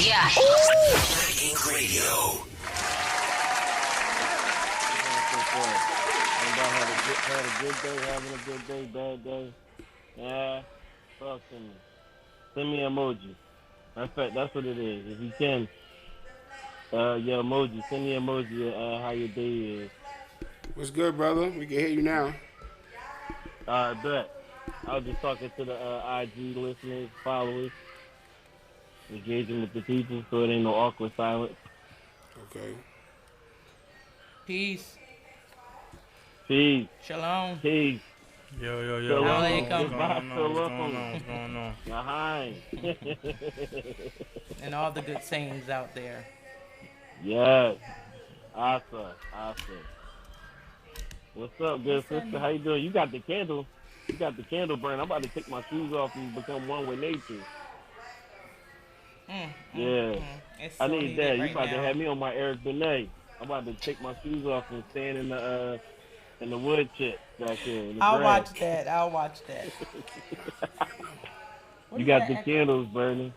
Yeah. Black Ink Radio. Anybody had a good day, having a good day, bad day? Yeah, talk to me. Send me an emoji. In fact, that's what it is. If you can, your emoji. Send me an emoji. How your day is. What's good, brother? We can hear you now. Bet. I was just talking to the IG listeners, followers, engaging with the people, so it ain't no awkward silence. Okay. Peace. Peace. Shalom. Peace. Yo, Shalom. Alaikum. what's going on? Behind. And all the good sayings out there. Yes. Asa. What's up, good sister? How you doing? You got the candle. You got the candle burn. I'm about to take my shoes off and become one with nature. Yeah. It's I so need needed that. You right about now. to have me on my Eric Benet. I'm about to take my shoes off and stand in the wood chip back here. In the I'll grass. watch that. You got the candles burning.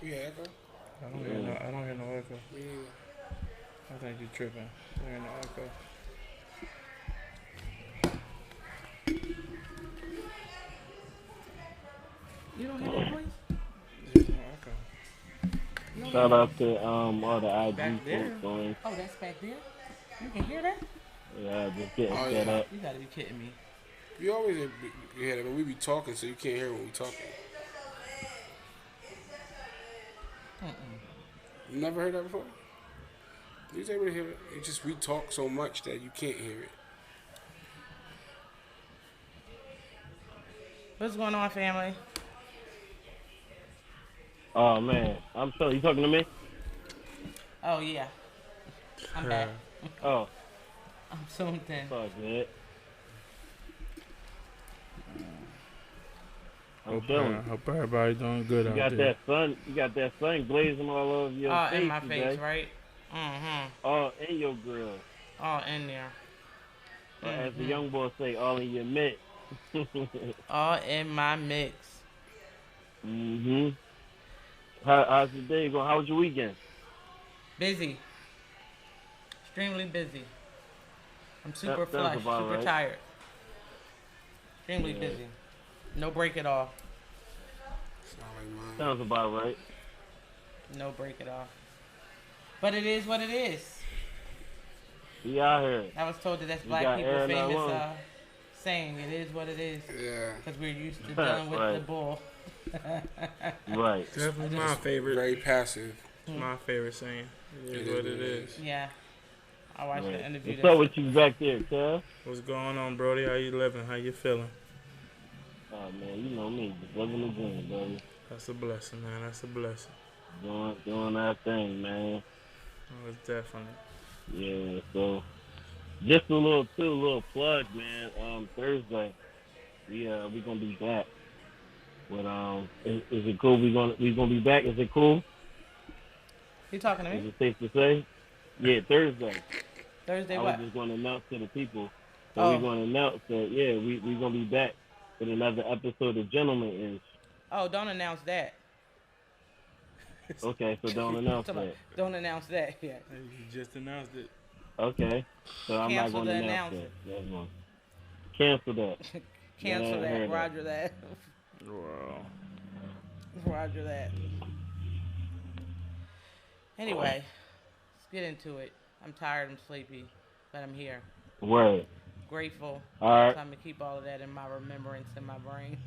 Yeah, echo. I don't hear no echo. Me neither. I think you're tripping. I hear no echo. You don't hear that voice? There's no echo. Shout out to all the IG Back there. folks going. Oh, that's back there? You can hear that? Yeah, just getting Oh, set yeah. up. You gotta be kidding me. You always hear that, but we be talking, so you can't hear when we talking. You never heard that before? You was able to hear it. It's just we talk so much that you can't hear it. What's going on, family? Oh man, I'm sorry. You talking to me? Oh, yeah. I'm back. Oh, I'm zoomed in. it's all good. I'm Hope chilling. everybody doing good You out got there. that sun. You got that sun glazing all over your All face in my face, today. right? Mm-hmm. All in your grill. All in there. Or as the young boy say, all in your mitt. All in my mix. Mm-hmm. How's your day going? How was your weekend? Busy. Extremely busy. I'm super Sounds flushed, about super right. tired. Extremely Yeah. busy. No break at all. It's not like mine. Sounds about right. No break at all. But it is what it is. We out here. I was told that that's You black got people air in our famous lungs. saying. It is what it is. Yeah. Because we're used to dealing with the Right. bull. Right. Definitely my favorite. Very passive. My favorite saying. It is what it is. Yeah. I watched the Right. interview. What's up with you back there, Kev? What's going on, Brody? How you living? How you feeling? Oh man, you know me, just living the dream, baby. That's a blessing, man. That's a blessing. Doing that thing, man. Oh, it's definitely. Yeah, so just a little plug, man. Thursday, we gonna be back. But is it cool? We gonna be back. Is it cool? You talking to Is me? it safe to say? Yeah, Thursday. Thursday I what? was just gonna announce to the people. So Oh. we're gonna announce that we gonna be back with another episode of Gentleman Ish. Oh, don't announce that. Okay, so don't announce Come on. that. Don't announce that yet. You just announced it. Okay, so I'm Cancel not the gonna announce announcer. that. That's one. Cancel that. Cancel Yeah, I that. heard that. Roger that. Wow. Roger that. Anyway, let's get into it. I'm tired, I'm sleepy, but I'm here. Word. Grateful. All right. Time to keep all of that in my remembrance in my brain.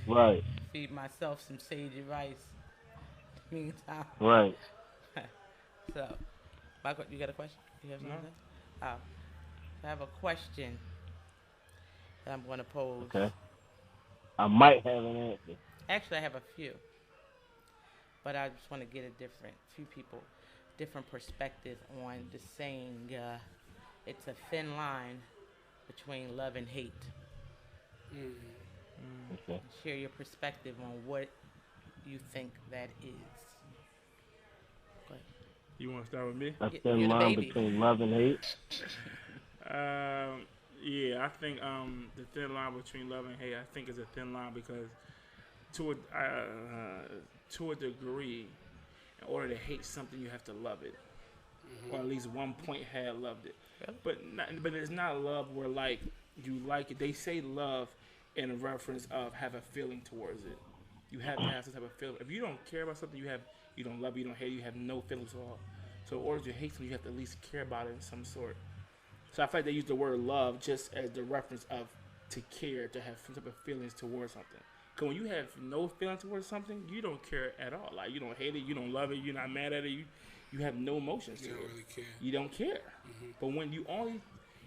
Right. Feed myself some sage advice. Meantime. Right. So, you got a question? You have something? No. Oh. So I have a question that I'm going to pose. Okay. I might have an answer. Actually, I have a few. But I just want to get different perspective on the saying, it's a thin line between love and hate. Okay. Share your perspective on what you think that is. Go ahead. You want to start with me? A You're thin the line baby. between love and hate. Yeah, I think the thin line between love and hate, I think is a thin line because to a degree, in order to hate something, you have to love it, or at least one point had loved it. But it's not love where like you like it. They say love in a reference of have a feeling towards it. You have to have some type of feeling. If you don't care about something, you don't love it, you don't hate it, you have no feelings at all. So in order to hate something, you have to at least care about it in some sort. So I feel like they use the word love just as the reference of to care, to have some type of feelings towards something. Because when you have no feeling towards something, you don't care at all. Like, you don't hate it, you don't love it, you're not mad at it, you have no emotions to it. You don't really care. You don't care. But when you only,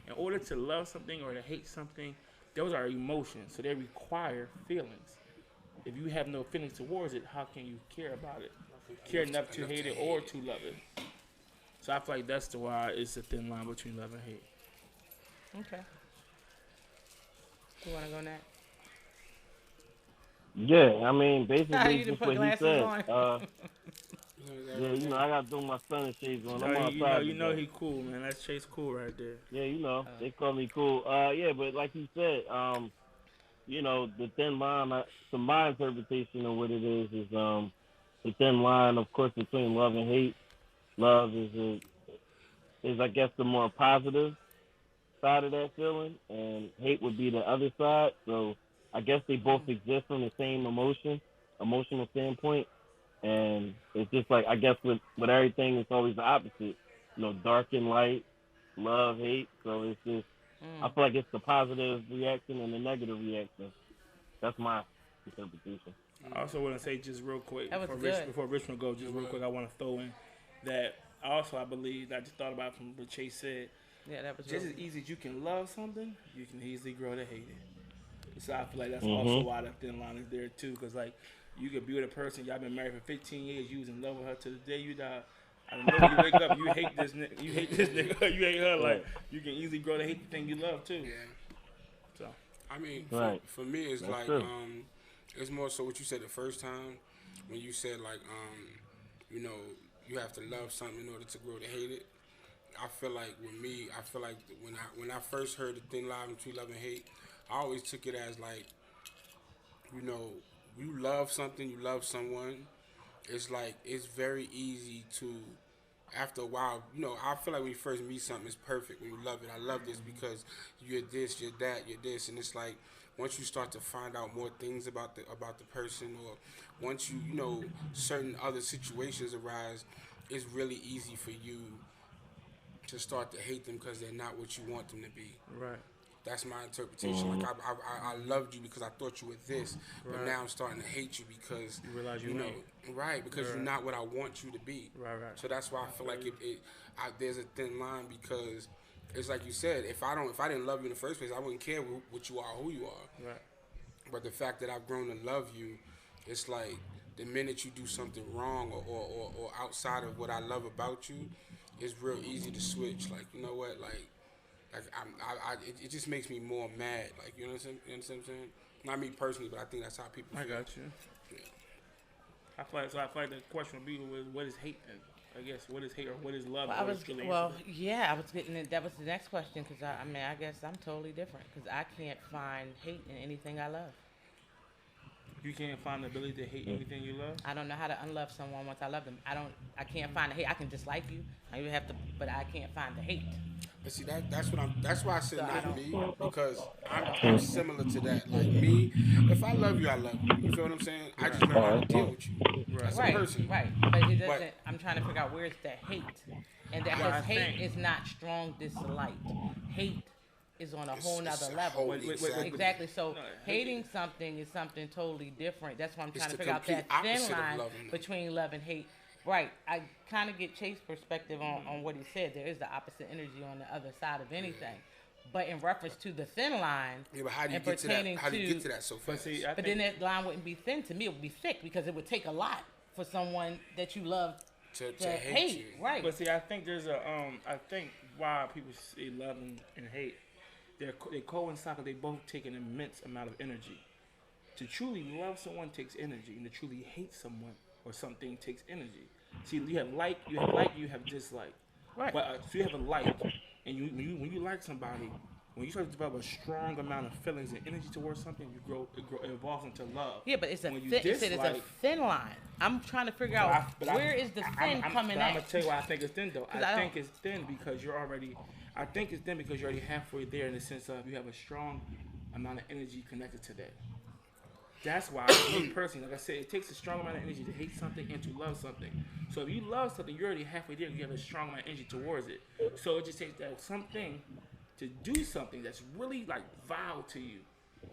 in order to love something or to hate something, those are emotions. So they require feelings. If you have no feelings towards it, how can you care about it? Care enough to hate it or to love it. So I feel like that's the why it's a thin line between love and hate. Okay. You want to go next? Yeah, I mean, You basically, done just put what he glasses said. on. Yeah, you know, I got to throw my sun shades on. I'm You outside. know today. he cool, man. That's Chase Cool right there. Yeah, you know, they call me cool. Yeah, but like you said, you know, the thin line, to my interpretation of what it is the thin line, of course, between love and hate. Love is I guess, the more positive side of that feeling, and hate would be the other side. So I guess they both exist from the same emotional standpoint. And it's just like, I guess with everything, it's always the opposite. You know, dark and light, love, hate. So it's just, I feel like it's the positive reaction and the negative reaction. That's my interpretation. I also want to say just real quick, That was before good. Richmond goes, just real quick, I want to throw in that also I believe, I just thought about from what Chase said, Yeah, that was just really as easy as you can love something, you can easily grow to hate it. So I feel like that's also why the thin line is there too, because like you could be with a person, y'all been married for 15 years, you was in love with her to the day you die. I don't know when you wake up, you hate this nigga, you hate her, like you can easily grow to hate the thing you love too. Yeah. So I mean, Right. for me, it's That's like true. it's more so what you said the first time when you said like you know, you have to love something in order to grow to hate it. I feel like with me, I feel like when I first heard the thin line between love and hate, I always took it as like, you know, you love something, you love someone. It's like it's very easy to, after a while, you know, I feel like when you first meet something, it's perfect. When you love it, I love this because you're this, you're that, you're this, and it's like once you start to find out more things about the person, or once you know certain other situations arise, it's really easy for you to start to hate them because they're not what you want them to be. right. That's my interpretation. Like I loved you because I thought you were this, but now I'm starting to hate you because You realize you know, ain't. right? Because you're Right. not what I want you to be. Right. So that's why I feel like there's a thin line because it's like you said. If I didn't love you in the first place, I wouldn't care what you are, who you are. Right. But the fact that I've grown to love you, it's like the minute you do something wrong or outside of what I love about you, it's real easy to switch. Like, you know what, like it just makes me more mad. Like, you know what I'm saying? Not me personally, but I think that's how people feel. I got you. Yeah. I feel like the question would be, what is hate then? I guess, what is hate or what is love? Well, Or what is feeling? I was getting it. That was the next question because I mean, I guess I'm totally different because I can't find hate in anything I love. You can't find the ability to hate anything you love? I don't know how to unlove someone once I love them. I can't find the hate. I can dislike you. I even have to, but I can't find the hate. But see, that's why I said So I not don't- me, because I'm similar to that. Like me, if I love you, I love you. You feel what I'm saying? I just know how to deal with you as a Right, person. right. But it doesn't. I'm trying to figure out where's the hate, and that Well, I because hate think- is not strong dislike. Hate is on a whole It's nother a level. whole- Exactly. So No, hating something is something totally different. That's why I'm It's trying to the figure out complete that thin opposite of line loving them. between love and hate. Right. I kind of get Chase's perspective on what he said. There is the opposite energy on the other side of anything. But in reference to the thin line, Yeah, but how do you and get to that? pertaining How do you to- get to that so But fast? see, I but think, then that line wouldn't be thin to me. It would be thick because it would take a lot for someone that you love to to hate hate. you. Right. but see, I think there's a I think why people say love and hate, they coincide because they both take an immense amount of energy. To truly love someone takes energy, and to truly hate someone or something takes energy. See, you have like, you have dislike. Right. But so you have a like, and when you like somebody, when you start to develop a strong amount of feelings and energy towards something, it evolves into love. Yeah, but it's a When you thin, it's a dislike- thin line. I'm trying to figure So out I- where is the thin coming but I'm gonna at. tell you why I think it's thin though. 'Cause I I think don't- it's thin because you're already. I think it's thin because you're already halfway there in the sense of you have a strong amount of energy connected to that. That's why, me personally, like I said, it takes a strong amount of energy to hate something and to love something. So if you love something, you're already halfway there. You have a strong amount of energy towards it. So it just takes that something to do something that's really like vile to you,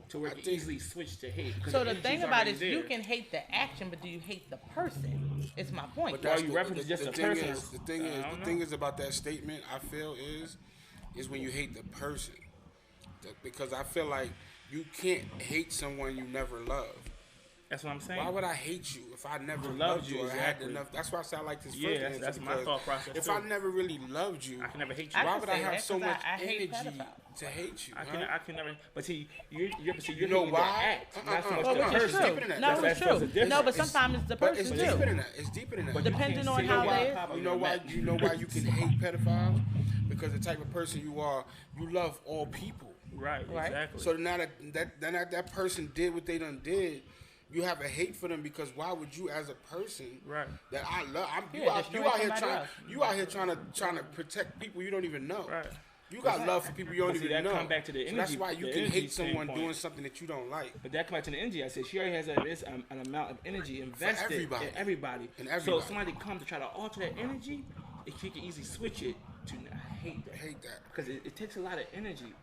to where you can easily switch to hate. 'cause So the energy's thing about already it is, you there. can hate the action, but do you hate the person? It's my point. Why you reference just a thing person? is, the thing I is, don't the thing know. is about that statement. I feel is when you hate the person, because I feel like you can't hate someone you never loved. That's what I'm saying. Why would I hate you if I never Loved loved you you, or had exactly. enough? That's why I say I like this Yeah, first that's- answer, that's my because thought process, If too. I never really loved you, I can never hate you. I why can would I say have that, so 'cause much I hate energy pedophiles. to hate you? I huh? can never. But see, you're You know hating why? The act, not so much Well, the Well, which is person. true. deeper than that. No, That's- it's that's true. the difference. No, but It's- sometimes it's the But it's person deeper too. than that. It's deeper than that. But you Depending can't on say how why they is. pop up You know your why? neck. You know why you can hate pedophiles? Because the type of person you are, you love all people. Right, Right. exactly. So now that person did what they done did, you have a hate for them because why would you, as a person, Right. that I love, you Yeah, out destroy here somebody trying, else. you out here trying to protect people you don't even know. Right. You got love for people you don't But see, even that know. come back to the So that's energy- why you the can energy hate someone standpoint. doing something that you don't like. But that comes back to the energy. I said she already has an amount of energy invested everybody. in everybody. In So everybody. if somebody comes to try to alter that energy, she can easily switch it to I hate that. I hate that. Because it takes a lot of energy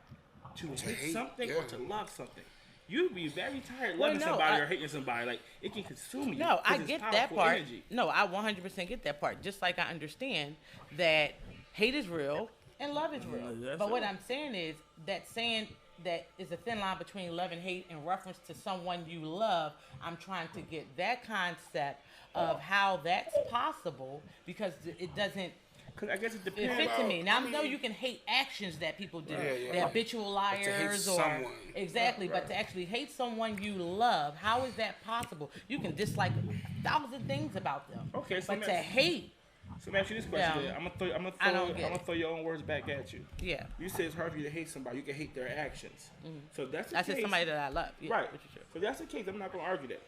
to hate hate, something yeah. or to love something. You'd be very tired Well, loving no, somebody I- or hating somebody. Like, it can consume you. No, 'cause I it's get that powerful part. energy. No, I 100% get that part. Just like I understand that hate is real and love is real. that's But what it. I'm saying is that saying that is a thin line between love and hate in reference to someone you love. I'm trying to get that concept of how that's possible because it doesn't Because I guess it it depends. fit to me. Now, I I know mean- you can hate actions that people do. yeah. They're habitual to hate liars or someone. exactly, but to actually hate someone you love, how is that possible? You can dislike 1,000 things about them. Okay, so but let to me- hate, So let me ask you this question. Yeah. then. I'm I don't get gonna it. throw your own words back at you. yeah. You say it's hard for you to hate somebody. You can hate their actions. So that's the I said case. somebody that I love. Yeah, Right. which is true. So if that's the case. I'm not gonna argue that.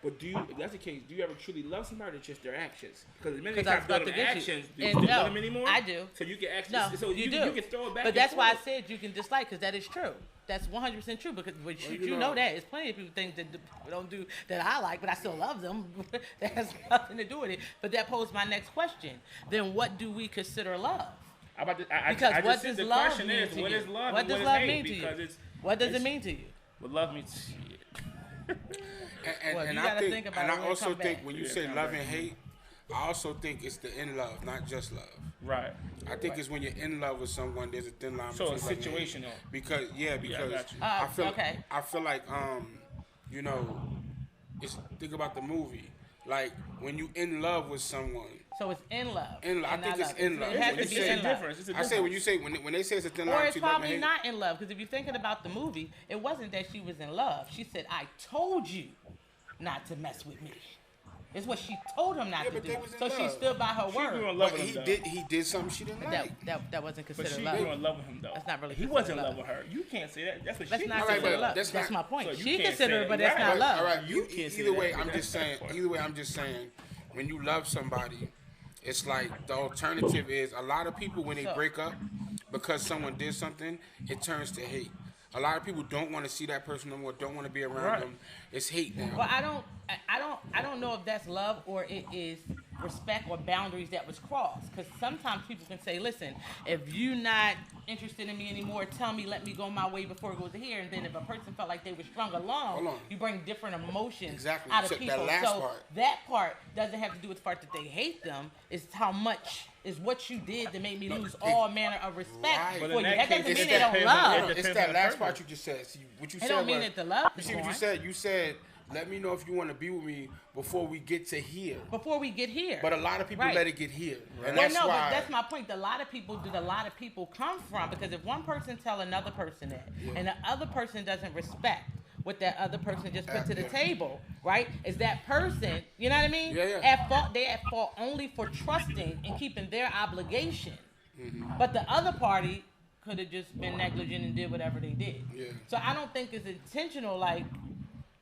But if that's the case, do you ever truly love somebody or just their actions? Because the minute they Because I was stop about doing to them get you. actions, do you And still no, love them anymore? I do. So you can actually, No, so you do. you can throw it back. But and that's why I forth. said you can dislike because that is true. That's 100% true because you you know- know that. There's plenty of people think that people don't do that I like, but I still love them. That has nothing to do with it. But that posed my next question. Then what do we consider love? Because Because I what just said does the love question mean is, to what you? is love What and does what is love hate? mean to you? Because it's What does it it's- mean to you? What love means shit. And, Well, and you I gotta think, think about and it I when it also come think back. when you Yeah, say come love back. and hate, I also think it's the in love, not just love. Right. I think it's when you're in love with someone, there's a thin line So between it's love and hate. situational. Because because got you. I feel okay. I feel like you know, it's think about the movie. Like when you in love with someone, So it's in love. In love. I and think not it's in love. It has When to you be say in love. difference. It's a I say when you say when they say it's a thin line Or it's between love and probably hate. not in love because if you're thinking about the movie, it wasn't that she was in love. She said, "I told you not to mess with me." It's what she told him not Yeah, to but do. they was in So she love. stood by her She word. grew in love But with him, though. he did something she didn't But like. that wasn't But considered she love. grew in love with him, though. That's not really He wasn't in considered love with her. You can't say that. That's what That's she not All right, considered but love. that's That's not- my point. So you She can't considered say it, but that. that's Right, not love. All right, You can't say either that. way, I'm That's just the saying. part. Either way, I'm just saying. When you love somebody, it's like the alternative is a lot of people when they So- break up because someone did something, it turns to hate. A lot of people don't want to see that person no more. Don't want to be around Right. them. It's hate now. Well, I don't know if that's love or it is respect or boundaries that was crossed. Because sometimes people can say, "Listen, if you're not interested in me anymore, tell me, let me go my way before it goes to here." And then if a person felt like they were strung Hold along, on. you bring different emotions Exactly. out of Except people. that last So part. that part doesn't have to do with the part that they hate them. It's how much is what you did that made me lose all manner of respect Right. for But you. in That that doesn't case, mean it's they that don't depends on- love. it It's depends that on last the part person. you just said. See, what you It said don't mean was, that the love you is see what you gone. said? You said, "Let me know if you want to be with me before we get to here." Before we get here. But a lot of people Right. let it get here, and Well, that's no, why. but that's my point. A lot of people come from? Because if one person tell another person that, and the other person doesn't respect what that other person just put to the Yeah. table, right? Is that person, you know what I mean? Yeah, yeah. At fault, they at fault only for trusting and keeping their obligation. Mm-hmm. But the other party could have just been negligent and did whatever they did. Yeah. So I don't think it's intentional. Like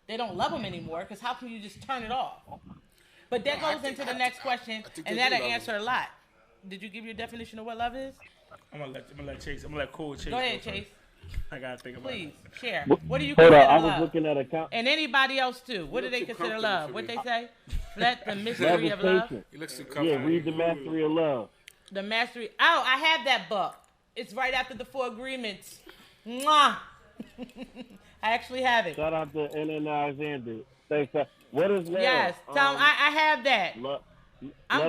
they don't love them anymore. Because how can you just turn it off? But that goes into the next question, and that'll answer a lot. Did you give your definition of what love is? I'm gonna let Chase. I'm gonna let Cole Chase. Go ahead, Chase. I gotta think about Please it. share. What do you Hold consider on, I was love? looking at a count. And anybody else too. What do they too consider comfortable love? for What me. they say? Let the Love mystery is of love. patient. He looks too Yeah, comfortable. read the mastery of love. The mastery. Oh, I have that book. It's right after the 4 Agreements. Mwah. I actually have it. Shout out to N.N. Alexander. Thanks. What is love? Yes, Tom, I have that. I'm love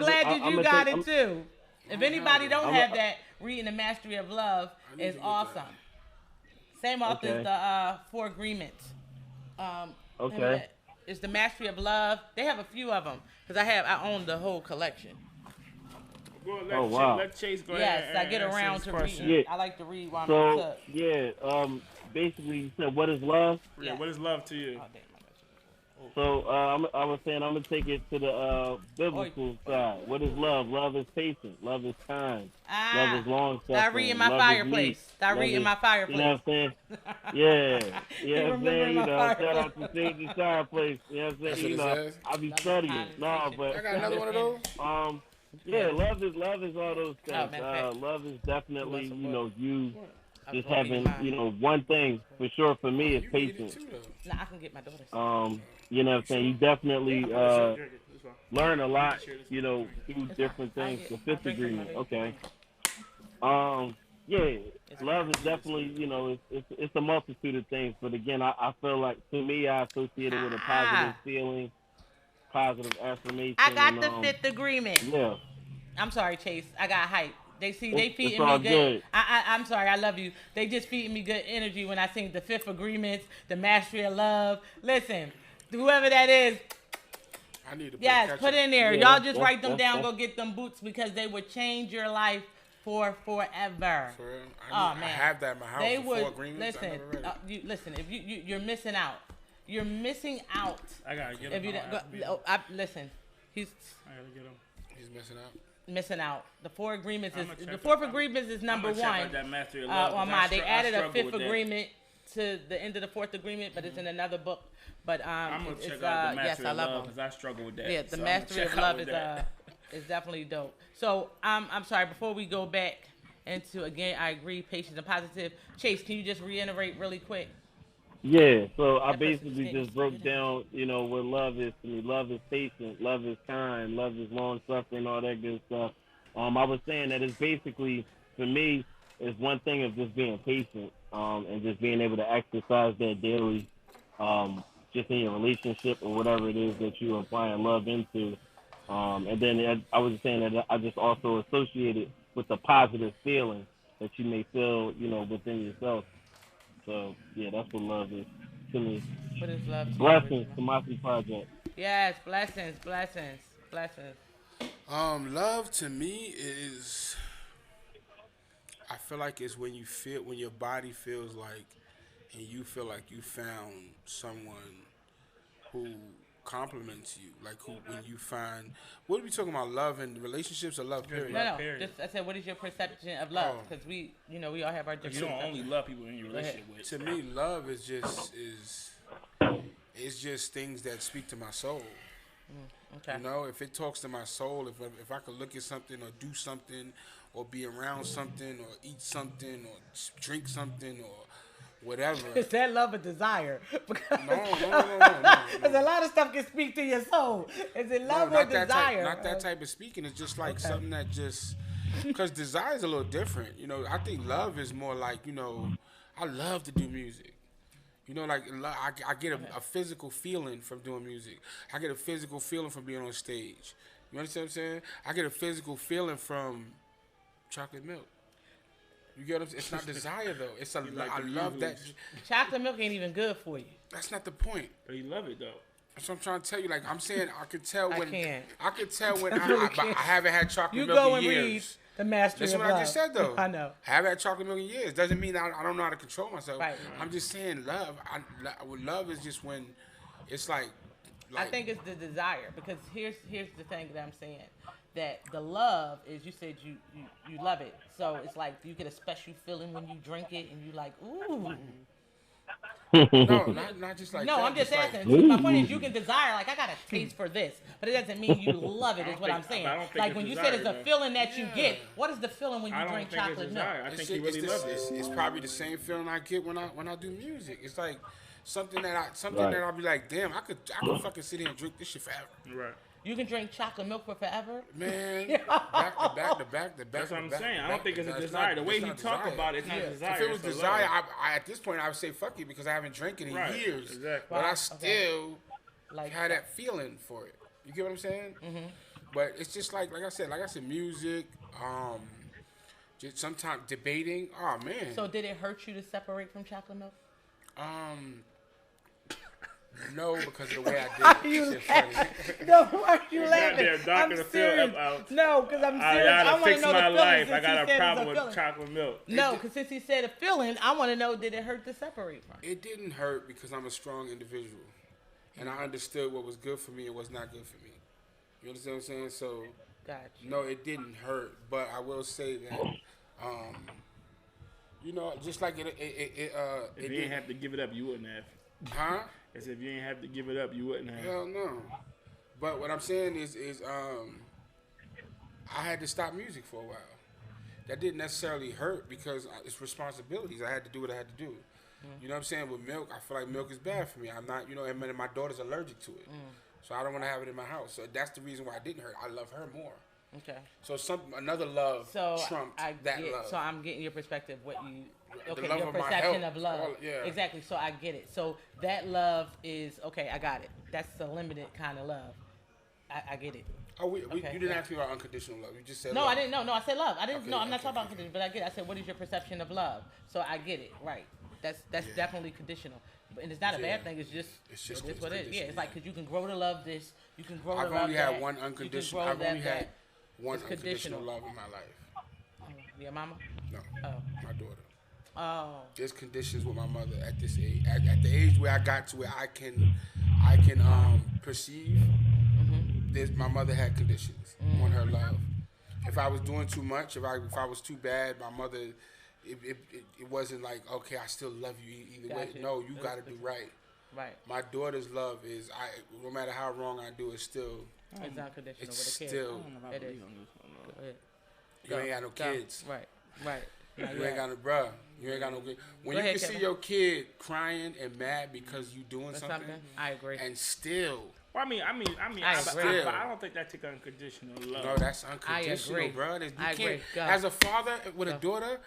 glad it. that you got it too. If don't anybody have it. don't have that, reading the Mastery of Love I need is to get awesome. that. Same author Okay. as the 4 Agreements. Okay. It's the Mastery of Love. They have a few of them because I own the whole collection. Go, Oh, wow. Let Chase go Yes, ahead. I get and around answer to this reading. question. Yeah. I like to read while I'm So up. yeah, basically you said what is love? Yeah, what is love to you? Oh, damn, I got you. So I was saying I'm gonna take it to the biblical side. What is love? Love is patient. Love is kind. Love is long suffering. Start reading my love is fireplace. meek. Start Love reading is- my fireplace. You know what I'm saying? Yeah. You know what I'm remembering saying? You my know, shout fireplace. out to Sage the Fireplace. You know what I'm That's saying? You what it know, says? I be Love is studying. kind and No, patient. but I got another one of those. yeah, love is all those things. Oh, man, thanks. Love is definitely, some you know, you I'm just gonna read having, mine. you know, one thing for sure for me is You read it patience. too, though. Nah, I can get my daughter. You know what I'm saying? You definitely Drink it. This one. learn a lot, you know, through different I'll things. get- The I'll fifth drink from agreement, my okay. baby. Yeah, love is definitely, you know, it's a multitude of things. But again, I feel like to me, I associate it with a positive feeling, positive affirmation. I got and, the 5th Agreement. Yeah. I'm sorry, Chase. I got hype. They It's feeding all me good. good. I'm sorry. I love you. They just feeding me good energy when I sing the 5th Agreements, the Mastery of Love. Listen, whoever that is, I need to yes, catch put up. it in there. Yeah, Y'all just that's- write them that's- down. that's- Go get them boots because they would change your life for forever. For real? Oh I man, have that in my house. They the would 4 Agreements. I listen. never read it. Listen. If you're missing out. You're missing out. I gotta get If him. you I don't go, listen, he's gotta get him. He's missing out. missing out. The 4 Agreements is I'ma check the 4th out- Agreements is I'm number gonna check out 1. that Mastery of Love, 'cause On I mine, they str- I added a struggle 5th with that. agreement to the end of the 4th agreement, but it's in another book. But I'm gonna it's, check out the yes, Mastery I of love Love them. because I struggle with that. Yeah, the So I'ma Mastery check of out Love with is that. is definitely dope. So I'm sorry. Before we go back into again, I agree, patience and positive. Chase, can you just reiterate really quick? Yeah, so I That person's basically getting just broke stupid. down, you know, what love is to me. Love is patient, love is kind, love is long suffering, all that good stuff. I was saying that it's basically, for me, it's one thing of just being patient, and just being able to exercise that daily, just in your relationship or whatever it is that you're applying love into. And then I was saying that I just also associate it with the positive feeling that you may feel, you know, within yourself. So, yeah, that's what love is to me. What is love? To you, Blessings, Original? Tomasi Project. Yes, blessings, blessings, blessings. Love to me is, I feel like it's when your body feels like, and you feel like you found someone who compliments you, like when you find, what are we talking about, love and relationships or love period? No, period. just I said, what is your perception of love? Oh. Because we all have our different. You don't only love people in your relationship with. To me, love is just things that speak to my soul. Okay. You know, if it talks to my soul, if I could look at something or do something or be around something or eat something or drink something or whatever. Is that love a desire? Because No. Because a lot of stuff can speak to your soul. Is it love or not that desire? type, not that type of speaking. It's just like something that just, because desire is a little different. You know, I think love is more like, you know, I love to do music. You know, like I get a physical feeling from doing music. I get a physical feeling from being on stage. You understand what I'm saying? I get a physical feeling from chocolate milk. You get what I'm saying? It's not desire though. It's I love that. Chocolate milk ain't even good for you. That's not the point. But you love it though. That's what I'm trying to tell you. Like I'm saying, I could tell I when can't. I could tell when I really I can't. haven't had chocolate You milk go in and read years. the Mastery That's of what Love. I just said though. I know. I haven't had chocolate milk in years. Doesn't mean I don't know how to control myself. Right. I'm just saying love. Love is just when it's like I think it's the desire, because here's the thing that I'm saying, that the love is, you said you love it, so it's like you get a special feeling when you drink it and you like, ooh. No, not just like No, that. I'm just like, asking. My point is, you can desire, like, I got a taste for this, but it doesn't mean you love it, is what I'm saying. I don't think Like, it's when you desire, said it's a though. feeling that you get, what is the feeling when you I don't drink think it's chocolate milk? desire. I It's, think he really it's, loves it's, it. it's probably the same feeling I get when I do music. It's like something that Right. I'll be like, damn, I could fucking sit here and drink this shit forever. Right. You can drink chocolate milk for forever? Man, back to back. That's what I'm to back, saying. I back don't think to it's a back. desire. The way it's he not talk desire. about it, it's not Yeah. desire. If it was it's a desire, love. I at this point I would say fuck it, because I haven't drank it in Right, years. exactly. But I Wow, still okay. Like, had that feeling for it. You get what I'm saying? Mm-hmm. But it's just like I said, music, just sometimes debating. Oh man. so did it hurt you to separate from chocolate milk? No, because of the way I did it. You It's just funny. No, why are you laughing? there docking I'm the field serious. out. No, because I'm I serious. I gotta want to fix know the my feeling. life. I since got he a said problem it's with feeling. chocolate milk. No, because since he said a feeling, I want to know, did it hurt to separate from? It didn't hurt because I'm a strong individual, and I understood what was good for me and what's not good for me. You understand what I'm saying? So Gotcha. no, it didn't hurt, but I will say that, you know, just like it If you didn't. didn't have to give it up, you wouldn't have. Huh? As if you didn't have to give it up, you wouldn't have. Hell no. But what I'm saying is I had to stop music for a while. That didn't necessarily hurt because it's responsibilities. I had to do what I had to do. You know what I'm saying? With milk, I feel like milk is bad for me. I'm not, you know, and my daughter's allergic to it. So I don't want to have it in my house. So that's the reason why it didn't hurt. I love her more. Okay. So another love So trumped I that get, love. So I'm getting your perspective. What you? The Okay, love your of my perception health, of love. yeah. Exactly. So I get it. So that love is okay. I got it. That's the limited kind of love. I get it. Oh, Okay, you didn't yeah. ask me about unconditional love. You just said No, love. I didn't know. No, I said love. I didn't. Okay, No, I'm not okay, talking about okay. conditional, but I get it. I said, what is your perception of love? So I get it. Right. That's definitely conditional. And it's not a Yeah. bad thing. It's just It's what it is. Yeah, conditional, it's like because you can grow to love this. You can grow I've to love only that. had one you can unconditional. grow I've only that- had one It's unconditional conditional. love in my life. Your mama. No, Oh. my daughter. Oh. There's conditions with my mother at this age. At the age where I got to where I can perceive. My mother had conditions on her love. If I was doing too much, if I was too bad, my mother, it wasn't like, okay, I still love you either way. Gotcha. No, you got to do right. Right. My daughter's love is, no matter how wrong I do, it's still, It's unconditional it's with a kid. still, I don't know if I It believe is. on this one, though. Go ahead. you ain't got no Go. kids. Right. Right. You ain't got no, bruh. You ain't got no kid. When Go you ahead, can see Kevin. your kid crying and mad because you doing Or something, something. I agree. and still, Well, I agree. but I don't think that take unconditional love. no, that's unconditional, agree. bro. You I agree. can't. Go. As a father with a Go. daughter,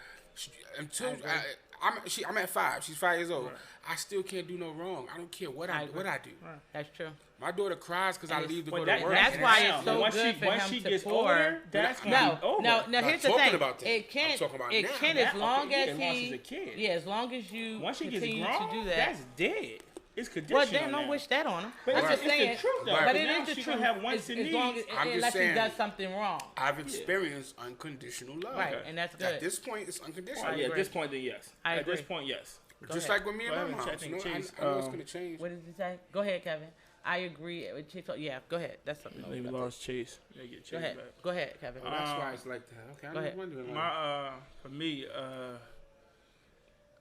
until I'm at 5. She's 5 years old. Right. I still can't do no wrong. I don't care what I I agree. do. That's true. My daughter cries because I And leave to But go that, to work. that's and why it's- it's so once good she, for once him she to gets pour. older, that's No, gonna be over. No, Not here's the talking thing. about that. It I'm can. talking about It now. can That- as long okay, as yeah, once he. he's a kid. Yeah, as long as you Once she gets continue grown, to do that. that's dead. It's conditional. Well, then don't now. wish that on him. But I'm it's just the saying. truth, though. Right. But But it now is the she truth. gonna have wants as and long as, needs. I'm just unless he saying. does something wrong. I've experienced unconditional love. Right, and that's good. At this point, it's unconditional. Oh, yeah, at agree. this point, then yes. I At this agree. point, yes. Go Just ahead. like with me and Well, I my haven't mom. checked You know, and changed, I know it's gonna change. What did he say? Go ahead, Kevin. I agree. Yeah, go ahead. That's something. Maybe lost Chase. They get Chase Go ahead. back. Go ahead, Kevin. Well, that's why it's like that. Okay, Go I'm ahead. wondering. For me,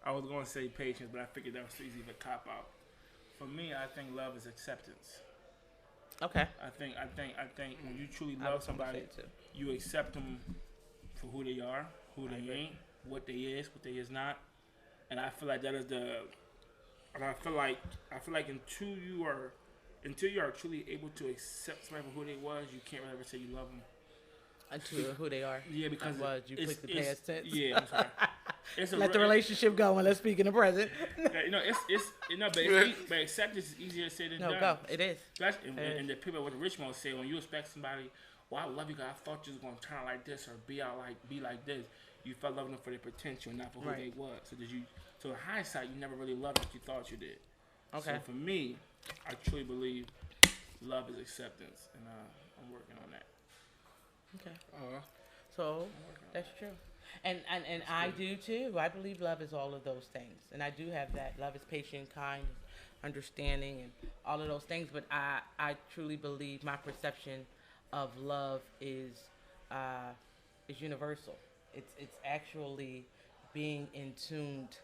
I was going to say patience, but I figured that was too easy of a cop out. For me, I think love is acceptance. Okay. I think when you truly I love was gonna somebody, say it too. you accept them for who they are, who they ain't, what they is, what they is not, and I feel like that is the. And I feel like until you are truly able to accept somebody for who they was, you can't really ever say you love them. Unto who they are. Yeah, because you click the past tense. Yeah, I'm sorry. It's Let the relationship go and let's speak in the present. but acceptance is easier said than No, done. go. It is. Especially, and the people what Richmond say, when you expect somebody, well, I love you because I thought you was gonna turn out like this or be like this. You felt loving them for their potential, not for who Right. they was. So in hindsight, you never really loved what you thought you did. Okay. So for me, I truly believe love is acceptance, and I'm working on that. Okay. So that's true. And I do too. I believe love is all of those things. And I do have that. Love is patient, kind, understanding, and all of those things. But I truly believe my perception of love is universal. It's actually being in tuned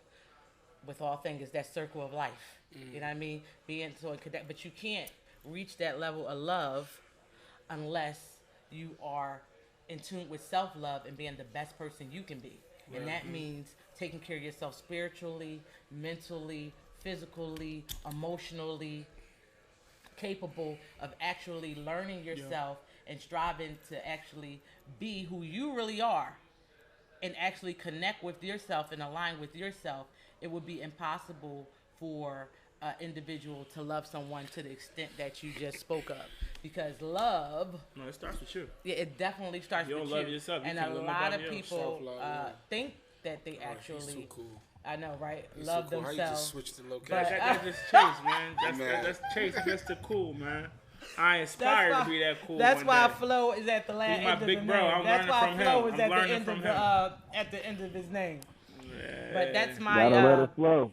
with all things. It's that circle of life. You know what I mean? Being so in connect, but you can't reach that level of love unless you are in tune with self-love and being the best person you can be. And that means taking care of yourself spiritually, mentally, physically, emotionally, capable of actually learning yourself and striving to actually be who you really are and actually connect with yourself and align with yourself. It would be impossible for an individual to love someone to the extent that you just spoke of. Because love... No, it starts with you. Yeah, it definitely starts with you. You don't love yourself. You and can't a love lot of nobody else. people Self-love, think that they He's actually... so cool. I know, right? He's Love so cool. How you themselves. just switched the location? But- That's just Chase, man. Man. That's Chase. That's the cool, man. I aspire to be that cool. That's one why day. Flo is at the last He's my end of big the bro. name. I'm That's learning why from Flo him. is I'm at the learning end from of him. at the end of his name. Yeah. But that's Gotta let my it flow.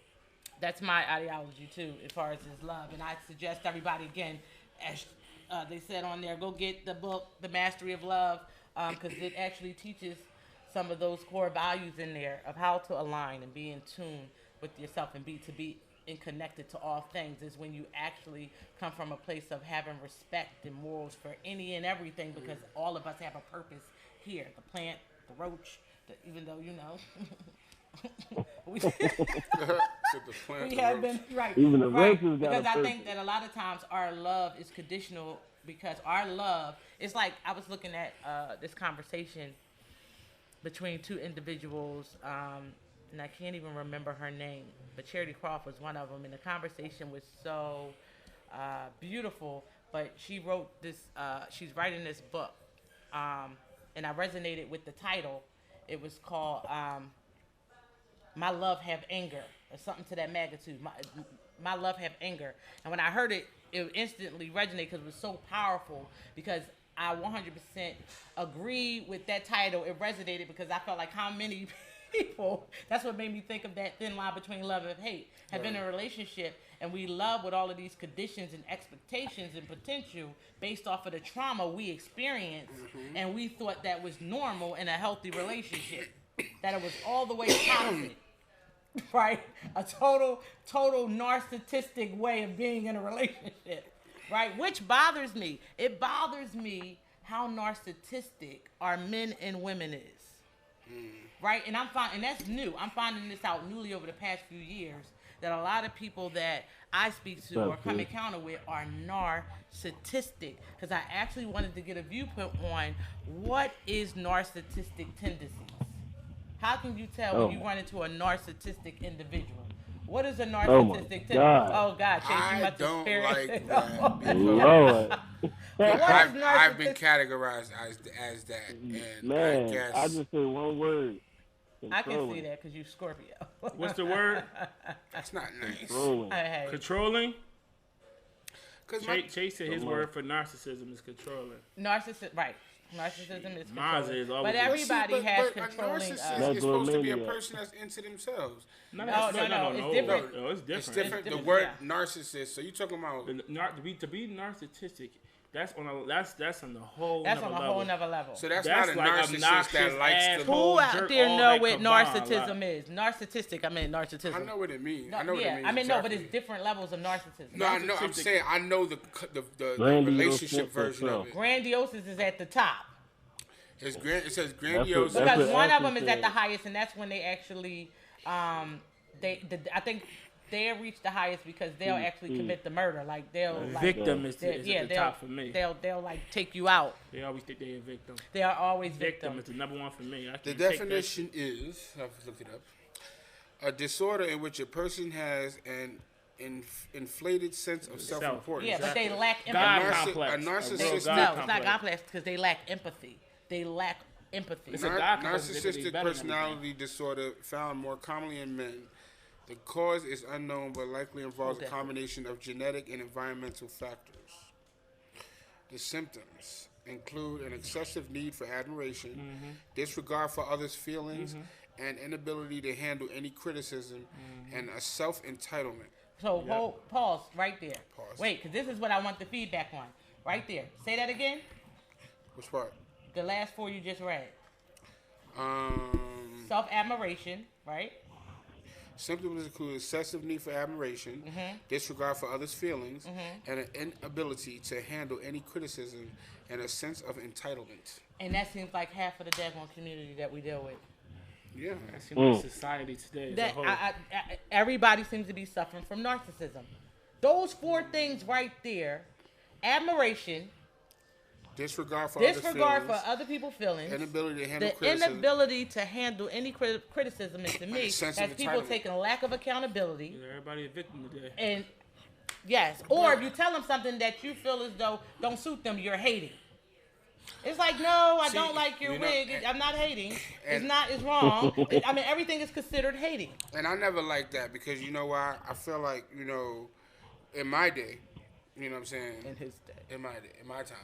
that's my ideology too, as far as his love. And I suggest everybody again, as they said on there, go get the book, The Mastery of Love, because it actually teaches some of those core values in there of how to align and be in tune with yourself and be connected to all things. Is when you actually come from a place of having respect and morals for any and everything, because all of us have a purpose here. The plant, the roach, even though we, Said the plant, we the have roach. been right. Even the right. roaches got a Because I purpose. think that a lot of times our love is conditional, because our love, it's like I was looking at this conversation between two individuals, and I can't even remember her name, but Charity Croft was one of them, and the conversation was so beautiful. But she wrote this, she's writing this book, and I resonated with the title. It was called My Love Have Anger, or something to that magnitude. My Love Have Anger. And when I heard it, it instantly resonated because it was so powerful, because I 100% agree with that title. It resonated because I felt like how many people, that's what made me think of that thin line between love and hate, have been in a relationship and we love with all of these conditions and expectations and potential based off of the trauma we experienced, and we thought that was normal in a healthy relationship, that it was all the way toxic. Right? A total narcissistic way of being in a relationship. Right? Which bothers me. It bothers me how narcissistic our men and women is. Right? And and that's new. I'm finding this out newly over the past few years, that a lot of people that I speak to or come encounter with are narcissistic. Because I actually wanted to get a viewpoint on what is narcissistic tendencies. How can you tell when you run into a narcissistic individual? What is a narcissistic tendency? Oh God, Chase, you I must don't experience like it. that because Lord. I've been categorized as that, and Man, I guess I just said one word. I can see Controlling. that because you Scorpio. What's the word? that's not nice. Controlling. Hey, Controlling. Because Chase said his word for narcissism is controlling. narcissism, right? Narcissism is Mine controlling. is always But a- everybody but has a controlling. narcissist is supposed to be a Megalomaniac. person that's into themselves. No, No, it's different. No, it's different. It's different. The different, word yeah. narcissist. So you talking about? To be narcissistic, that's on a whole. That's nother on a level. whole nother level. So that's That's not a like narcissist obnoxious that likes to. asshole. Who out jerk there all know that what combined, narcissism like- is? Narcissistic. I mean narcissism. I know what it means. No, I know what yeah, it means. I mean no, but exactly. it's different levels of narcissism. No, I know. I'm narcissistic. saying I know the Grandiose relationship for version of it. Grandiose is at the top. It says grandiose. That's Because what one of Ashley them is at the said. highest, and that's when they actually, I think they reach the highest because they'll actually commit the murder. Like they'll like, Victim is they'll- at yeah, the they'll top for me. they'll like take you out. They always think they're a victim. They are always Victim victims. is the number one for me. I The can't take that definition is, I've looked it up, a disorder in which a person has an inflated sense of self-importance. Yeah, but they lack God empathy. complex. a narcissist- real No, God No, it's complex. not complex because they lack empathy. They lack empathy. It's a God complex is Narcissistic better than personality disorder found more commonly in men. The cause is unknown, but likely involves a combination of genetic and environmental factors. The symptoms include an excessive need for admiration, disregard for others' feelings, and inability to handle any criticism, and a self-entitlement. So pause right there. Pause. Wait, because this is what I want the feedback on. Right there. Say that again. Which part? The last 4 you just read. Um, Self-admiration, right? Symptoms include excessive need for admiration, disregard for others' feelings, and an inability to handle any criticism and a sense of entitlement. And that seems like half of the daggone community that we deal with. Yeah. That seems like society today as a That whole. everybody seems to be suffering from narcissism. Those 4 things right there: admiration, Disregard for disregard others' for other people's feelings, inability to handle the criticism. inability to handle any criticism, and to me, sense that's of people entitlement. taking a lack of accountability. Everybody a victim today. And yes, or if you tell them something that you feel as though don't suit them, you're hating. It's like, no, I See, don't like your you know, wig. I'm not hating. It's and- it's wrong. I mean, everything is considered hating. And I never liked that because you know why? I feel like, you know, in my day, you know what I'm saying? In his day. In my time,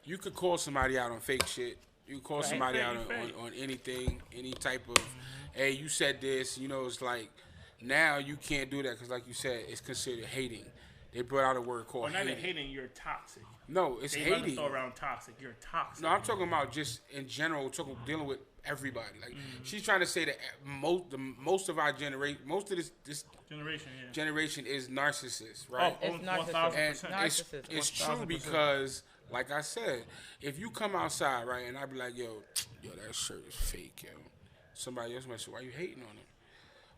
you could call somebody out on fake shit. You could call somebody out on anything, any type of, hey, you said this. You know, it's like now you can't do that because, like you said, it's considered hating. They brought out a word called Well, not hating. even hating, you're toxic. No, it's They rather hating. throw around toxic. You're toxic. No, I'm talking about just in general, dealing with everybody. Like she's trying to say that most of our generation, most of this generation is narcissists, right? It's narcissism. And Narcissism. it's true because, like I said, if you come outside, right, and I be like, yo, that shirt is fake, yo. Somebody else might say, why you hating on it?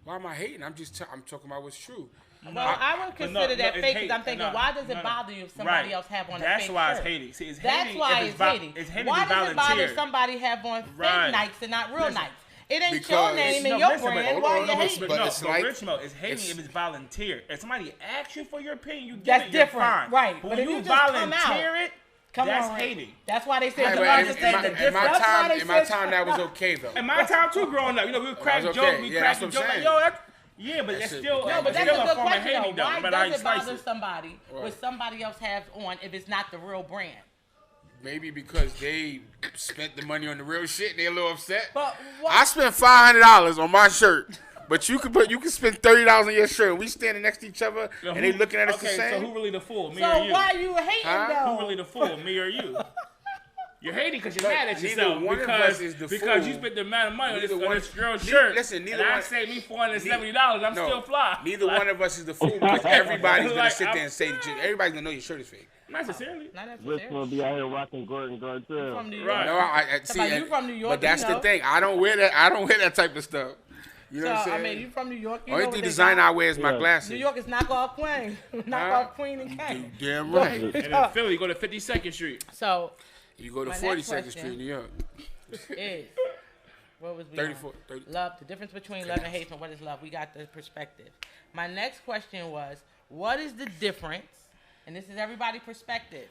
Why am I hating? I'm talking about what's true. Well, I would consider that fake because I'm thinking, why does it bother you if somebody else have on a fake That's why shirt? it's hating. See, it's That's hating why if it's hating. It's hating Why to does it bother volunteer. if somebody have on fake Right. Nikes and not real Listen, Nikes? It ain't because- your name and your listen, but brand. hold Why on, you no, hating? but But no, it's but like- Richmo, it's hating it's- if it's volunteer. If somebody asks you for your opinion, you give That's it, you're different, fine. right. But But when if you you just come volunteer out- it, Come that's on, hating. That's why they said Hey, the but narcissist. in my That's why they time, said- that was okay though. In my time too, growing up, you know, we would crack was jokes, okay. we Yeah, crack that's jokes what I'm like, yo, saying. but That's that's it. still, No, No, but it's that's still a a good form of question, hating, though. though. Why No matter how you does it slice bother it. somebody Right. with somebody else has on if it's not the real brand? Maybe because they spent the money on the real shit, they a little upset. But what? I spent $500 on my shirt, but you can spend $30 on your shirt. And we standing next to each other, and they looking at us the Okay, so same. who really the fool, me or So you? why you hating Huh? though? Who really the fool, me or you? You're hating because you're Look, mad at neither yourself one of because us is the because you fool. spent the amount of money on Neither this one- girl's Ne- shirt. listen, neither and I one- saved me $470. I'm No, still fly. Neither one of us is the fool because everybody's gonna Like, sit I'm- there and say that everybody's gonna know your shirt is fake. Not necessarily. Not Rich necessarily. gonna be out here rocking Gordon Gartrell. From New York. Right. No, I see. Somebody, you from New York, but that's you the know. thing. I don't wear that. I don't wear that type of stuff. You know So what I'm I saying? mean, you from New York. You Only know thing what they designer got. I wear is my Yeah. glasses. New York is knockoff Queen, knockoff Queen and King. Damn right. And in Philly, you go to 52nd Street. So You go to My 42nd next Street, New York. is what was we 34. on? 30. Love, the difference between love and hate, and what is love? We got the perspective. My next question was, what is the difference? And this is everybody's perspective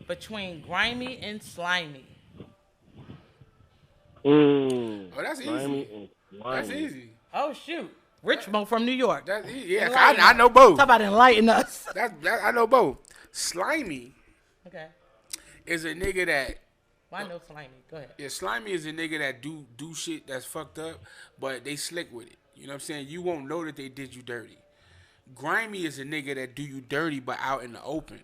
between grimy and slimy. Oh, that's Slimy easy. and That's slimy. easy. Oh shoot, Richmond from New York. That's easy. Yeah, Enlighten I us. know both. Talk about enlighten us. I know both. Slimy Okay, is a nigga that. well, I know slimy. Go ahead. Yeah, slimy is a nigga that do shit that's fucked up, but they slick with it. You know what I'm saying? You won't know that they did you dirty. Grimy is a nigga that do you dirty, but out in the open.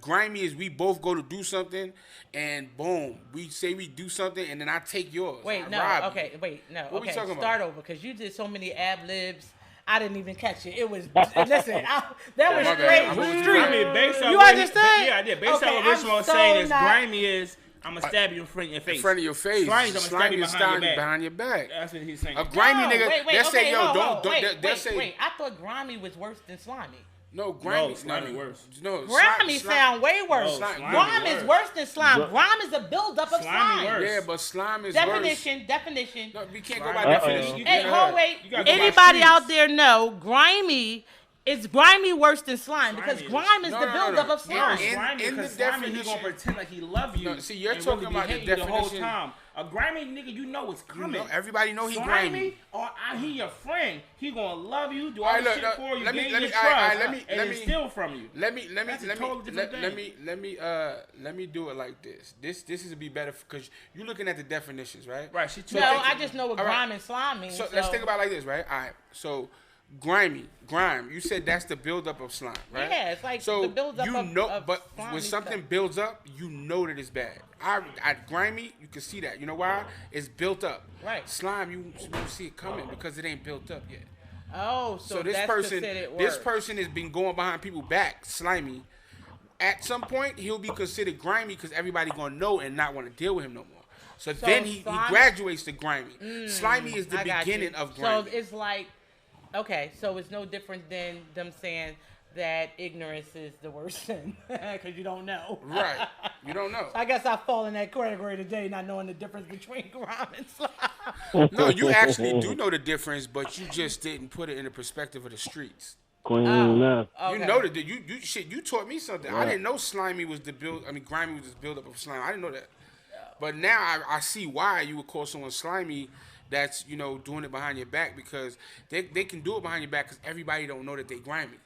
Grimy is we both go to do something, and boom, we say we do something, and then I take yours. Wait, I no, rob you. okay, wait, no, What we okay. talking about? Start over because you did so many ad libs. I didn't even catch it. It was listen. That was my bad. straight I'm with you. street. I mean, based on You what understand? Yeah, I did. Based Okay, on what I'm Richmond was so saying is not- grimy is, I'm going to stab you in front of your face. In front of your face. Slimy is, I'm going to stab you Slimy is behind your back. behind your back. That's what he's saying. A grimy nigga, wait, they'll say, okay, yo, hold on, don't, wait, they'll say, wait. I thought grimy was worse than slimy. no, grimy, slimy worse. No, Grimy sound way worse. No, slimy Grime is worse. worse than slime. Grime is a buildup of Slimy slime. worse. Yeah, but slime is Definition. worse. No, we can't go by Slimy. definition. You Hey, can't hold wait. You gotta go by Anybody streets. out there know grimy is grimy worse than slime because Slimy is- grime is No, the no, buildup no. of No, slime. grimy in the because slimy, he definition- gonna pretend like he love you. No, see, you're and talking really about be the hating you the whole definition. time. A grimy nigga, you know it's coming. know, everybody know he Slimy, grimy. or he your friend. He gonna love you, do all Alright, this look, shit for you, let me- gain let your me- trust, alright, let me- and let then me- steal from you. Let me That's a totally different thing. let me do it like this. This is to be better because you're looking at the definitions, right? Right, she No, took I just know what All right. grime and slime means. So let's think about it like this, right? All right. So grime. You said that's the buildup of slime, right? Yeah, it's like so the buildup you of know, but slimy when something stuff. builds up, you know that it's bad. At grimy, you can see that. You know why? It's built up. Right. Slime, you see it coming because it ain't built up yet. Oh, so this that's person, considered this worse. person has been going behind people back, slimy. At some point, he'll be considered grimy because everybody gonna know and not want to deal with him no more. So then he graduates to grimy. Slimy is the I got beginning you. of grimy. So it's like, okay, so it's no different than them saying that ignorance is the worst sin because you don't know. Right. You don't know. I guess I fall in that category today, not knowing the difference between grime and slime. No, you actually do know the difference, but you just didn't put it in the perspective of the streets. Queen enough. You know that you taught me something. I didn't know slimy was the build. I mean, grimy was the buildup of slime. I didn't know that. But now I see why you would call someone slimy. That's doing it behind your back because they can do it behind your back because everybody don't know that they grimy.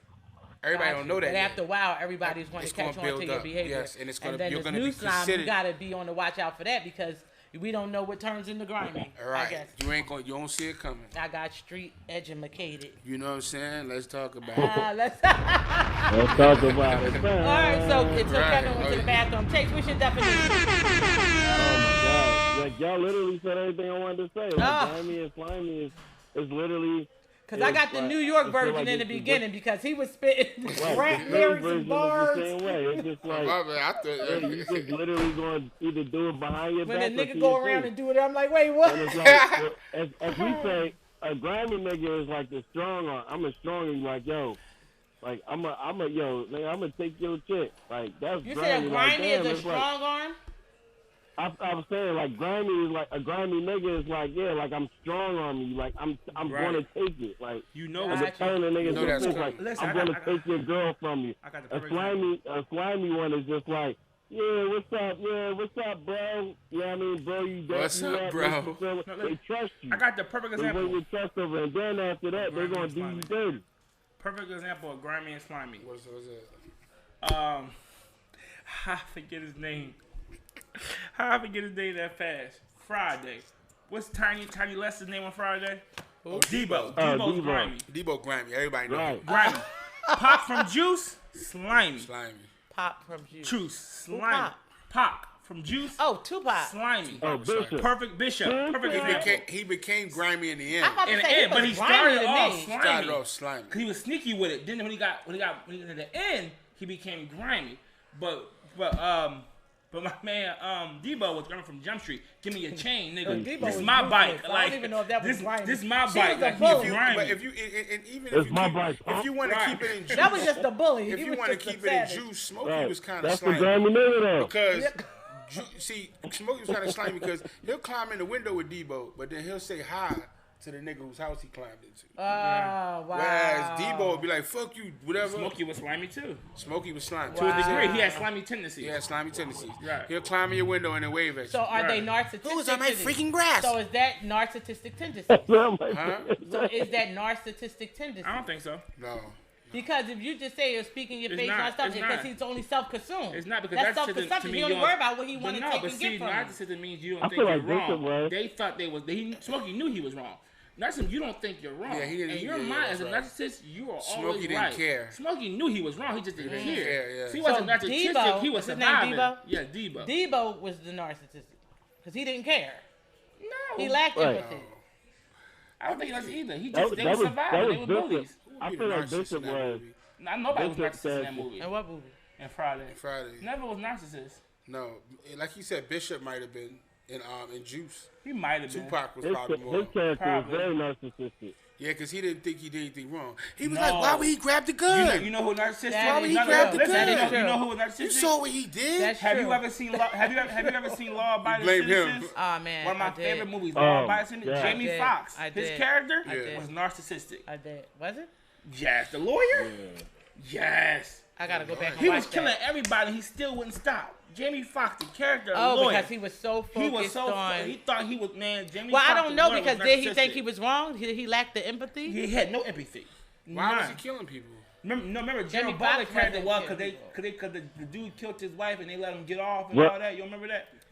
Everybody don't know that. But yet. after a while, everybody's going to catch on to your behavior. Yes, and it's gonna then you're this gonna new be slime, considered. you got to be on the watch out for that because we don't know what turns into grimy. All right, I guess. you don't see it coming. I got street educated. You know what I'm saying? Let's talk about it. Let's Let's talk about it. All right, so until Right. Kevin went to the bathroom, Chase, what's your definition? Oh my God! Like y'all literally said everything I wanted to say. Like grimy and slimy is literally. Because I got the New York version in the beginning because he was spitting rap lyrics and bars. The same way. It's just like you just literally going to either do it behind your When back a or nigga to go your around face. and do it, I'm like, wait, what? And it's like, as we say, a grimy nigga is like the strong arm. I'm a strong arm, like, yo. Like, I'm gonna take your chick. Like, that's You grimy. said grimy like, is a strong arm? I was saying, like, grimy is like, a grimy nigga is like, yeah, like, I'm strong on you. Like, I'm gonna take it. Like, Gotcha. I'm telling a nigga You know that's like, Listen, I'm gonna take your girl from you. I got the A perfect example. slimy one is just like, yeah, what's up? Yeah, what's up, bro? You know what I mean, bro? You What's you up, bro? They trust you. I got the perfect They example. win your trust over, and then after that, they're gonna do you dirty. Perfect example of grimy and slimy. What's that? I forget his name. How I forget his name that fast? Friday. What's Tiny Lester's name on Friday? Debo. Debo's Debo. grimy. Debo grimy. Everybody knows. Right. Grimy. Pop from Juice, slimy. Slimy. Pop from Juice. Juice, Who slimy. Pop? Pop from Juice, Oh, Tupac. slimy. Oh, Bishop. Perfect Bishop. Perfect example. He became grimy in the end. I'm about In to the say end, but he was grimy started to off me. slimy. Started off slimy. Cause he was sneaky with it. Then when he got in the end, he became grimy. But my man Debo was running from Jump Street. Give me a chain, nigga. Debo This was my bike. ruthless. I Like don't even know if that was grimy. this my She bike. was a Like bully. he's grimy. But if you and even It's if you my keep, bike. if you want to Right. keep it in juice, That was just a bully. if He you was want to just a keep it in savage. juice, Smokey Right. was kind of That's the slimy grimy nigga though. because see, Smokey was kind of slimy because he'll climb in the window with Debo, but then he'll say hi to the nigga whose house he climbed into. Oh, wow. Whereas Debo would be like, "Fuck you, whatever." Smokey was slimy too. Smokey was slimy. To a degree, he had slimy tendencies. He had slimy tendencies. Right. He'll climb in your window and then wave at you. So are they Right. narcissistic? Who's on my tendencies? freaking grass? So is that narcissistic tendency? Huh? So is that narcissistic tendency? I don't think so. No. Because if you just say you're speaking your It's face not. on stuff, It's because not. he's only self-consumed. It's not because that's that's to self-consumption. me. He only you worry about what he but want to no, take but and see, get from you. narcissism means you don't I think feel you're like Bishop wrong. was. They thought they was. Smokey knew he was wrong. Narcissism, you don't think you're wrong. Yeah, he didn't- In your yeah, mind, that's as a right. narcissist, you are Smokey always didn't right. care. Smokey knew he was wrong. He just didn't didn't care. care, yeah. So he wasn't So narcissistic. Debo, He was what's his name, surviving. Debo? Yeah, Debo. Debo was the narcissist because he didn't care. No, He lacked Right. empathy. I don't think that's either. He That just was- they that were was- surviving. that They was were Bishop. bullies. I Who feel be the like narcissist Bishop in that was. movie? Now, nobody was Bishop narcissist in that said- movie. And what movie? And Friday. Friday. Never was narcissist. No, like he said, Bishop might have been in Juice. He might have been. Tupac was His, probably more. his character Probably. was very narcissistic. Yeah, because he didn't think he did anything wrong. He was No. like, why would he grab the gun? You know who narcissist That is? is No, true. listen, That is you know true. who narcissist You is? saw what he did? That's Have true. you ever seen Law? Have you ever seen Law Abiding Blame him. Citizens? Oh man, One of my I did. favorite movies, Law Oh, Abiding Citizens. yeah. Jamie I did. Foxx. I His did. character I did. was narcissistic. I did. Was it? Yes, the lawyer. Yes, I gotta go back and he watch was killing that. everybody. He still wouldn't stop. Jamie Foxx, the character, the Oh, lawyer. because he was so focused He was so. on. He thought he was man. Jamie. Well, I Foxx, don't the know lawyer, because was did he think narcissistic. he was wrong? Did he lack the empathy? He had no empathy. Why was None. he killing people? Remember Jamie Gerald Butler Foxx character wasn't was killing because the dude killed his wife and they let him get off and What? all that. You remember that?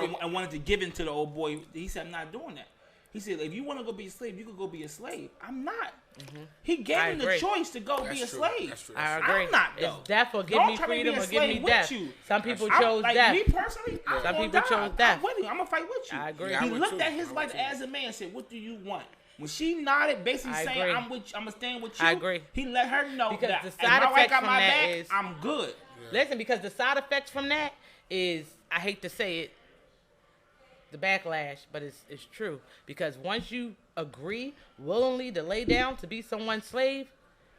power and wanted to give in to the old boy. He said, "I'm not doing that." He said, if you want to go be a slave, you could go be a slave. I'm not. He gave I him the agree. choice to go That's be a true. slave. That's true. I agree. I'm not, though. It's death or give Don't me try to be freedom a or give me slave with death. you. Some people I'm- chose like, death. Me personally, I'm Some gonna people die. chose death. I'm with you. I'm gonna fight with you. I agree. Yeah, I He would looked too. at his I wife would too. as a man and said, "What do you want?" When she nodded, basically I saying, agree. "I'm with you. I'm gonna stand with you." I agree. He let her know Because that the if side my wife effects got from my that back, is- I'm good. Listen, because the side effects from that is, I hate to say it, the backlash, but it's true. Because once you agree willingly to lay down to be someone's slave,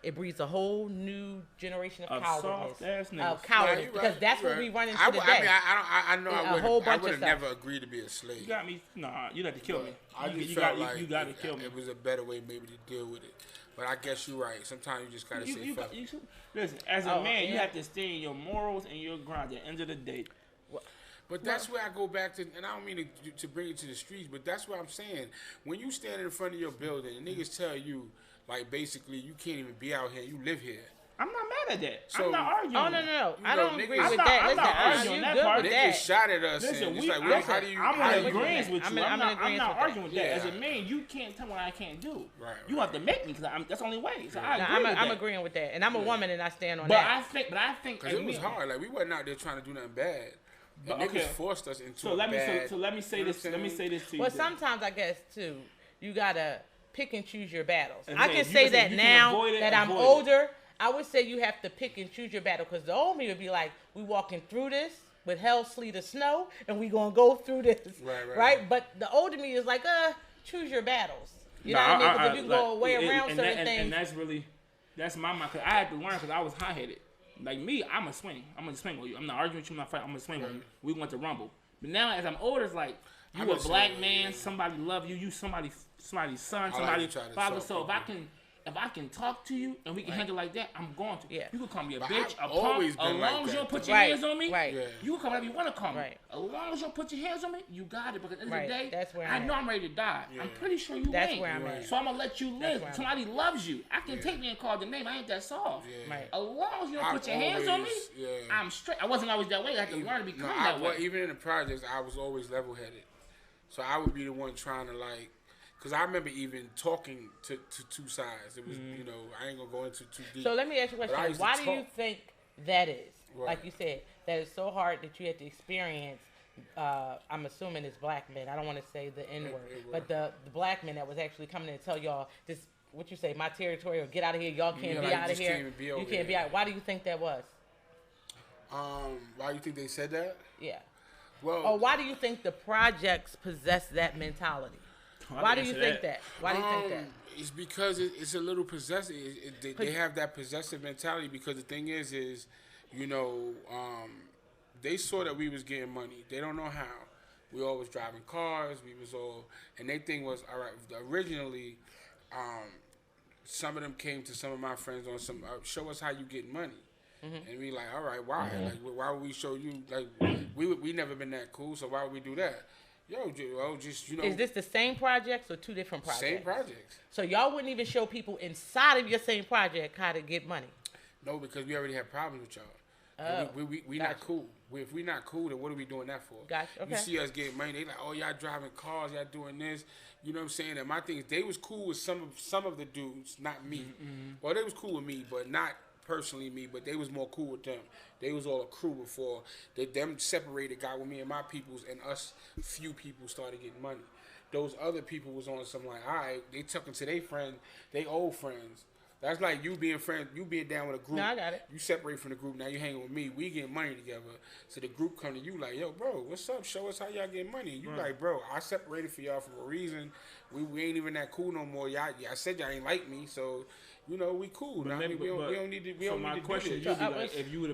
it breeds a whole new generation of Of cowardness. soft-ass niggas. Of cowardice. Yeah, you because right, that's you what we right. run into I today. mean, I know A I whole would bunch of have stuff. never agreed to be a slave. You got me. Nah, you got to kill me. I You- just you felt got- like you got to kill me. it was a better way maybe to deal with it. But I guess you're right. Sometimes you just gotta say You fuck. got- you should- listen, as a man, you yeah. have to stay in your morals and your grind. At the end of the day, But that's where I go back to, and I don't mean to bring it to the streets, but that's what I'm saying. When you stand in front of your building and niggas tell you, like, basically, you can't even be out here, you live here. I'm not mad at that. So- I'm not arguing. Oh, no. I know, don't niggas- agree I'm with not- that. I'm Listen, not are arguing you that good part. with Niggas that? shot at us, Listen, and it's we, like, listen, how do you... I'm how in do you- agreement with you. I'm in I'm not agreement with arguing with that. Yeah. As a man, you can't tell me what I can't do. Right, You have to make me, because that's the only way. So I Now, agree with I'm that. agreeing with that. And I'm a woman and I stand on But that. I think, Because it and was me- hard. Like, we wasn't out there trying to do nothing bad. But, And niggas okay. forced us into So a let me bad... so let me say you know this. what Let I'm me saying? say this to you. Well, then. sometimes I guess too, you gotta pick and choose your battles. And I say, can if you say can say that you can now avoid it, that I'm avoid it. older. I would say you have to pick and choose your battle, because the old me would be like, we walking through this with hell, sleet, or snow, and we gonna go through this, Right. But the older me is like, choose your battles. You know Nah, what I mean? Because if you can go like, away and- around and certain that- things. and that's really, that's my mind. Cause I had to learn because I was hot headed. Like me, I'm a swing. I'm gonna swing on you. I'm not arguing with you. I'm not fighting. I'm gonna swing on you. We went to rumble. But now as I'm older, it's like you I'm a the black same, man. yeah. Somebody love you. You somebody's son. like Somebody you try to father. talk So people. if I can talk to you and we can handle like that, I'm going to. Yeah. You can call me a But bitch, I've a punk. always As been long like as you that, don't put though. your Right, hands on me, right. Yeah. you can call whatever you want to call me. Right. As long as you don't put your hands on me, you got it. Because at the end of the Right. day, That's where I I'm know at. I'm ready to die. I'm pretty sure you That's ain't. where I'm at. So I'm gonna let you live. where I'm Somebody loves you. I can take me and call the name. I ain't that soft. Yeah. Right. As long as you don't I've put your hands on me, always- yeah. I'm straight. I wasn't always that way. I had to learn to become No, that way. even in the projects, I was always level-headed. So I would be the one trying to, like... Because I remember even talking to two sides. It was, you know, I ain't going to go into too deep. So let me ask you a But I question. used to Why do you talk. think that is? Right. Like you said, that it's so hard that you had to experience. I'm assuming it's black men. I don't want to say the N word, it but the black men that was actually coming in to tell y'all this. What you say? My territory, or get out of here. Y'all can't Yeah, be like, out you of just here. can't even be You over can't be here. out. Why do you think that was? Why you think they said that? Yeah. Well, Or why do you think the projects possess that mentality? Why do you think that? Why do you think that? It's because it's a little possessive. They have that possessive mentality because the thing is, you know, they saw that we was getting money. They don't know how. We all was driving cars. We was all, and they thing was, all right, originally, some of them came to some of my friends on some, show us how you get money. And we like, all right, why? Like, why would we show you? Like, we never been that cool, so why would we do that? Just, you know. Is this the same projects or two different projects? Same projects. So y'all wouldn't even show people inside of your same project how to get money. No, because we already have problems with y'all. Oh, We gotcha. not cool. If we not cool, then what are we doing that for? Gotcha, You okay. see us getting money, they like, oh, y'all driving cars, y'all doing this. You know what I'm saying? And my thing is, they was cool with some of the dudes, not me. Well, they was cool with me, but not personally me. But they was more cool with them. They was all a crew before. Them separated got with me and my peoples, and us few people started getting money. Those other people was on some like, all right, they talking to their friend, they old friends. That's like you being friends, you being down with a group. No, I got it. You separate from the group, now you hanging with me. We getting money together. So the group come to you like, yo, bro, what's up? Show us how y'all get money. You like, bro, I separated for y'all for a reason. We ain't even that cool no more. Y'all said y'all ain't like me, so you know we cool. Now, we don't need to. We so don't my need to question do would this. be like, if you would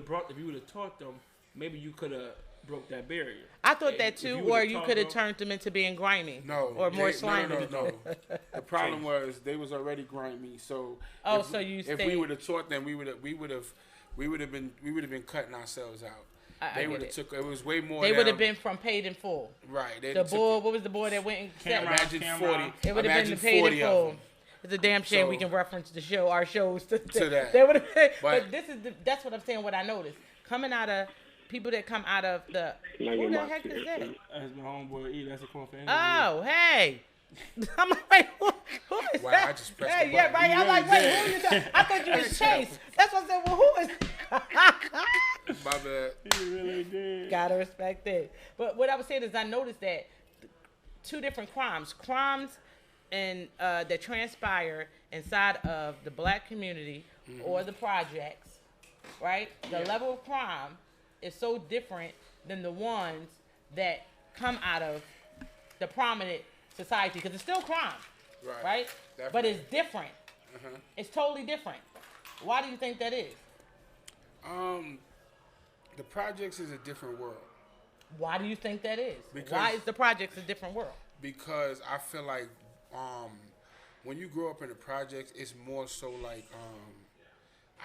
have taught them, maybe you could have broke that barrier. I thought that If too, would've or you taught could have them- turned them into being grimy. No, or more they- slimy. No. The problem was they was already grimy. So Oh, if, so you if we stayed- would have taught them, we would have been cutting ourselves out. I They get would have it. took. It was way more. They than would have I- been from paid in full. right. They The took boy, it. what was the boy that went and said? Cameron. Imagine Cameron. 40. It would have been imagine the paid in 40 of full. them. It's a damn shame we So- can reference the show, our shows to that. They would have, but But- this is that's what I'm saying. What I noticed coming out of people that come out of the Can I who get the my heck is shit, that? please? That's my homeboy E. That's a call for interview. Oh, hey, I'm like, wait, who is Wow, that? I just pressed Yeah, the yeah, button. right. I'm like, wait, who is that? I thought you was Chase. That's what I said. Well, who is? My bad. You really did. Gotta respect it. But what I was saying is, I noticed that two different crimes and that transpire inside of the black community or the projects, right? The level of crime is so different than the ones that come out of the prominent society, because it's still crime, right? But Definitely. it's different. It's totally different. Why do you think that is? The projects is a different world. Why do you think that is? Because- Why is the projects a different world? Because I feel like when you grow up in the projects, it's more so like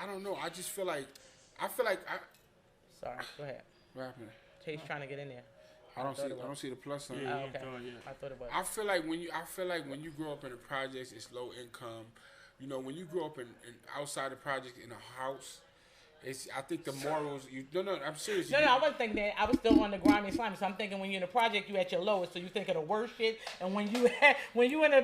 I don't know. I just feel like Sorry, go ahead. rapping. Chase trying to get in there. I don't see the plus sign. Oh, Yeah, okay. yeah. I thought it was. I feel like when you grow up in the projects, it's low income. You know, when you grow up in outside the project in a house, I think the morals. I'm serious. No, I wasn't thinking that. I was still on the grimy slimy. So I'm thinking when you're in a project, you at your lowest, so you think of the worst shit. And when you in a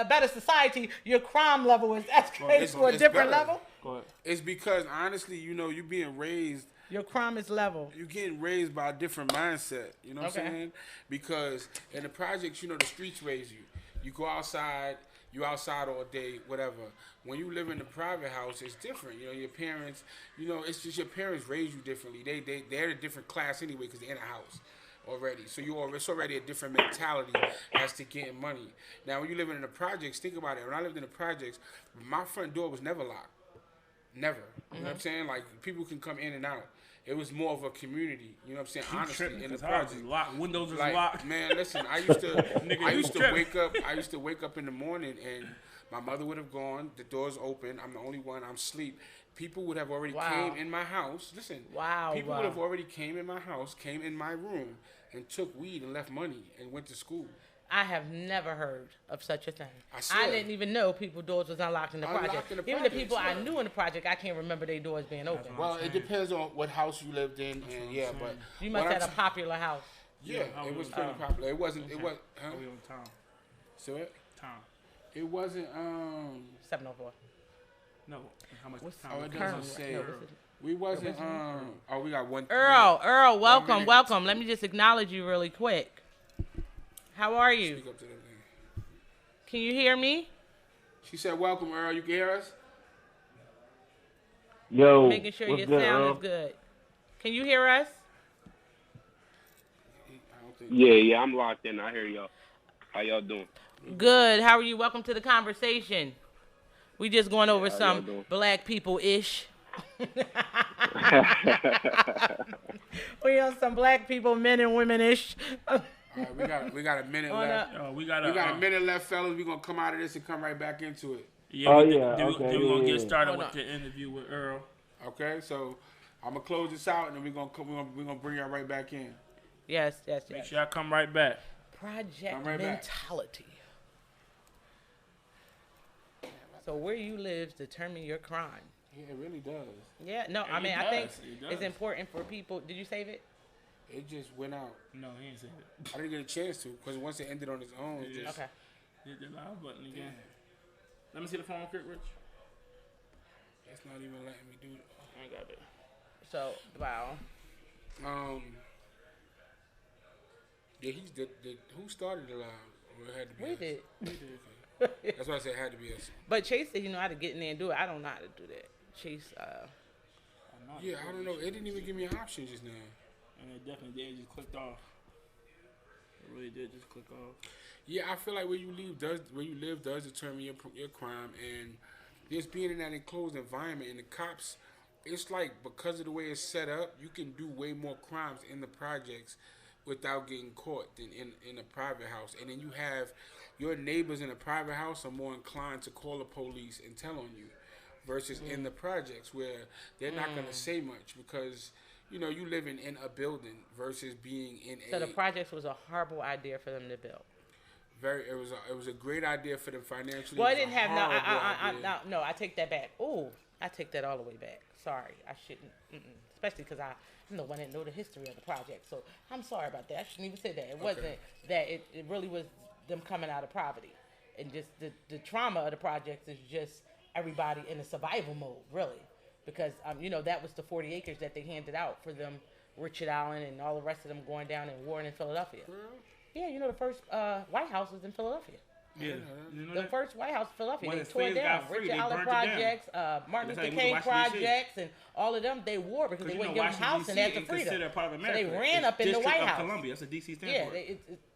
better society, your crime level is escalated to a it's different better. level. Go ahead. It's because honestly, you being raised. Your crime is level. You getting raised by a different mindset. You know what Okay. I'm saying? Because in the projects, the streets raise you. You go outside. You outside all day, whatever. When you live in a private house, it's different. Your parents. It's just your parents raise you differently. They're a different class anyway because they're in a house already. So it's already a different mentality as to getting money. Now, when you live in the projects, think about it. When I lived in the projects, my front door was never locked. Never. You know what I'm saying? Like, people can come in and out. It was more of a community. You know what I'm saying? Honestly, in the project. Locked. Windows is Like, locked. man, listen, I used you to tripping. wake up. I used to wake up in the morning and my mother would have gone. The door's open. I'm the only one. I'm asleep. People would have already Wow. came in my house. Listen, Wow, people wow. would have already came in my house, came in my room, and took weed and left money and went to school. I have never heard of such a thing. I swear. didn't even know people's doors was unlocked in the Unlocked project. in the Even the projects, people I yeah. knew in the project, I can't remember their doors being open. Well, it depends on what house you lived in, and yeah, but You must what have I'm a popular house. Yeah, Yeah, it was I pretty was- popular. It wasn't. It was. Huh? We on time. So Time. it wasn't. 704. No. How much What's time? Oh, it Colonel, doesn't say. no, what's it? We wasn't. Oh, we got one. Earl, welcome, minute. welcome. Let me just acknowledge you really quick. How are you? Speak up to that thing. Can you hear me? She said, "Welcome, Earl. You can hear us." Yo, Making sure what's your good, sound Earl? is good. Can you hear us? I don't think. Yeah, I'm locked in. I hear y'all. How y'all doing? Good. How are you? Welcome to the conversation. We just going over how y'all some doing? black people-ish. We on some black people, men and women-ish. All right, we got a minute On left. We got We got a minute left, fellas. We're gonna come out of this and come right back into it. Yeah, Oh, we- yeah, Then okay, we're gonna yeah, get yeah. started Hold with on. the interview with Earl. Okay, so I'm gonna close this out and then we're gonna bring y'all right back in. Yes. Make sure I come right back. Project I'm right back. mentality. So where you live determine your crime. Yeah, it really does. Yeah, no, Yeah, I mean, it I think does, it it's does. important for people. Did you save it? It just went out. No, he ain't saying it. I didn't get a chance to because once it ended on its own, it Yeah. just, Okay. Hit the live button again. Let me see the phone, quick, Rich. it's not even letting me do it. I got it. So, wow. Yeah, who started the live? Or it had to be We us? did. That's why I said it had to be us. But Chase said, you know how to get in there and do it. I don't know how to do that. Chase, Yeah, I don't know. It didn't even give me an option just now. And it definitely did. It just clicked off. It really did just click off. Yeah, I feel like where you live does determine your crime, and just being in that enclosed environment and the cops, it's like because of the way it's set up, you can do way more crimes in the projects without getting caught than in a private house. And then you have your neighbors in a private house are more inclined to call the police and tell on you versus in the projects where they're not going to say much because you living in a building versus being in so a the projects was a horrible idea for them to build. it was a great idea for them financially. Well, I was a didn't have horrible idea. no. I take that back. Ooh, I take that all the way back. Sorry, I shouldn't. Especially because I'm the one that know the history of the project. So I'm sorry about that. I shouldn't even say that. It wasn't that. It really was them coming out of poverty, and just the trauma of the projects is just everybody in a survival mode, really, because that was the 40 acres that they handed out for them, Richard Allen and all the rest of them going down and warring in Philadelphia. Yeah, the first White House was in Philadelphia. Yeah, The first White House in Philadelphia, When they the tore it slaves down. got free, Richard they Allen burnt it down. projects, Martin That's Luther how you King went to Washington, D.C. projects, and all of them, they wore because they wouldn't give them housing after freedom. Considered part of So America. they ran It's up in the District White of House. Columbia. That's what DC stands Yeah, for.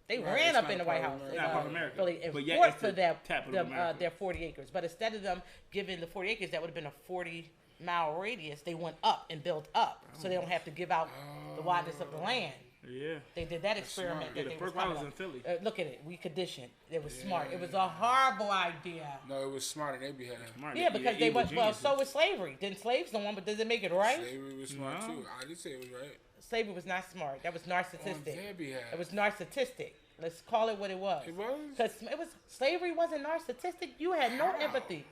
they Right, ran it's up not in the a White part House. of It's not part of America. Philly, and But yet fought it's for the capital of America. their 40 acres. But instead of them giving the 40 acres, that would have been a 40-mile radius. They went up and built up, so they don't have to give out the wideness of the land. Yeah. They did that experiment. Yeah, That the they first was one talking was in about. Philly. Look at it. We conditioned. It was smart. It was a horrible idea. No, it was smarter. They be having. Smart. Yeah, because they evil went. geniuses. Well, so was slavery. Didn't slaves the one? But does it make it right? Slavery was smart No. too. I did say it was right. Slavery was not smart. That was On narcissistic. their behalf. It was narcissistic. Let's call it what it was. It was? Because it was slavery wasn't narcissistic. You had no How? empathy.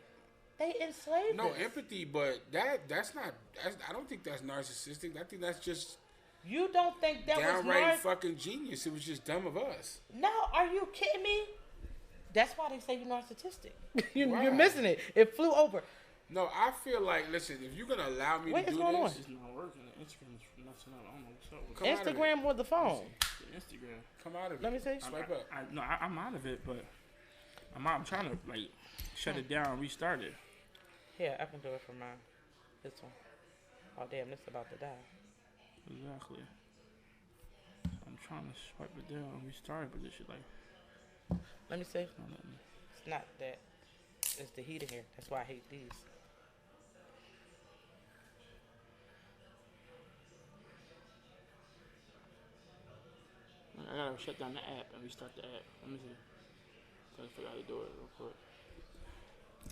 They enslaved No us. empathy, but that's not. I don't think that's narcissistic. I think that's just You don't think that was downright narcissistic? fucking genius. It was just dumb of us. No, are you kidding me? That's why they say you're narcissistic. You're Why? missing it. It flew over. No, I feel like, listen, if you're gonna allow me What to is do going this, on? It's not working. Instagram is messing up. I don't know what's up with Come out of it. Instagram or the phone? the Instagram. come out of it. Let me see. Swipe up. I'm out of it, but I'm trying to shut it down and restart it. Yeah, I can do it for mine. This one. Oh damn, this about to die. Exactly. I'm trying to swipe it down and restart it, but this shit Let me see. not letting me. It's not that. It's the heater here. That's why I hate these. I gotta shut down the app and restart the app. Let me see. Gotta figure out how to do it real quick.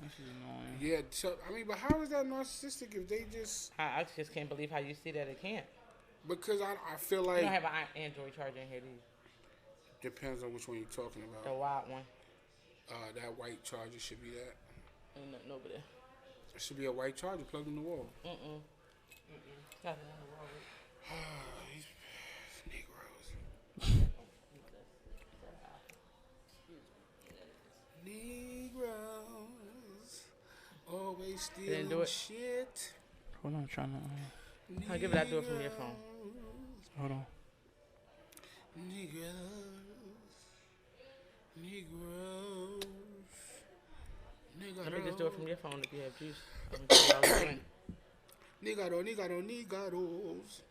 This is annoying. Yeah, so, I mean, but how is that narcissistic if they just, I just can't believe how you see that it can't. because I feel You like, don't have an Android charger in here, do you? depends on which one you're talking The about. wild one. That white charger should be that. Ain't nothing over there. It should be a white charger plugged in the wall. Nothing on the wall. These Negroes. Negroes. Always didn't do stealing it. shit. Hold on, I'm trying to. I'll give it. I'll do it from your phone. Hold on. Negroes. Negroes. Negroes. Let me just do it from your phone if you have juice. I can tell you all the time. Negroes.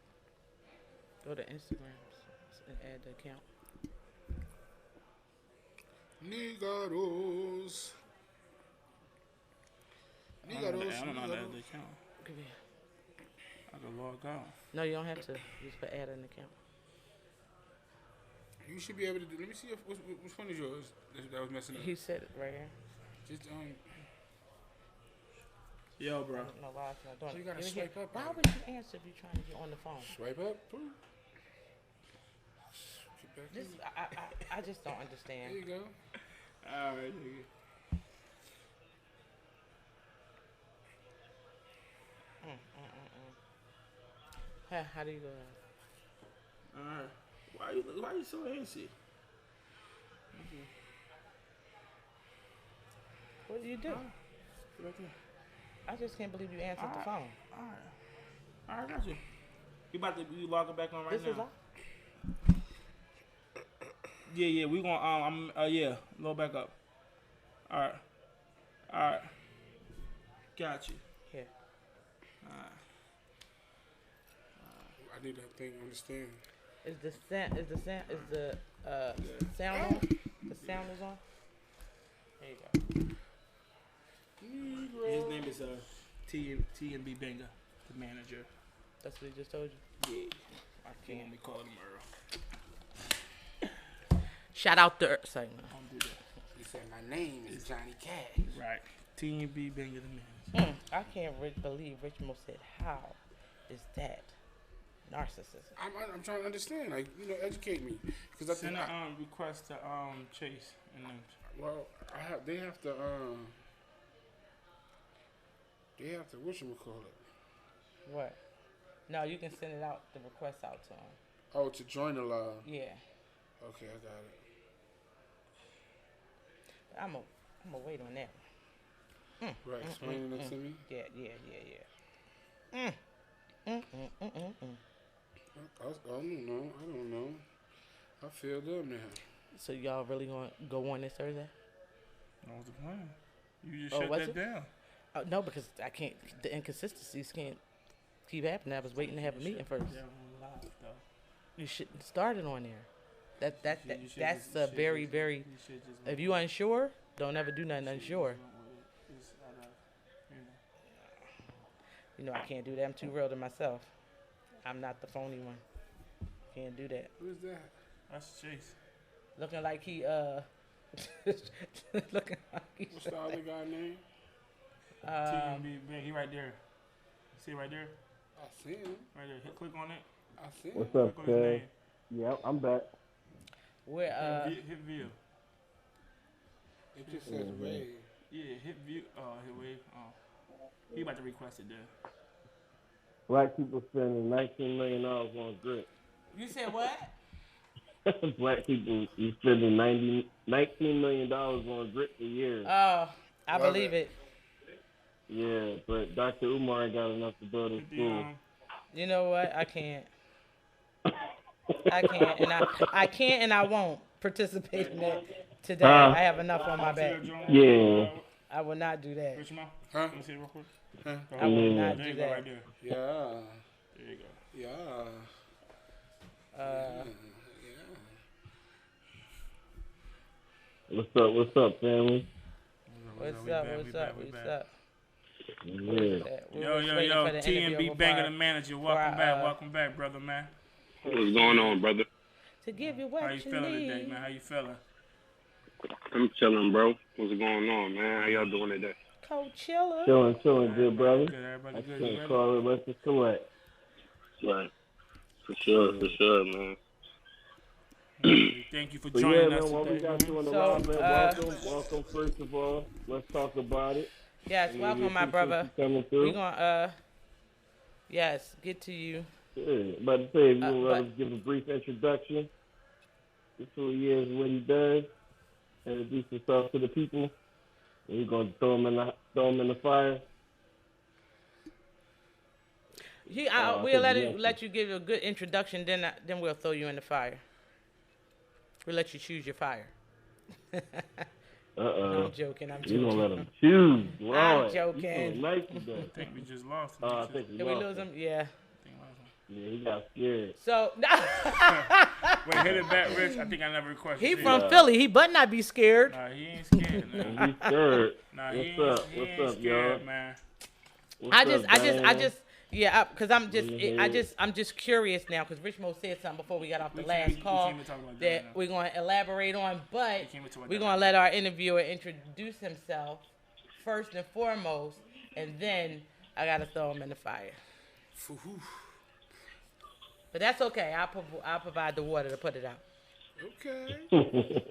Go to Instagram and add the account. Negroes. I don't know how to add the account. Give me. I can log out. No, you don't have to. You just put add an account. You should be able to do. Let me see which one is yours that was messing up. He said it right here. Just Yo, bro. I don't know why it's not doing So it. you gotta Give me swipe here. up, Why baby. would you answer if you're trying to get on the phone? swipe up. Boom. Get back This in. I just don't There understand. you go. Alright, nigga. How do you go? Alright. Why you so antsy? What do you do? Right there. I just can't believe you answered the phone. Alright, got you. You logging back on right This now? is all. Yeah, we gonna load back up. Alright. Got you. Here. I need that thing to understand. Is the sound sound on? The sound is on? There you go. His name is T&B Benga, the manager. That's what he just told you. Yeah. I He can't. want me calling him Earl. Shout out the segment. Don't do that. He said, my name is Johnny Cash. Right. T&B Benga, the manager. I can't believe Richmond said, "How is that narcissism?" I'm trying to understand. Like, educate me. Because I Send think, a request to Chase and them. they have to, whatchamacallit? What? No, you can send it out. The request out to him. Oh, to join the live. Yeah. Okay, I got it. I'm gonna wait on that. Right, explaining it to me. Yeah. I don't know. I feel them now. So y'all really gonna go on this Thursday? That was the plan. You just Oh, shut was that it? down. No, because I can't. The inconsistencies can't keep happening. I was waiting to have a meeting first. Yeah, on live, though. You shouldn't start it on there. That's You should that's just- a you should very just- very. you should just If you unsure, don't ever do nothing unsure. It's out of, You know I can't do that. I'm too real to myself. I'm not the phony one. Can't do that. Who's that? That's Chase. Looking like he looking like he. What's the other guy name? TMB, man, he right there. See right there? I see him. Right there. Click on it. I see him. What's Click up, on his Cuz? name. Yep, I'm back. Where Hit view. It just says Ray. Yeah, hit view. Hit wave. He about to request it there. Black people spending $19 million on grit. you said what? Black people is spending $19 million on grit a year. Oh, I Love believe it. Yeah, but Dr. Umar ain't got enough to build a Hit the, school. You know what? I can't. I can't, and I won't participate in that today. I have enough on my back. Yeah. I will not do that. Rich Mom? Huh? Let me see it real quick. Huh? I will Yeah. not There do you go, right that. there. Yeah. There you go. Yeah. What's up, family? What's We up? back, What's we up? back, we What's back. up? Yeah. Yo, TMB Banger the manager. Welcome back, brother, man. What's going on, brother? To give you How what you you feeling today, need. man? How you feeling? I'm chilling, bro. What's going on, man? How y'all doing today? Coachella. Chilling, good brother. Good, everybody I good. You can't ready? call it let's just collect. Right. For sure, man. Thank you for So yeah, joining man, us what we today. got you on the So, line, man. Welcome first of all. Let's talk about it. Yes, And we welcome, my appreciate brother. you coming We through. gonna yes, get to you. Yeah, about to say, if you but- want to give a brief introduction to who he is and what he does, introduce yourself to the people, and you're going to throw him in the fire. We'll think let you it, have to. let you give a good introduction, then we'll throw you in the fire. We'll let you choose your fire. Uh-oh. I'm joking. You're going to let him choose. Lord. joking. You so nice today. I think we just lost him. I think Did we lose him? Yeah. Yeah, he got scared. So Wait, hit it back, Rich. I think I never requested he it. from Philly. He better not be scared. Nah, he ain't scared, man. He's scared. Nah, he What's ain't, up? he What's ain't up, scared, y'all? man. What's I up, just, Diane? yeah, because I'm just, Mhm. I'm just curious now because Rich Mo said something before we got off the We last can't- we call can't even talk about that that right now. we're going to elaborate on, but We can't even talk about we're that going right to let our interviewer introduce himself first and foremost, and then I got to throw him in the fire. But that's okay. I'll provide the water to put it out. Okay.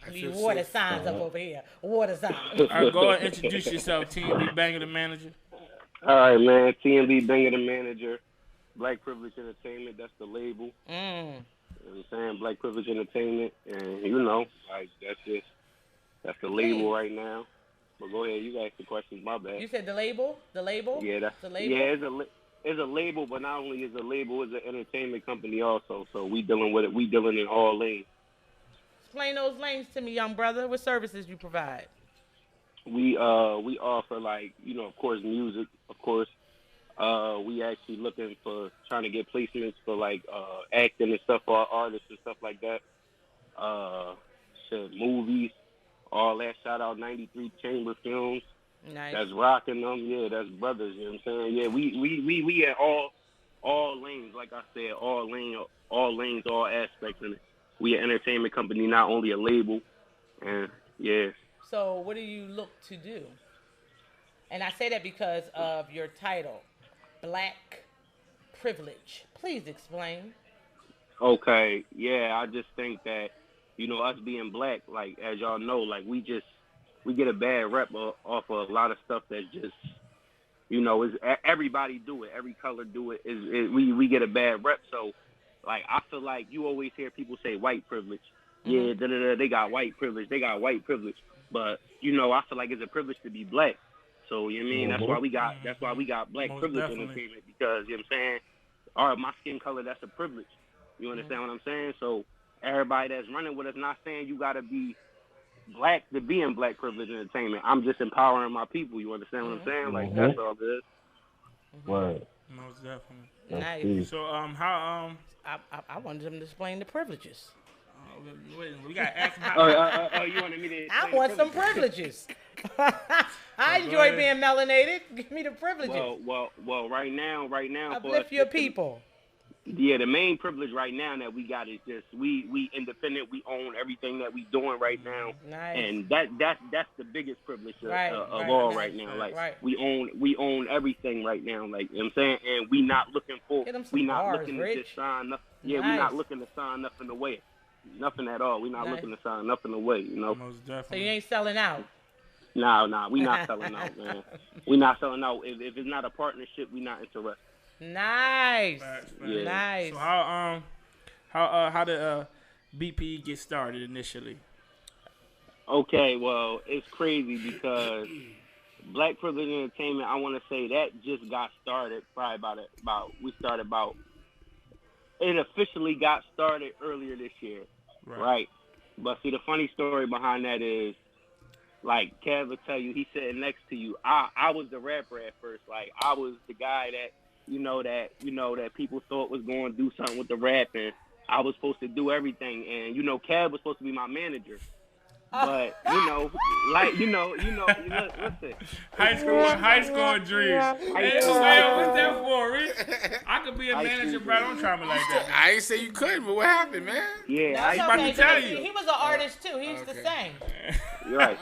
I need water signs up over here. Water signs. All right, go ahead and introduce yourself, TMB Banger the manager. All right, man. TMB Banger the manager. Black Privilege Entertainment. That's the label. Mm. You know what I'm saying? Black Privilege Entertainment. And, you know, like, that's the label right now. But go ahead. You ask the questions. My bad. You said the label? The label? Yeah, that's the label. Yeah, it's a label, but not only is a label, it's an entertainment company also. So we dealing with it. We dealing in all lanes. Explain those lanes to me, young brother. What services you provide? We offer, like, you know, of course, music. Of course, we actually looking for trying to get placements for like acting and stuff for our artists and stuff like that. Movies, all that. Shout out 93 Chamber Films. Nice. That's rocking them. Yeah, that's brothers. You know what I'm saying? Yeah, we at all lanes. Like I said, all lanes, all aspects in it. We an entertainment company, not only a label. And yeah. So what do you look to do? And I say that because of your title, Black Privilege. Please explain. Okay, yeah, I just think that, you know, us being black, like, as y'all know, like, we get a bad rep off of a lot of stuff that just, you know, everybody do it, every color do it. We get a bad rep, so, like, I feel like you always hear people say white privilege, yeah, they got white privilege. They got white privilege. But you know, I feel like it's a privilege to be black. So you know what I mean that's why we got black Most privilege definitely. entertainment, because you know what I'm saying. All right, my skin color, that's a privilege. You understand what I'm saying? So everybody that's running with us, not saying you gotta be black to be in black privilege entertainment. I'm just empowering my people. You understand what I'm saying? Like that's all it is. Word. Most definitely. Nice. So how I wanted them to explain the privileges. wait, we got to ask him Oh, you wanted me to? I want some privileges. I enjoy being melanated. Give me the privileges. Well. Right now. Uplift your people. Yeah, the main privilege right now that we got is just we independent. We own everything that we doing right now, Nice. and that's the biggest privilege of all right now. Like we own everything right now. Like you know what I'm saying, and we not looking for Get 'em some we not bars, looking Rich. to just sign nothing. Yeah, we Nice. not looking to sign nothing away. Nothing at all. We not Nice. looking to sign nothing away. You know. Most So definitely. you ain't selling out. Nah, we not selling out, man. We not selling out. If it's not a partnership, we not interested. Nice. Facts. Yeah. Nice. So how did BPE get started initially? Okay, well, it's crazy because Black Privilege Entertainment, I want to say that just got started probably it officially got started earlier this year, right? But see, the funny story behind that is, like Kev will tell you, he's sitting next to you. I was the rapper at first. Like, I was the guy that people thought was going to do something with the rap, and I was supposed to do everything. And, Kev was supposed to be my manager. But, listen. High school dreams. Hey, what's that for, Rich? I could be a manager, bro. Don't try me like that. I ain't say you couldn't, but what happened, man? Yeah, That's about okay. to tell because you. He was an artist too. He used to sing. right,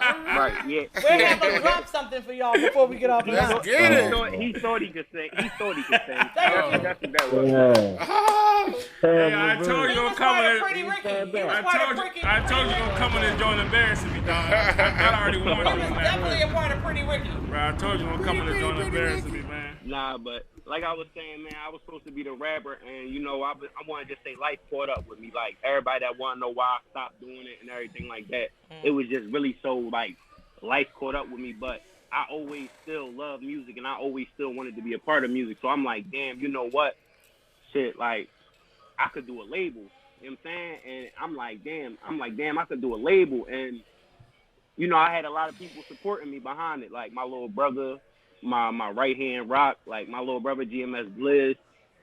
yeah. We're gonna have to drop something for y'all before we get off the line. Let's get it. He thought he could sing. Thank you. That's what that was. Yeah. Oh, Hey, I told you He don't was come part in of it. Pretty Ricky. He was I part of told Pretty you don't come in and join embarrassing me, dog. I already warned He you was on that. definitely a part of Pretty Ricky. Bro, I told you don't come in and join embarrassing me, man. Nah, but like I was saying, man, I was supposed to be the rapper, and I want to just say life caught up with me. Like everybody that want to know why I stopped doing it and everything like that, it was just really so like life caught up with me. But I always still love music, and I always still wanted to be a part of music. So I'm like, damn, you know what? Shit, like I could do a label. You know what I'm saying? And I'm like, damn, I could do a label. And I had a lot of people supporting me behind it, like my little brother, my right hand Rock, like my little brother GMS Blizz,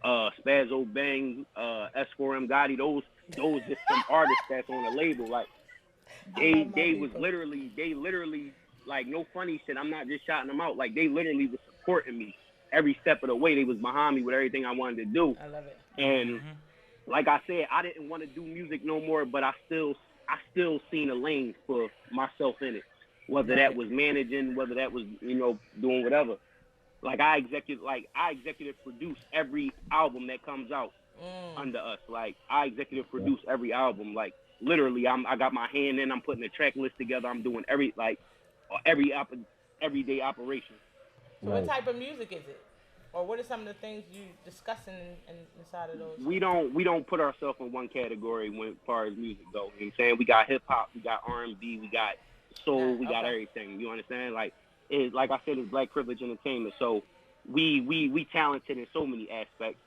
Spazzo Bang, S4M Gotti, those just some artists that's on the label. Like they literally like, no funny shit. I'm not just shouting them out. Like they literally was supporting me every step of the way. They was behind me with everything I wanted to do. I love it. And like I said, I didn't want to do music no more, but I still seen a lane for myself in it. Whether that was managing, whether that was, doing whatever. Like I executive produce every album that comes out under us. Like I executive produce every album. Like literally, I got my hand in. I'm putting a track list together. I'm doing everyday operation. So what type of music is it? Or what are some of the things you discussing inside of those? We don't put ourselves in one category when as far as music goes. You know what I'm saying? We got hip hop, we got R&B, we got soul, we got everything. You understand? Like I said, it's Black Privilege Entertainment. So we talented in so many aspects.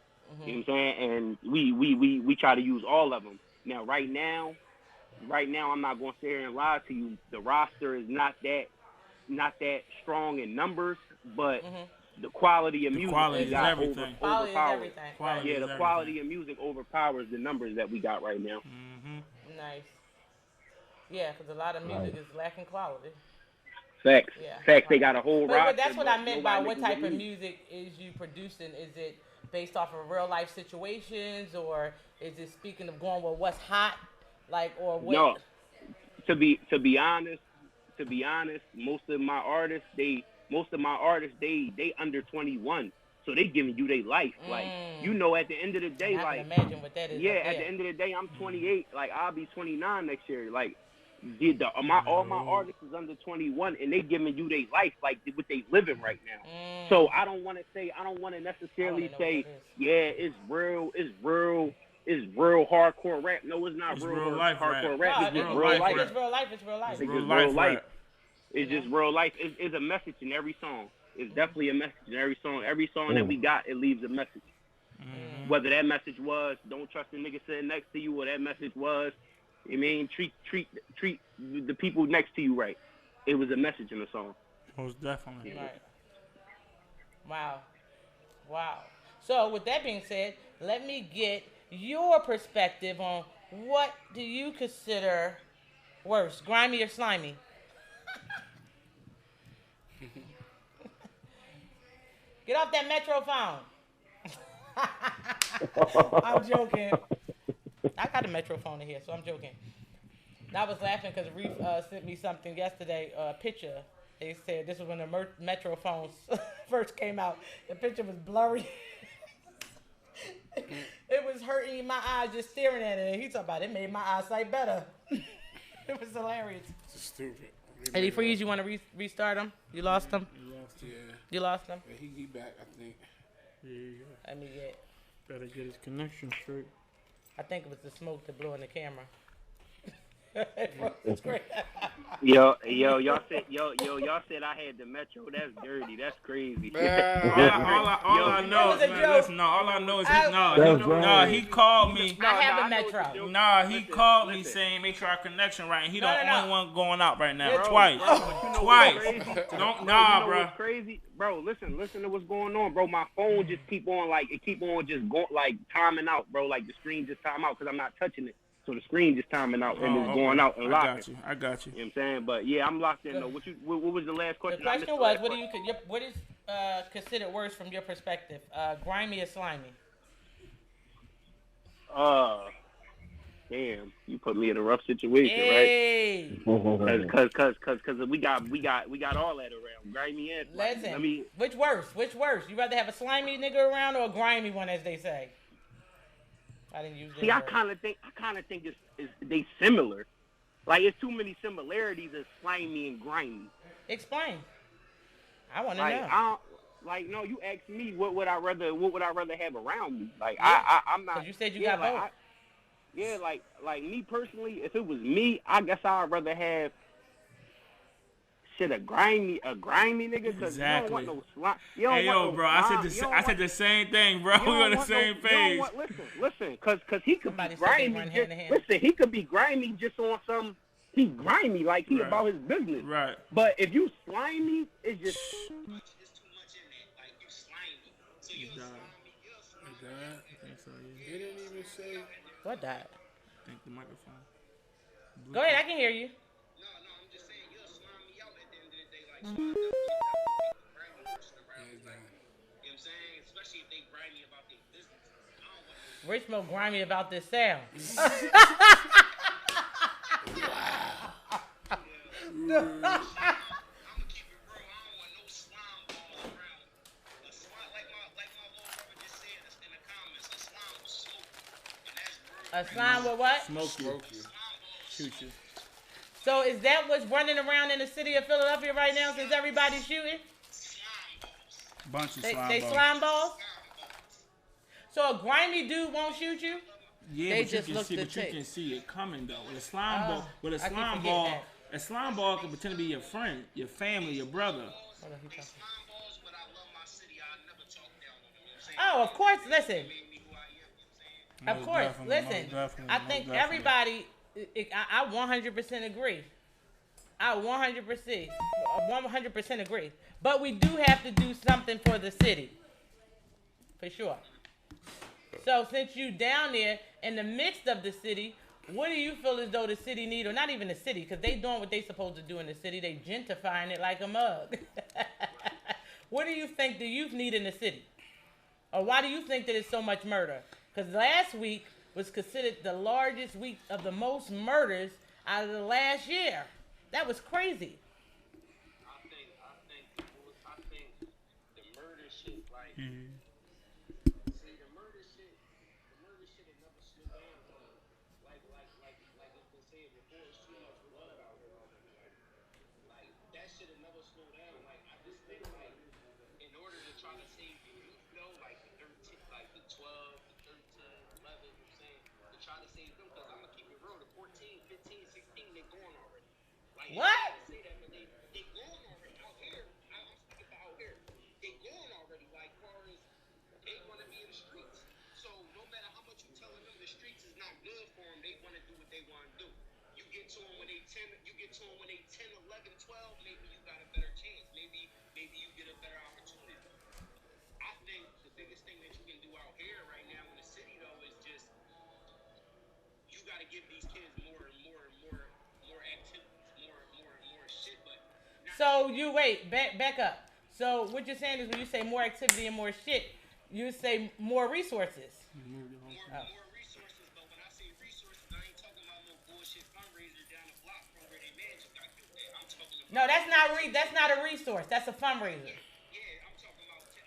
You know what I'm saying? And we try to use all of them. Now right now I'm not going to sit here and lie to you. The roster is not that strong in numbers, but the quality of music quality is everything. Quality is overpowers. everything. The quality of music overpowers the numbers that we got right now. Nice. Yeah, because a lot of music is lacking quality. Facts. Yeah. Facts. They got a whole roster. But that's what I meant by nobody what making type good of music. music is you producing? Is it based off of real life situations, or is it speaking of going with what's hot, like, or what? No. To be honest, most of my artists they under 21, so they giving you their life. Like at the end of the day, I like can imagine what that is. yeah, at the end of the day, I'm 28. Like I'll be 29 next year. Like all my artists is under 21, and they giving you their life, like what they living right now. So I don't want to necessarily say, yeah, it's real. it's real hardcore rap. No, it's not It's real real life hardcore rap. rap. No, It's just real real life life. rap. It's real life. It's real life. It's Real just life real life. rap. It's just real life. It's a message in every song. It's definitely a message in every song. Every song that we got, it leaves a message. Whether that message was don't trust the nigga sitting next to you, or that message was, I mean, treat the people next to you right. It was a message in the song. Most definitely. Right. Wow. So with that being said, let me get your perspective on what do you consider worse, grimy or slimy? Get off that Metro phone. I'm joking. I got a Metro phone in here, so I'm joking. I was laughing because Reef sent me something yesterday, a picture. They said this was when the Metro phones first came out. The picture was blurry. It was hurting my eyes just staring at it. And he talked about it made my eyesight better. It was hilarious. It's stupid. Eddie Freeze, you want to restart him? You lost him? Yeah. You lost him? Yeah, he back, I think. Yeah. Let me get. Better get his connection straight. I think it was the smoke that blew in the camera. It's great. Y'all said I had the Metro. That's dirty. That's crazy. All I know It was a is, joke. listen, no, all I know is, he called me. I have a I know it's Metro. a joke. Nah, he called me listen. saying make sure our connection right, and he No, the no. only one going out right now. Bro, Twice. Bro, but you know Twice. what's crazy? Don't, Bro, nah, you know bro. what's crazy? Bro, listen to what's going on, bro. My phone just keep on just going, like, timing out, bro. Like, the screen just time out because I'm not touching it. So the screen just timing out and it's going out and locking. I got you. You know what I'm saying? But, yeah, I'm locked in, though. What was the last The question? question was, what is considered worse from your perspective, grimy or slimy? Damn, you put me in a rough situation, Hey. right? Cause we got all that around, grimy and slimy. Listen, I mean, which worse? You rather have a slimy nigga around or a grimy one, as they say? I didn't use that. see, I word. kind of think it's they similar. Like, it's too many similarities as slimy and grimy. Explain. I want to Like, know. no, you asked me what would I rather have around me. Like, Yeah. I'm not. 'Cause you said you yeah, got like, both. like me personally, if it was me, I guess I'd rather have a grimy nigga, because Exactly. you don't want no slime. Hey, yo, bro, I said the same thing, bro. We on the same page. Listen, cause he could Somebody be said they grimy. run hand in hand. Listen, he could be grimy just on some. He grimy like he Right. about his business. Right. But if you slimy, it's just. He died. I think so, yeah. He didn't even say. What died? I think the microphone. Go ahead, I can hear you. Rich more grimy about this sound. A slime with what? Smoke you. Smoke you. Shoot you. So is that what's running around in the city of Philadelphia right now since everybody's shooting? Bunch of They slime balls. slime balls? So a grimy dude won't shoot you? Yeah, They but just you look can see, the but you tape. can see it coming though. With a slime ball, I keep forgetting that. a slime ball can pretend to be your friend, your family, your brother. Hold on, he talking. Oh, of course. Listen. Of Most course. definitely, Listen. most definitely, I most think definitely. everybody. I 100% agree. I 100% agree. But we do have to do something for the city, for sure. So since you down there in the midst of the city, what do you feel as though the city need, or not even the city, because they doing what they supposed to do in the city. They gentrifying it like a mug. What do you think the youth need in the city? Or why do you think that it's so much murder? Because last week was considered the largest week of the most murders out of the last year. That was crazy. I think the murder shit, like. Mm-hmm. See, the murder shit had never slowed down. Like it's been said before, it's too much blood out here. Like, that shit had never slowed down. Like, I just think, like, in order to try to save the youth, though, like the 13, like the 12, the 13, 11, you know what I'm saying? save them because I'm gonna keep it real. The 14, 15, 16, they going already. Like What? I say that, but they going already out here. I'm speaking about out here. They going already. Like far as they want to be in the streets. So no matter how much you telling them the streets is not good for them, they want to do what they want to do. You get to them when they 10, you get to them when they 10, 11, 12, maybe you got a better chance. Maybe you get a better opportunity. I think the biggest thing that you can do out here right now in the city though is just you got to give these kids more activities, more shit. But So you wait, back up. So what you're saying is when you say more activity and more shit, you say more resources. more resources. But when I say resources, I ain't talking about no bullshit fundraiser down the block from where they man just got killed at. I'm talking about No, that's not a resource. That's a fundraiser. yeah, I'm talking about let's take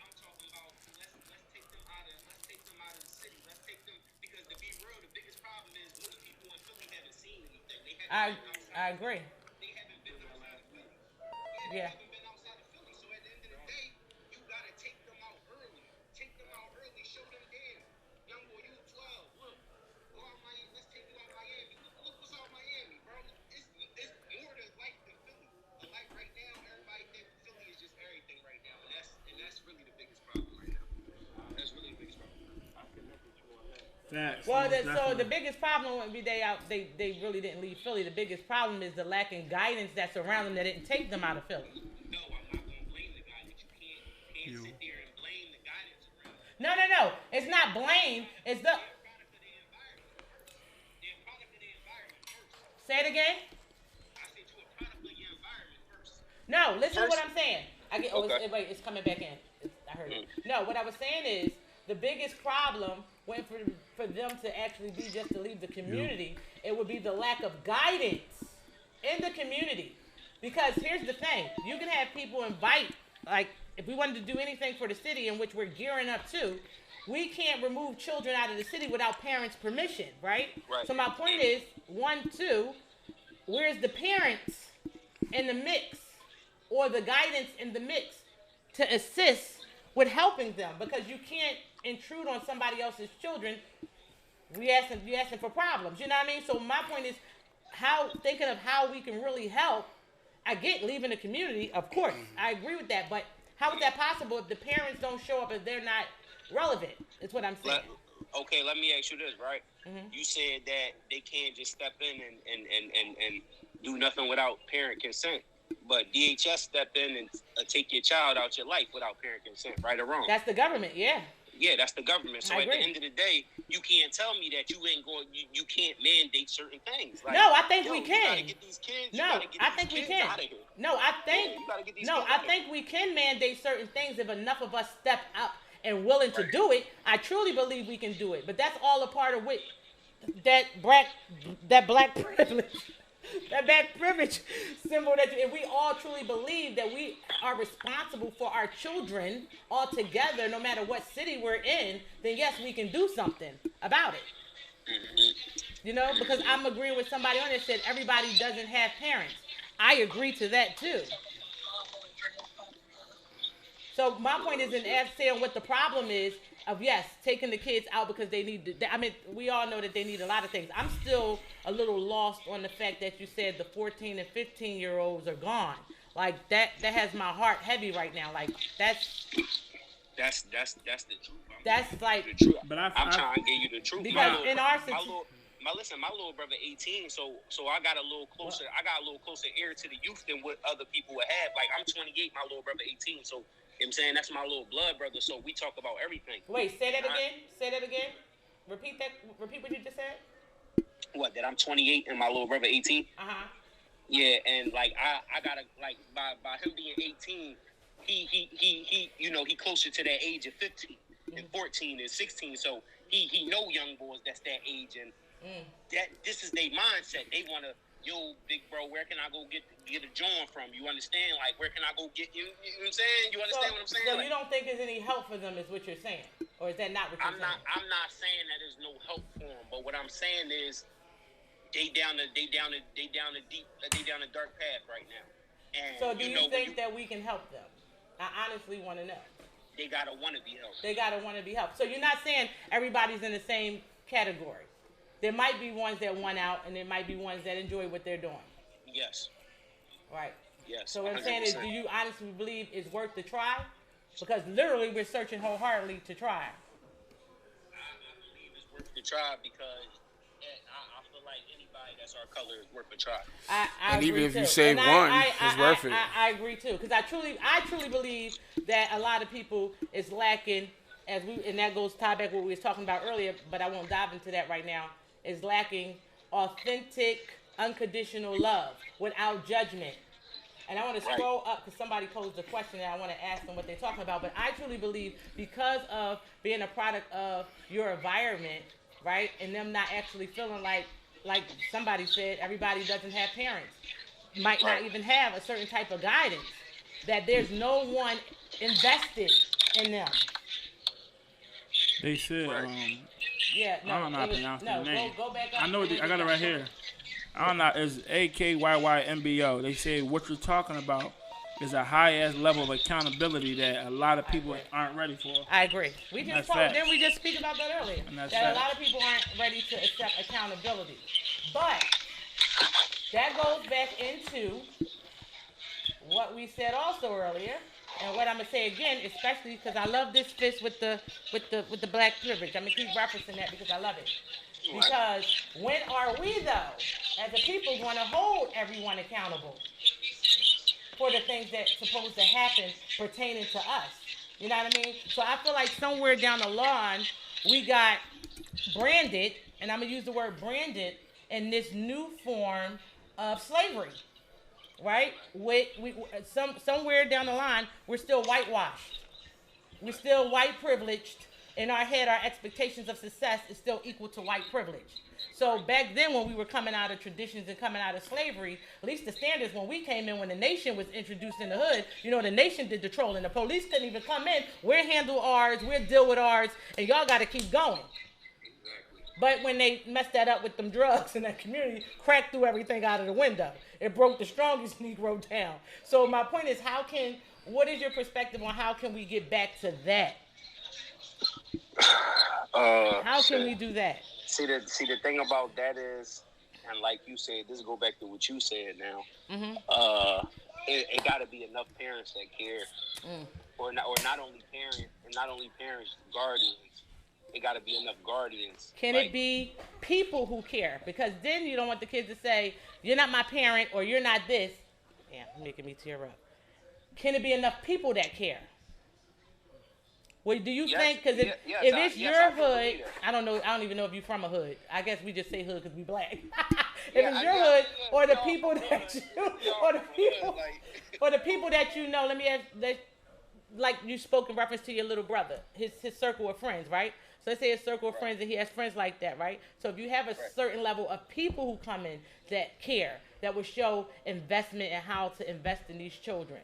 them out of the city. Let's take them because to be real, the biggest problem is most people in Philly haven't seen anything. They haven't been outside. I agree. They haven't been outside of Philly. Yeah. They haven't been outside of Philly. So at the end of the day, you gotta take them out early. Take them out early. Show them damn. Young boy, you 12. Look. Go out Miami. Let's take you out Miami. Look what's out Miami, bro. It's more to life than Philly. Like right now, everybody thinks Philly is just everything right now. And that's really the biggest problem right now. That's really the biggest problem. Facts. Well, Most so definitely. the biggest problem wouldn't be they really didn't leave Philly. The biggest problem is the lacking guidance that's around them that didn't take them out of Philly. No, I'm not gonna blame the guy that you can't sit there and blame the guy that's around. No. It's not blame. It's the. They're a product of the environment first. They're a product of the environment first. Say it again. I said you're a product of your environment first. No, listen to First- what I'm saying. Okay. Wait, it's coming back in. I heard it. No, what I was saying is the biggest problem when for them to actually be just to leave the community, it would be the lack of guidance in the community. Because here's the thing, you can have people invite, like if we wanted to do anything for the city in which we're gearing up to, we can't remove children out of the city without parents' permission, right? Right. So my point is, 1, 2, where's the parents in the mix or the guidance in the mix to assist with helping them? Because you can't intrude on somebody else's children. You asking for problems. You know what I mean? So my point is thinking of how we can really help. I get leaving the community, of course. I agree with that. But how is that possible if the parents don't show up, if they're not relevant? Is what I'm saying. Okay, let me ask you this, right? Mhm. You said that they can't just step in and do nothing without parent consent. But DHS stepped in and take your child out your life without parent consent, right or wrong? That's the government, yeah. Yeah, that's the government. So I at the agree. end of the day, you can't tell me that you ain't going. You can't mandate certain things. Like, No, I think we You gotta can. get these kids. No, you gotta get I these think we kids can. Out of here. No, I think Yeah, you gotta get these no, kids I out of think we can mandate certain things if enough of us step up and willing to do it. I truly believe we can do it, but that's all a part of what that black privilege. That black privilege symbol that if we all truly believe that we are responsible for our children all together, no matter what city we're in, then yes, we can do something about it. You know, because I'm agreeing with somebody on it said everybody doesn't have parents. I agree to that too. So my point is in saying what the problem is of yes, taking the kids out because they need to, I mean, we all know that they need a lot of things. I'm still a little lost on the fact that you said the 14 and 15-year-olds are gone. Like that has my heart heavy right now. Like that's That's the truth. that's like The truth. But I'm trying to give you the truth. because in our my little brother 18, so I got a little closer. I got a little closer ear to the youth than what other people would have. Like I'm 28, my little brother 18, so. You know what I'm saying? That's my little blood brother, so we talk about everything. Wait, say that again. Say that again. Repeat what you just said. What, that I'm 28 and my little brother 18? Uh-huh. Yeah, and like I gotta like by him being 18, he you know, he closer to that age of 15 and 14 and 16, so he know young boys that's that age, and that this is their mindset. They wanna, yo, big bro, where can I go get a joint from? You understand? Like, where can I go get you? You know what I'm saying? You understand what I'm saying? So Like, you don't think there's any help for them, is what you're saying, or is that not what you're saying? I'm not saying that there's no help for them, but what I'm saying is they down a dark path right now. And So do you know, think that we can help them? I honestly want to know. they gotta want to be helped? They gotta want to be helped. So you're not saying everybody's in the same category. there might be ones that won out, and there might be ones that enjoy what they're doing. Yes. Right. Yes. So what I'm saying is, 100%. do you honestly believe it's worth the try? Because literally, we're searching wholeheartedly to try. I believe it's worth the try because I feel like anybody that's our color is worth a try. I And even agree if you too. save And one, it's worth it. I agree too, because I truly believe that a lot of people is lacking, and that goes tie back what we was talking about earlier, but I won't dive into that right now. Is lacking authentic, unconditional love without judgment. And I want to scroll up because somebody posed a question and I want to ask them what they're talking about. But I truly believe because of being a product of your environment, right, and them not actually feeling like somebody said, everybody doesn't have parents, might not even have a certain type of guidance, that there's no one invested in them. They said, Yeah, no, I don't know how to pronounce the name. Go back up. I know I got it right here. I don't know. It's AKYYMBO. They say what you're talking about is a high-ass level of accountability that a lot of people aren't ready for. I agree. That's facts. Didn't we just speak about that earlier? And that's That a facts. lot of people aren't ready to accept accountability. But that goes back into what we said also earlier, and what I'm gonna say again, especially because I love this fist with the black privilege. I'm gonna keep referencing that because I love it. Because when are we though, as a people, going to hold everyone accountable for the things that's supposed to happen pertaining to us? You know what I mean? So I feel like somewhere down the line, we got branded, and I'm gonna use the word branded, in this new form of slavery. Right? Somewhere down the line, we're still whitewashed. We're still white privileged. In our head, our expectations of success is still equal to white privilege. So back then, when we were coming out of traditions and coming out of slavery, at least the standards when we came in, when the nation was introduced in the hood, you know, the nation did the trolling. The police couldn't even come in. We'll handle ours. We'll deal with ours. And y'all got to keep going. But when they messed that up with them drugs in that community, cracked through everything out of the window. It broke the strongest Negro down. So my point is, what is your perspective on how can we get back to that? How can we do that? See the thing about that is, and like you said, this go back to what you said now. Mm-hmm. It got to be enough parents that care, or not only parents, guardians. It got to be enough guardians. Can it be people who care? Because then you don't want the kids to say, "You're not my parent," or "You're not this." Damn, making me tear up. Can it be enough people that care? Well, do you think, because if it's your hood, I don't even know if you're from a hood. I guess we just say hood because we black. If it's your hood, or the people that you, or the people that you know, let me ask, like you spoke in reference to your little brother, his circle of friends, right? So let's say a circle of friends and he has friends like that, right? So if you have a certain level of people who come in that care, that will show investment in how to invest in these children,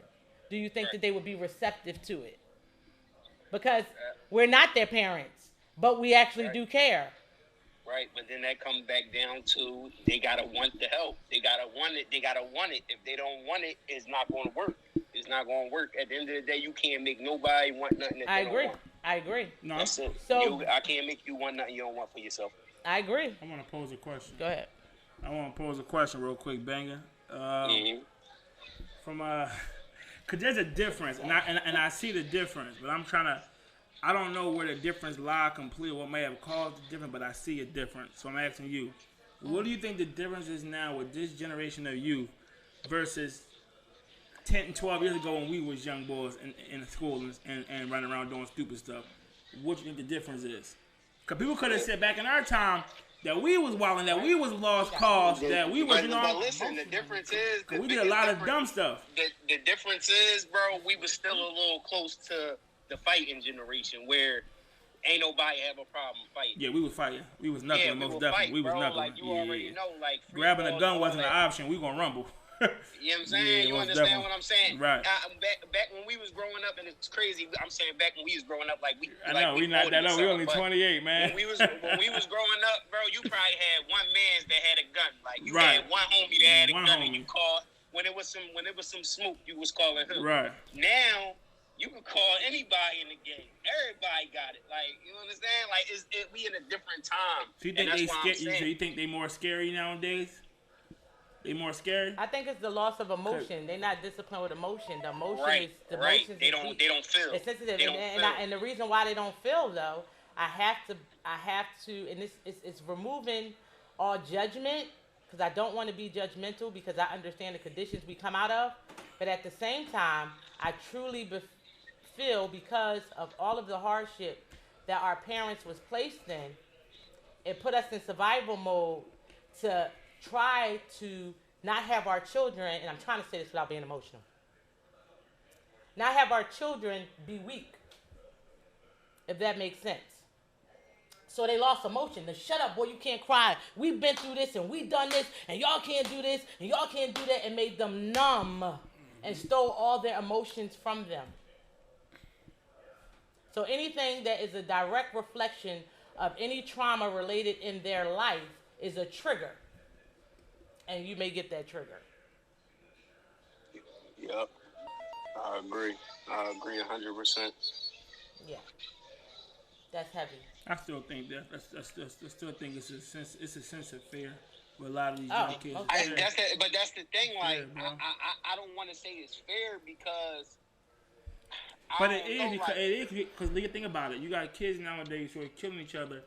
do you think that they would be receptive to it? Because we're not their parents, but we actually do care. Right, but then that comes back down to they gotta want the help. They gotta want it. If they don't want it, it's not going to work. It's not going to work. At the end of the day, you can't make nobody want nothing that they don't want. I agree. No, That's it. So I can't make you want nothing you don't want for yourself. I agree. I want to pose a question. Go ahead. I want to pose a question real quick, Banger. Cause there's a difference, and I see the difference, but I don't know where the difference lies completely, what may have caused the difference, but I see a difference. So I'm asking you, what do you think the difference is now with this generation of youth versus 10 and 12 years ago when we was young boys in school and running around doing stupid stuff? What do you think the difference is? Because people could have said back in our time that we was wilding, that we was lost cause, that we was, But listen, the difference is... we did a lot of dumb stuff. The difference is, bro, we was still a little close to the fighting generation where ain't nobody have a problem fighting. Yeah, we was fighting. We was knuckling, Yeah, most we definitely. We was bro. knuckling. Like, you already know, like... free Grabbing a balls gun and wasn't all an that. option. We gonna rumble. You know what I'm saying? Yeah, You most understand definitely. what I'm saying? Right. Back when we was growing up, and it's crazy, I'm saying back when we was growing up, like we... I like know, we not that old. We only but 28, man. When we was growing up, bro, you probably had one man that had a gun. Like, you Right. had one homie that had a One gun, homie. and you called... When it was some smoke, you was calling him. Right. Now... You can call anybody in the game. Everybody got it. Like, you understand? Like, we in a different time. So you think they scary? So you think they more scary nowadays? They more scary? I think it's the loss of emotion. They're not disciplined with emotion. The emotion Right, is the right. emotions. They don't feel. It's sensitive, They don't feel. and the reason why they don't feel though, I have to, and it's removing all judgment because I don't want to be judgmental because I understand the conditions we come out of, but at the same time, I truly feel because of all of the hardship that our parents was placed in, it put us in survival mode to try to not have our children, and I'm trying to say this without being emotional, not have our children be weak, if that makes sense. So they lost emotion. Then shut up, boy, you can't cry. We've been through this and we've done this, and y'all can't do this, and y'all can't do that, and made them numb and stole all their emotions from them. So anything that is a direct reflection of any trauma related in their life is a trigger. And you may get that trigger. Yep. I agree 100%. Yeah. That's heavy. I still think that I still think it's a sense of fear with a lot of these young kids. Okay. But that's the thing. Like, bro. I don't want to say it's fair because. But it is because think about it. You got kids nowadays who are killing each other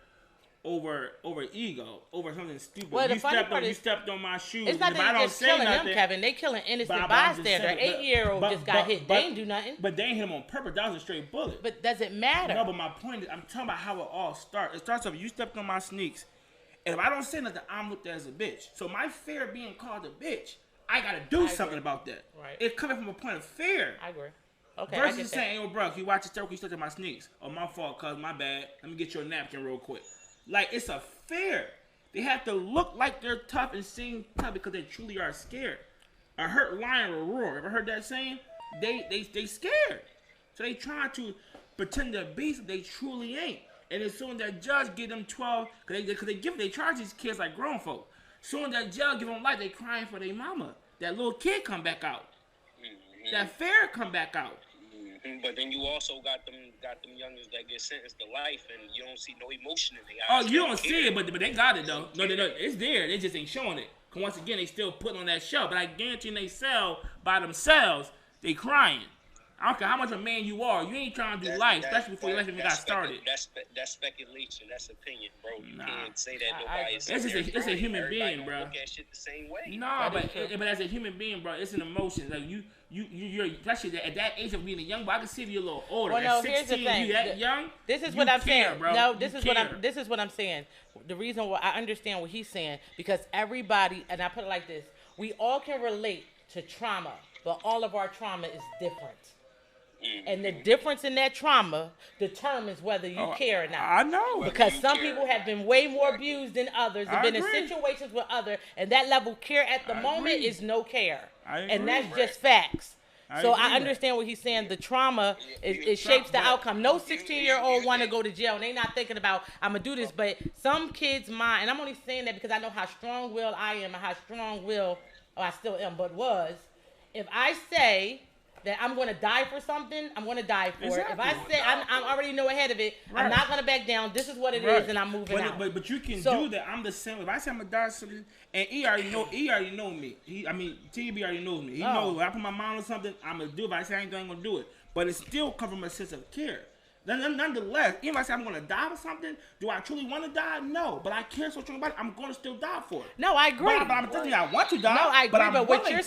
over ego, over something stupid. Well, the funny part you is, stepped on my shoes. it's not If that I they're don't just say killing nothing, them, Kevin. They killing innocent I'm just bystander. saying, 8-year-old just got hit. They ain't do nothing. But they ain't hit him on purpose. That was a straight bullet. But does it matter? No, but my point is, I'm talking about how it all starts. It starts off, you stepped on my sneaks, and if I don't say nothing, I'm looked at as a bitch. So my fear of being called a bitch, I gotta do something about that. Right. It's coming from a point of fear. I agree. Okay, Versus I get saying, yo, bro, you watch the story, you stepped on my sneaks. Oh, my fault, cuz, my bad. Let me get you a napkin real quick. Like, it's a fear. They have to look like they're tough and seem tough because they truly are scared. A hurt lion will roar. Ever heard that saying? They scared. So they try to pretend they're beasts they truly ain't. And as soon as that judge give them 12, because they charge these kids like grown folk. Soon as that judge give them life, they crying for their mama. That little kid come back out. Mm-hmm. That fear come back out. Mm-hmm. But then you also got them youngers that get sentenced to life, and you don't see no emotion in their Oh, eyes. you don't see it, but they got it though. No, it's there. They just ain't showing it. Cause once again, they still putting on that show. But I guarantee in they cell by themselves, they crying. I don't care how much a man you are, you ain't trying to do life, especially before your life even got started. That's speculation. That's opinion, bro. You Nah. can't say that nobody is. It's a human being, bro. Look at shit the same way. No, but as a human being, bro, it's an emotion. Like you're especially at that age of being a young boy. I can see if you're a little older. Well, no, at 16, here's the thing. you that young. This is you what I'm care, saying. bro. No, this You is care. what I'm saying. The reason why I understand what he's saying because everybody, and I put it like this: we all can relate to trauma, but all of our trauma is different. And the difference in that trauma determines whether you care or not. I know. Because some people have been way more abused than others and I been agree. in situations with others, and that level of care at the moment agree. is no care. I And agree. that's just facts. So I agree. understand what he's saying. The trauma it shapes the outcome. No 16-year-old want to go to jail. And they not thinking about I'm gonna do this. But some kids' mind, and I'm only saying that because I know how strong-willed I am and how strong-willed I still am, but was. If I say that I'm going to die for something, I'm going to die for it. If I say I'm already know ahead of it, I'm not going to back down. This is what it is, and I'm moving out. But you can do that. I'm the same. If I say I'm gonna die for something, and he already know me. TB already knows me. He knows when I put my mind on something, I'm gonna do it. If I say I ain't gonna do it, but it still comes from a sense of care. Nonetheless, even if I say I'm gonna die for something, do I truly want to die? No, but I care so strong about it. I'm gonna still die for it. No, I agree. But I'm telling you, I want to die. No, I agree. But what you're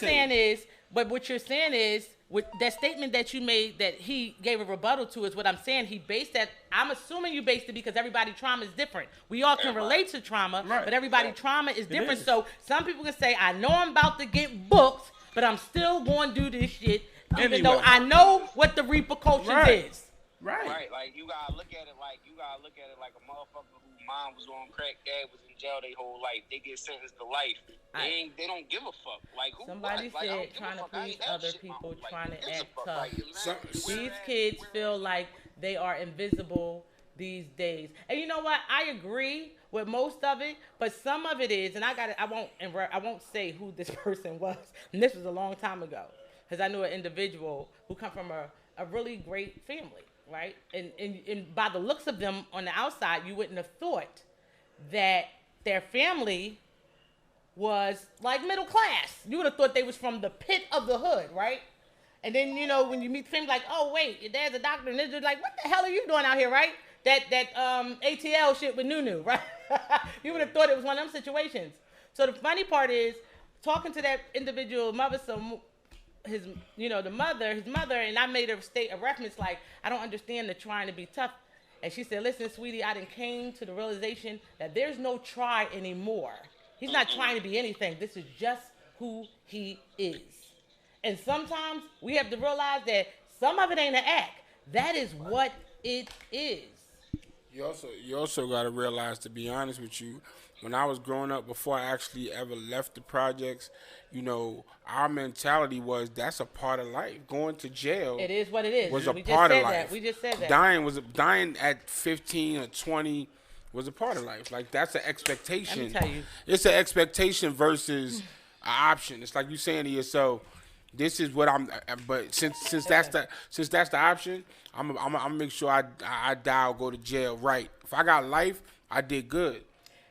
saying is, with that statement that you made that he gave a rebuttal to is what I'm saying. He based that. I'm assuming you based it because everybody's trauma is different. We all can relate to trauma, but everybody's trauma is different. So some people can say, I know I'm about to get booked, but I'm still going to do this shit, even though I know what the repercussions is. Right. Like you gotta look at it like a motherfucker whose mom was on crack, dad was in jail their whole life. They get sentenced to life. They don't give a fuck. Like who? Somebody what? Like, I said don't give a trying to fuck. I please ain't have other shit, people, mama. trying Like, to who gives a act fuck? tough. Like, These kids feel like they are invisible these days. And you know what? I agree with most of it, but some of it is, and I won't say who this person was. And this was a long time ago, because I knew an individual who come from a a really great family, right? And by the looks of them on the outside, you wouldn't have thought that their family was like middle class. You would have thought they was from the pit of the hood, right? And then, you know, when you meet the family, like, oh, wait, your dad's a doctor. And they're just like, what the hell are you doing out here, right? That ATL shit with Nunu, right? You would have thought it was one of them situations. So the funny part is, talking to that individual mother, his mother, and I made a reference like, I don't understand the trying to be tough. And she said, listen, sweetie, I done came to the realization that there's no try anymore. He's not trying to be anything. This is just who he is. And sometimes we have to realize that some of it ain't an act. That is what it is. You also got to realize, to be honest with you, when I was growing up, before I actually ever left the projects, you know, our mentality was that's a part of life. Going to jail. It is what it is. Was a part of life. We just said that. Dying at 15 or 20 was a part of life. Like, that's an expectation. Let me tell you. It's an expectation versus an option. It's like you saying to yourself, this is what I'm. But since that's the option, I'm gonna make sure I die or go to jail. Right. If I got life, I did good.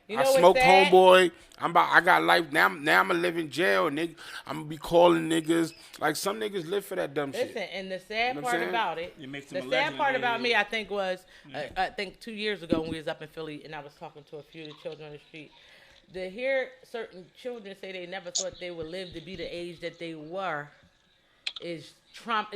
You know I what's smoked sad? homeboy. I got life now. Now I'm gonna live in jail, and I'm gonna be calling niggas. Like, some niggas live for that dumb shit. Listen, and the sad You know what part I'm saying? about it, It makes the them a sad legend, part yeah, about yeah, me, yeah. I think was, I think 2 years ago when we was up in Philly, and I was talking to a few of the children on the street. To hear certain children say they never thought they would live to be the age that they were, is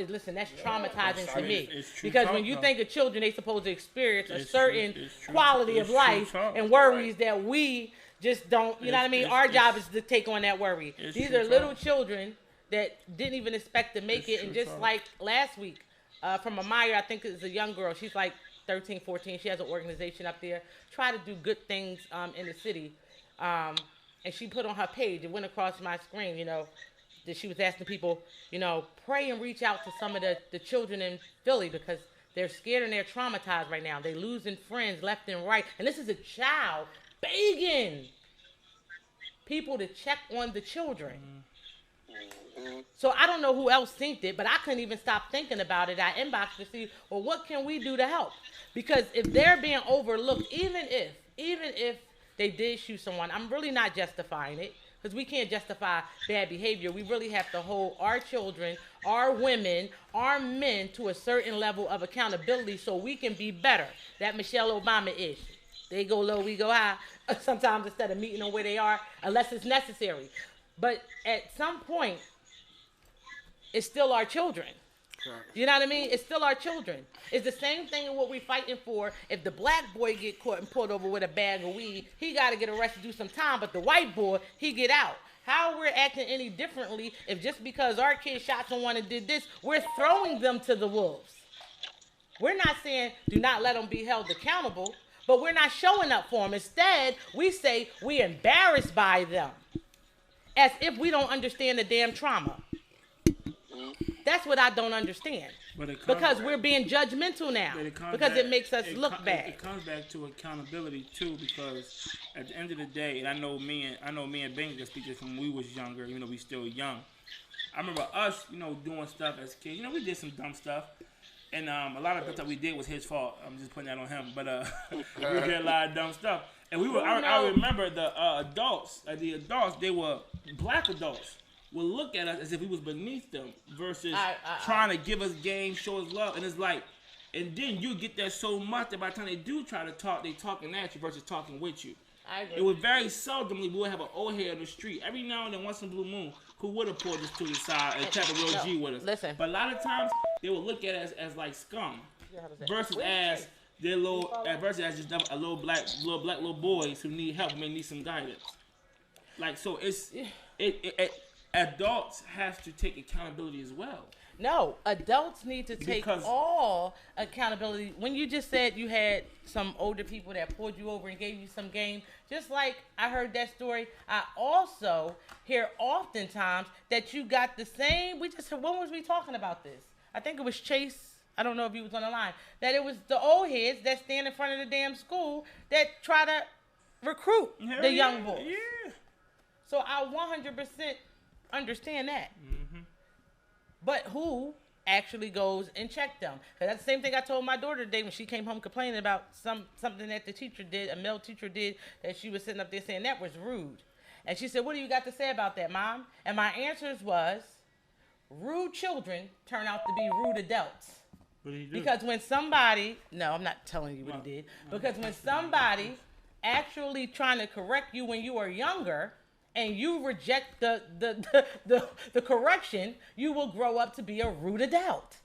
listen, that's traumatizing to me. It's true Because talk, when you though. think of children, they supposed to experience a It's certain true- it's true- quality it's of true life talk. and worries that we just don't. You know what I mean? It's- Our it's- job is to take on that worry. it's These true are little talk. children that didn't even expect to make It's it, and true just talk. like last week, from Amaya, I think it's a young girl. She's like 13, 14. She has an organization up there. Try to do good things in the city. And she put on her page, it went across my screen, you know, that she was asking people, you know, pray and reach out to some of the children in Philly because they're scared and they're traumatized right now. They're losing friends left and right. And this is a child begging people to check on the children. So I don't know who else synced it, but I couldn't even stop thinking about it. I inboxed to see, well, what can we do to help? Because if they're being overlooked, even if they did shoot someone, I'm really not justifying it, because we can't justify bad behavior. We really have to hold our children, our women, our men to a certain level of accountability so we can be better. That Michelle Obama-ish. They go low, we go high. Sometimes instead of meeting them where they are, unless it's necessary. But at some point, it's still our children. You know what I mean? It's still our children. It's the same thing in what we're fighting for. If the black boy get caught and pulled over with a bag of weed, he got to get arrested, do some time. But the white boy, he get out. How we're acting any differently if just because our kid shot someone and did this, we're throwing them to the wolves. We're not saying do not let them be held accountable, but we're not showing up for them. Instead, we say we're embarrassed by them as if we don't understand the damn trauma. That's what I don't understand. Because we're being judgmental now. Because it makes us look bad. It comes back to accountability too, because at the end of the day, and I know me and Ben can speak this from when we was younger, even though we still young. I remember us, you know, doing stuff as kids. You know, we did some dumb stuff. And a lot of the stuff we did was his fault. I'm just putting that on him. But we did a lot of dumb stuff. And we were I remember the adults, they were black adults, would look at us as if we was beneath them versus trying to give us game, show us love. And it's like, and then you get that so much that by the time they do try to talk, they talking at you versus talking with you. I agree. It was very seldomly we would have an old head on the street. Every now and then, once in a blue moon, who would have pulled us to the side and kept a real G with us. Listen. But a lot of times, they would look at us as like scum versus as their versus as just a little black boys who need help, may need some guidance. Like, so adults have to take accountability as well. No, adults need to take Because- all accountability. When you just said you had some older people that pulled you over and gave you some game, just like I heard that story, I also hear oftentimes that you got the same. When was we talking about this? I think it was Chase. I don't know if he was on the line. That it was the old heads that stand in front of the damn school that try to recruit Hell the yeah, young boys. Yeah. So I 100% understand that. Mm-hmm. But who actually goes and check them. 'Cause that's the same thing I told my daughter today when she came home complaining about something that the teacher did, a male teacher did, that she was sitting up there saying that was rude. And she said, "What do you got to say about that, Mom?" And my answers was, rude children turn out to be rude adults. What did he do? Because when somebody, no, I'm not telling you what he did, because when somebody actually trying to correct you when you are younger, and you reject the correction, you will grow up to be a rude adult.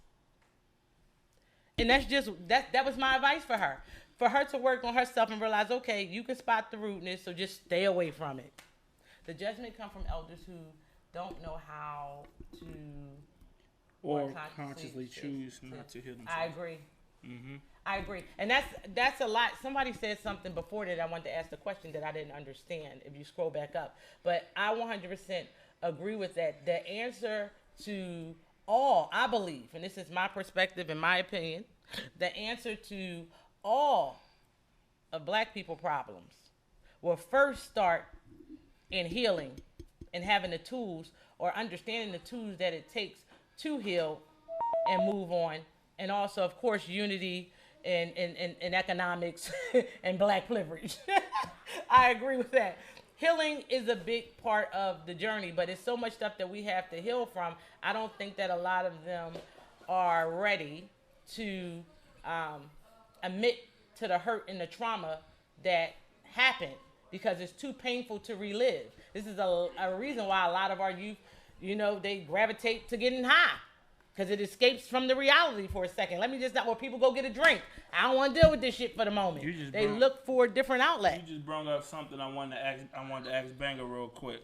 And that's just that was my advice for her. For her to work on herself and realize, okay, you can spot the rudeness, so just stay away from it. The judgment comes from elders who don't know how to or consciously choose not to heal themselves. I agree. I agree. And that's a lot. Somebody said something before that I wanted to ask the question that I didn't understand if you scroll back up. But I 100% agree with that. The answer to all, I believe, and this is my perspective and my opinion, the answer to all of black people problems will first start in healing and having the tools or understanding the tools that it takes to heal and move on. And also, of course, unity and economics and black privilege. I agree with that. Healing is a big part of the journey, but it's so much stuff that we have to heal from. I don't think that a lot of them are ready to admit to the hurt and the trauma that happened because it's too painful to relive. This is a reason why a lot of our youth, they gravitate to getting high. Because it escapes from the reality for a second. Let me just, where people go get a drink. I don't want to deal with this shit for the moment. They look for a different outlet. You just brought up something I wanted to ask Banger real quick.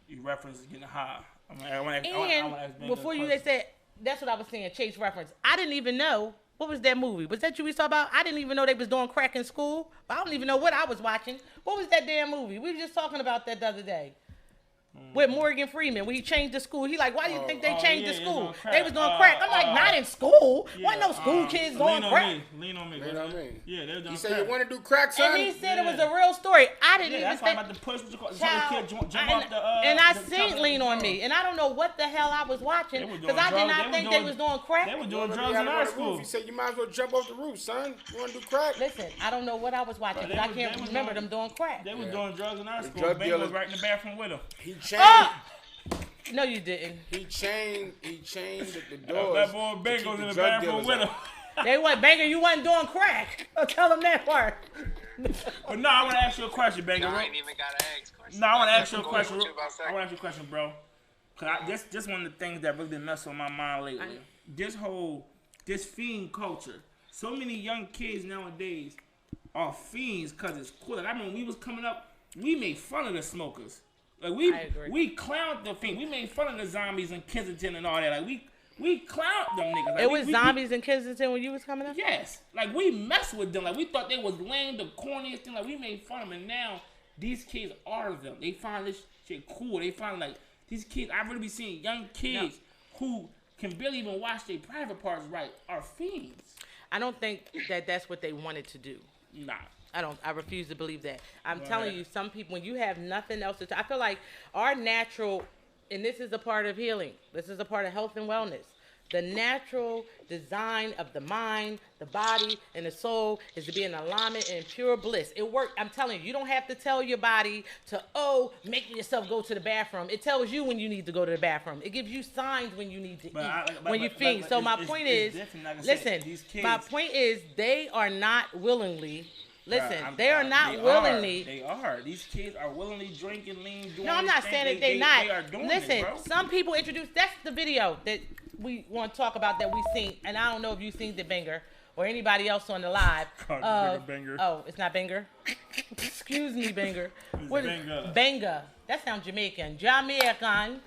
You referenced getting high. I want to ask Banger before they said, that's what I was saying, Chase reference. I didn't even know, what was that movie? Was that you we saw about? I didn't even know they was doing crack in school. I don't even know what I was watching. What was that damn movie? We were just talking about that the other day. With Morgan Freeman, when he changed the school, he like, why do you think they changed the school? They was doing crack. I'm like, not in school. Wasn't no school kids doing crack. Lean on me. Yeah, they were doing You said you want to do crack, son? And he said it was a real story. I didn't even that's think. why I'm about to push the kid jump off the. And I seen Lean on Me, and I don't know what the hell I was watching because I did not think they was doing crack. They were doing drugs in our school. You said you might as well jump off the roof, son. You want to do crack? Listen, I don't know what I was watching because I can't remember them doing crack. They were doing drugs in our school. Ben was right in the bathroom with him. He changed. No, you didn't. He chained the doors. That boy Ben was in the bathroom with him. They what, Banger? You wasn't doing crack. I'll tell them that part. But no, I want to ask you a question, Banger. I ain't even got to ask questions. No, I want to ask you a question. I want to ask you a question, bro. Cause this one of the things that really messed with my mind lately. This fiend culture. So many young kids nowadays are fiends because it's cool. Like I remember when we was coming up, we made fun of the smokers. Like we clowned the fiend. We made fun of the zombies in Kensington and all that. Like we clowned them niggas. Like, it was zombies in Kensington when you was coming up? Yes. Like we messed with them. Like we thought they was lame, the corniest thing. Like we made fun of them. And now these kids are them. They find this shit cool. They find like these kids. I really be seeing young kids who can barely even watch their private parts right are fiends. I don't think that that's what they wanted to do. Nah. I refuse to believe that. I'm telling you, some people, when you have nothing else to I feel like our natural, and this is a part of healing. This is a part of health and wellness. The natural design of the mind, the body, and the soul is to be in alignment and pure bliss. It works. I'm telling you, you don't have to tell your body to, make yourself go to the bathroom. It tells you when you need to go to the bathroom. It gives you signs when you need to eat, when you feed. So my point is, listen, my point is they are not willingly, listen, they are not willingly. They are. These kids are willingly drinking, lean, doing. No, I'm not saying that they're not. They are doing listen, it, bro. some people introduce, that's the video that we want to talk about that we seen, and I don't know if you seen the Banger or anybody else on the live. Banger. Oh, it's not Banger. Excuse me, Banger. What is Banger? Banger. That sounds Jamaican. Jamaican.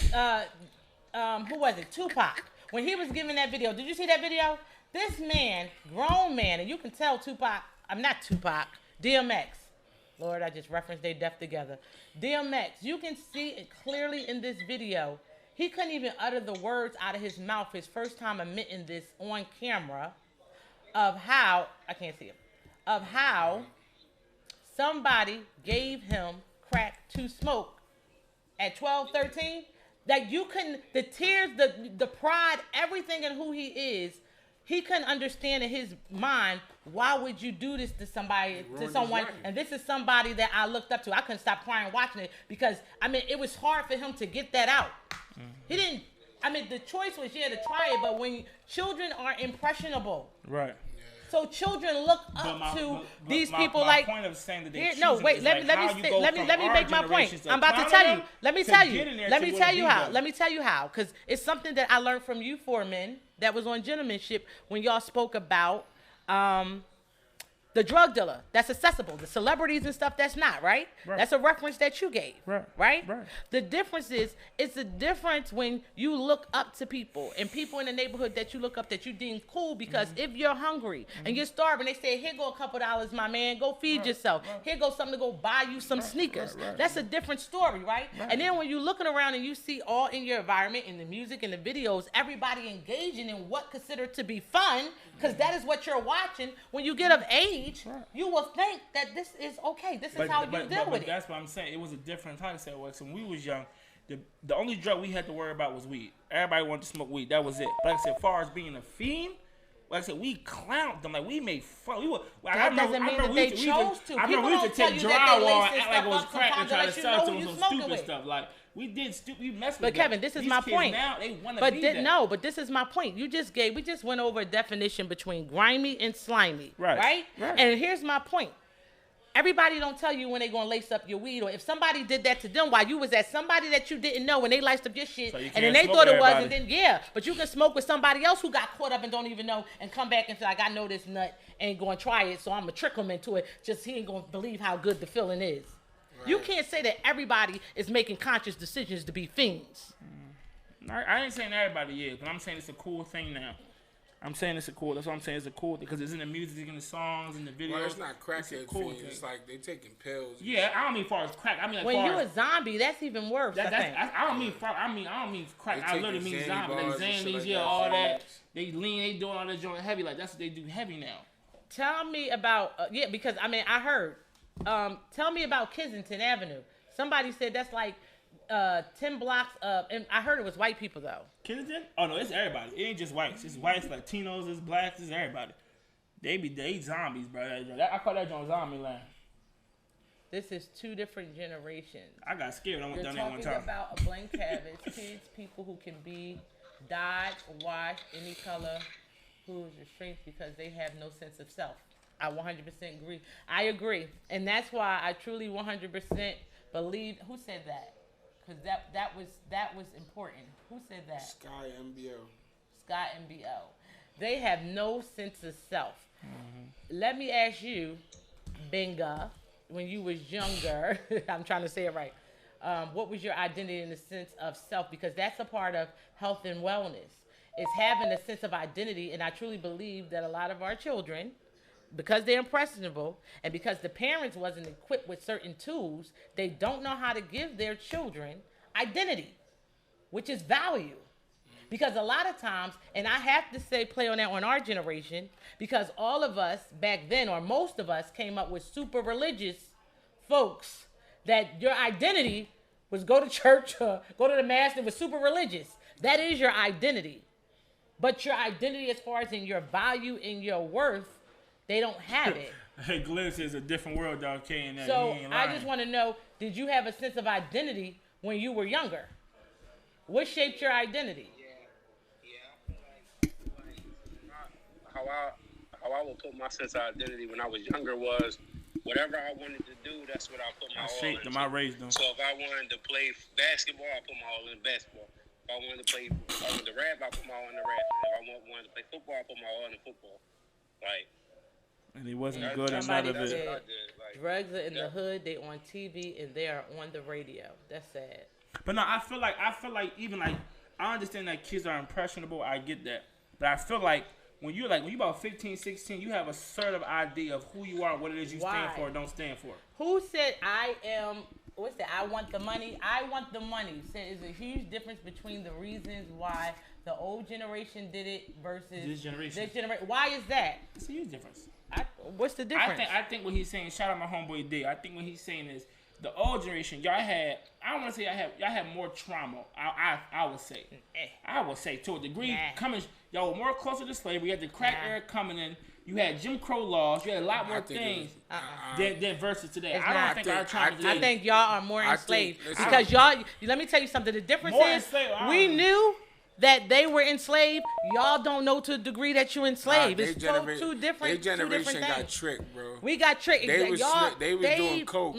Who was it? Tupac. When he was giving that video, did you see that video? This man, grown man, and you can tell Tupac. I'm not Tupac. DMX. Lord, I just referenced they deaf together. DMX. You can see it clearly in this video. He couldn't even utter the words out of his mouth his first time admitting this on camera of how, I can't see him, of how somebody gave him crack to smoke at 12, 13. That you can, the tears, the pride, everything in who he is, he couldn't understand in his mind, why would you do this to somebody, to someone, and this is somebody that I looked up to. I couldn't stop crying watching it because, I mean, it was hard for him to get that out. He didn't, I mean, the choice was, yeah, to try it, but when children are impressionable. Right. So children look up to these people my like. Point of saying that they Here, no, wait. Let me make my point. I'm about to tell you. Let me tell you. Let me tell you how. Let me tell you how. Because it's something that I learned from you four men that was on Gentlemanship when y'all spoke about the drug dealer that's accessible, the celebrities and stuff that's not, right? That's a reference that you gave, right? The difference is, it's a difference when you look up to people and people in the neighborhood that you look up that you deem cool because if you're hungry and you're starving, they say, here go a couple dollars, my man, go feed yourself. Here goes something to go buy you some sneakers. That's a different story, right? And then when you're looking around and you see all in your environment, in the music and the videos, everybody engaging in what considered to be fun, because that is what you're watching. When you get of age, you will think that this is okay. This is how you deal with it. That's what I'm saying. It was a different time. So when we was young, the only drug we had to worry about was weed. Everybody wanted to smoke weed. That was it. But like I said, as far as being a fiend, like I said, we clowned them. Like, we made fun. We were, like, that doesn't mean that they chose to. I remember we used to take drywall and act like it was crack and try to sell it to some stupid stuff. Like, we did stupid. We messed with But Kevin, this is my point. Now, they want to be that. No, but this is my point. We just went over a definition between grimy and slimy, right? And here's my point. Everybody don't tell you when they gonna lace up your weed, or if somebody did that to them while you was at somebody that you didn't know when they laced up your shit, so and then they thought it was, and then but you can smoke with somebody else who got caught up and don't even know, and come back and say, like, I know this nut ain't gonna try it, so I'm gonna trick him into it. Just he ain't gonna believe how good the feeling is. Right. You can't say that everybody is making conscious decisions to be fiends. I ain't saying everybody is, but I'm saying it's a cool thing now. I'm saying it's a cool. That's what I'm saying. It's a cool thing because it's in the music, in the songs, in the videos. Well, it's not crackhead cool fiends. It's like they taking pills. Yeah, I don't mean as far as crack. I mean like when you're a zombie, that's even worse. I don't mean crack. I literally mean zombie. Like Xannies, all that. They lean. They doing all that joint heavy. Like that's what they do heavy now. Tell me about because I mean I heard. Tell me about Kensington Avenue. Somebody said that's like 10 blocks of, and I heard it was white people though. Kensington? Oh no, it's everybody. It ain't just whites. It's whites, Latinos, it's blacks, it's everybody. They zombies, bro. I call that joint zombie land. This is two different generations. I got scared. I went down there one time. You're talking about a blank canvas. Kids, people who can be dyed, washed, any color, who's restrained because they have no sense of self. I 100% agree. I agree, and that's why I truly 100% believe. Who said that? Because that was important. Who said that? Sky MBO. Sky MBO. They have no sense of self. Let me ask you, Benga, when you was younger, I'm trying to say it right. What was your identity in the sense of self? Because that's a part of health and wellness. It's having a sense of identity, and I truly believe that a lot of our children, because they're impressionable and because the parents wasn't equipped with certain tools, they don't know how to give their children identity, which is value. Because a lot of times, and I have to say play on that on our generation, because all of us back then, or most of us, came up with super religious folks that your identity was go to church, go to the mass, and was super religious. That is your identity. But your identity as far as in your value and your worth, they don't have it. Hey, Glenn says a different world, dog. K and that. So I just want to know, did you have a sense of identity when you were younger? What shaped your identity? How I would put my sense of identity when I was younger was whatever I wanted to do, that's what I put my all into. I raised them. So if I wanted to play basketball, I put my all in basketball. If I wanted to rap, I put my all in the rap. If I wanted to play football, I put my all in the football. Like. And he wasn't good at none of it. Drugs are in the hood, they on TV, and they are on the radio. That's sad. But no, I feel like even like I understand that kids are impressionable. I get that, but I feel like when you about 15, 16, you have a sort of idea of who you are, what it is you stand for or don't stand for. Who said I am? What's that? I want the money. I want the money. Said is a huge difference between the reasons why the old generation did it versus this generation. Why is that? It's a huge difference. What's the difference? I think what he's saying, shout out my homeboy D. I think what he's saying is the old generation, y'all had. I don't want to say y'all had more trauma. I would say. I would say to a degree coming. Y'all were more closer to slavery. You had the crack era coming in. You had Jim Crow laws. You had a lot more things than versus today. I don't think our trauma today. I think y'all are more enslaved listen. because y'all. Let me tell you something. The difference More is enslaved, we knew that they were enslaved. Y'all don't know to the degree that you enslaved. Nah, It's two different. Their generation two different got things. tricked, bro. We got tricked. They was y'all, they was doing coke,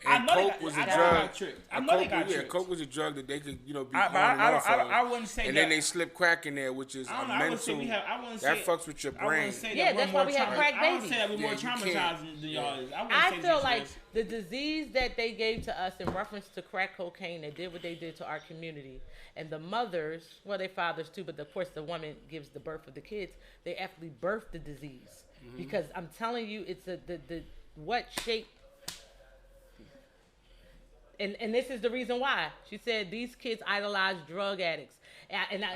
I and know they coke got- was I a know they drug. got tricked. I know they got tricked. Coke was a drug that they could be I on and off of. I wouldn't say and that. then they slip crack in there, which is I don't know, a I wouldn't say mental. we have. I wouldn't That say. fucks with your I wouldn't brain. say Yeah, that we're that's why more we have trauma- crack I wouldn't babies. say that we're more Yeah, you traumatized than y'all is. I wouldn't I say feel just like this. the disease that they gave to us in reference to crack cocaine, that did what they did to our community, and the mothers, well, they fathers too, but of course the woman gives the birth of the kids. They actually birthed the disease because I'm telling you, it's the what shape. And this is the reason why she said these kids idolize drug addicts.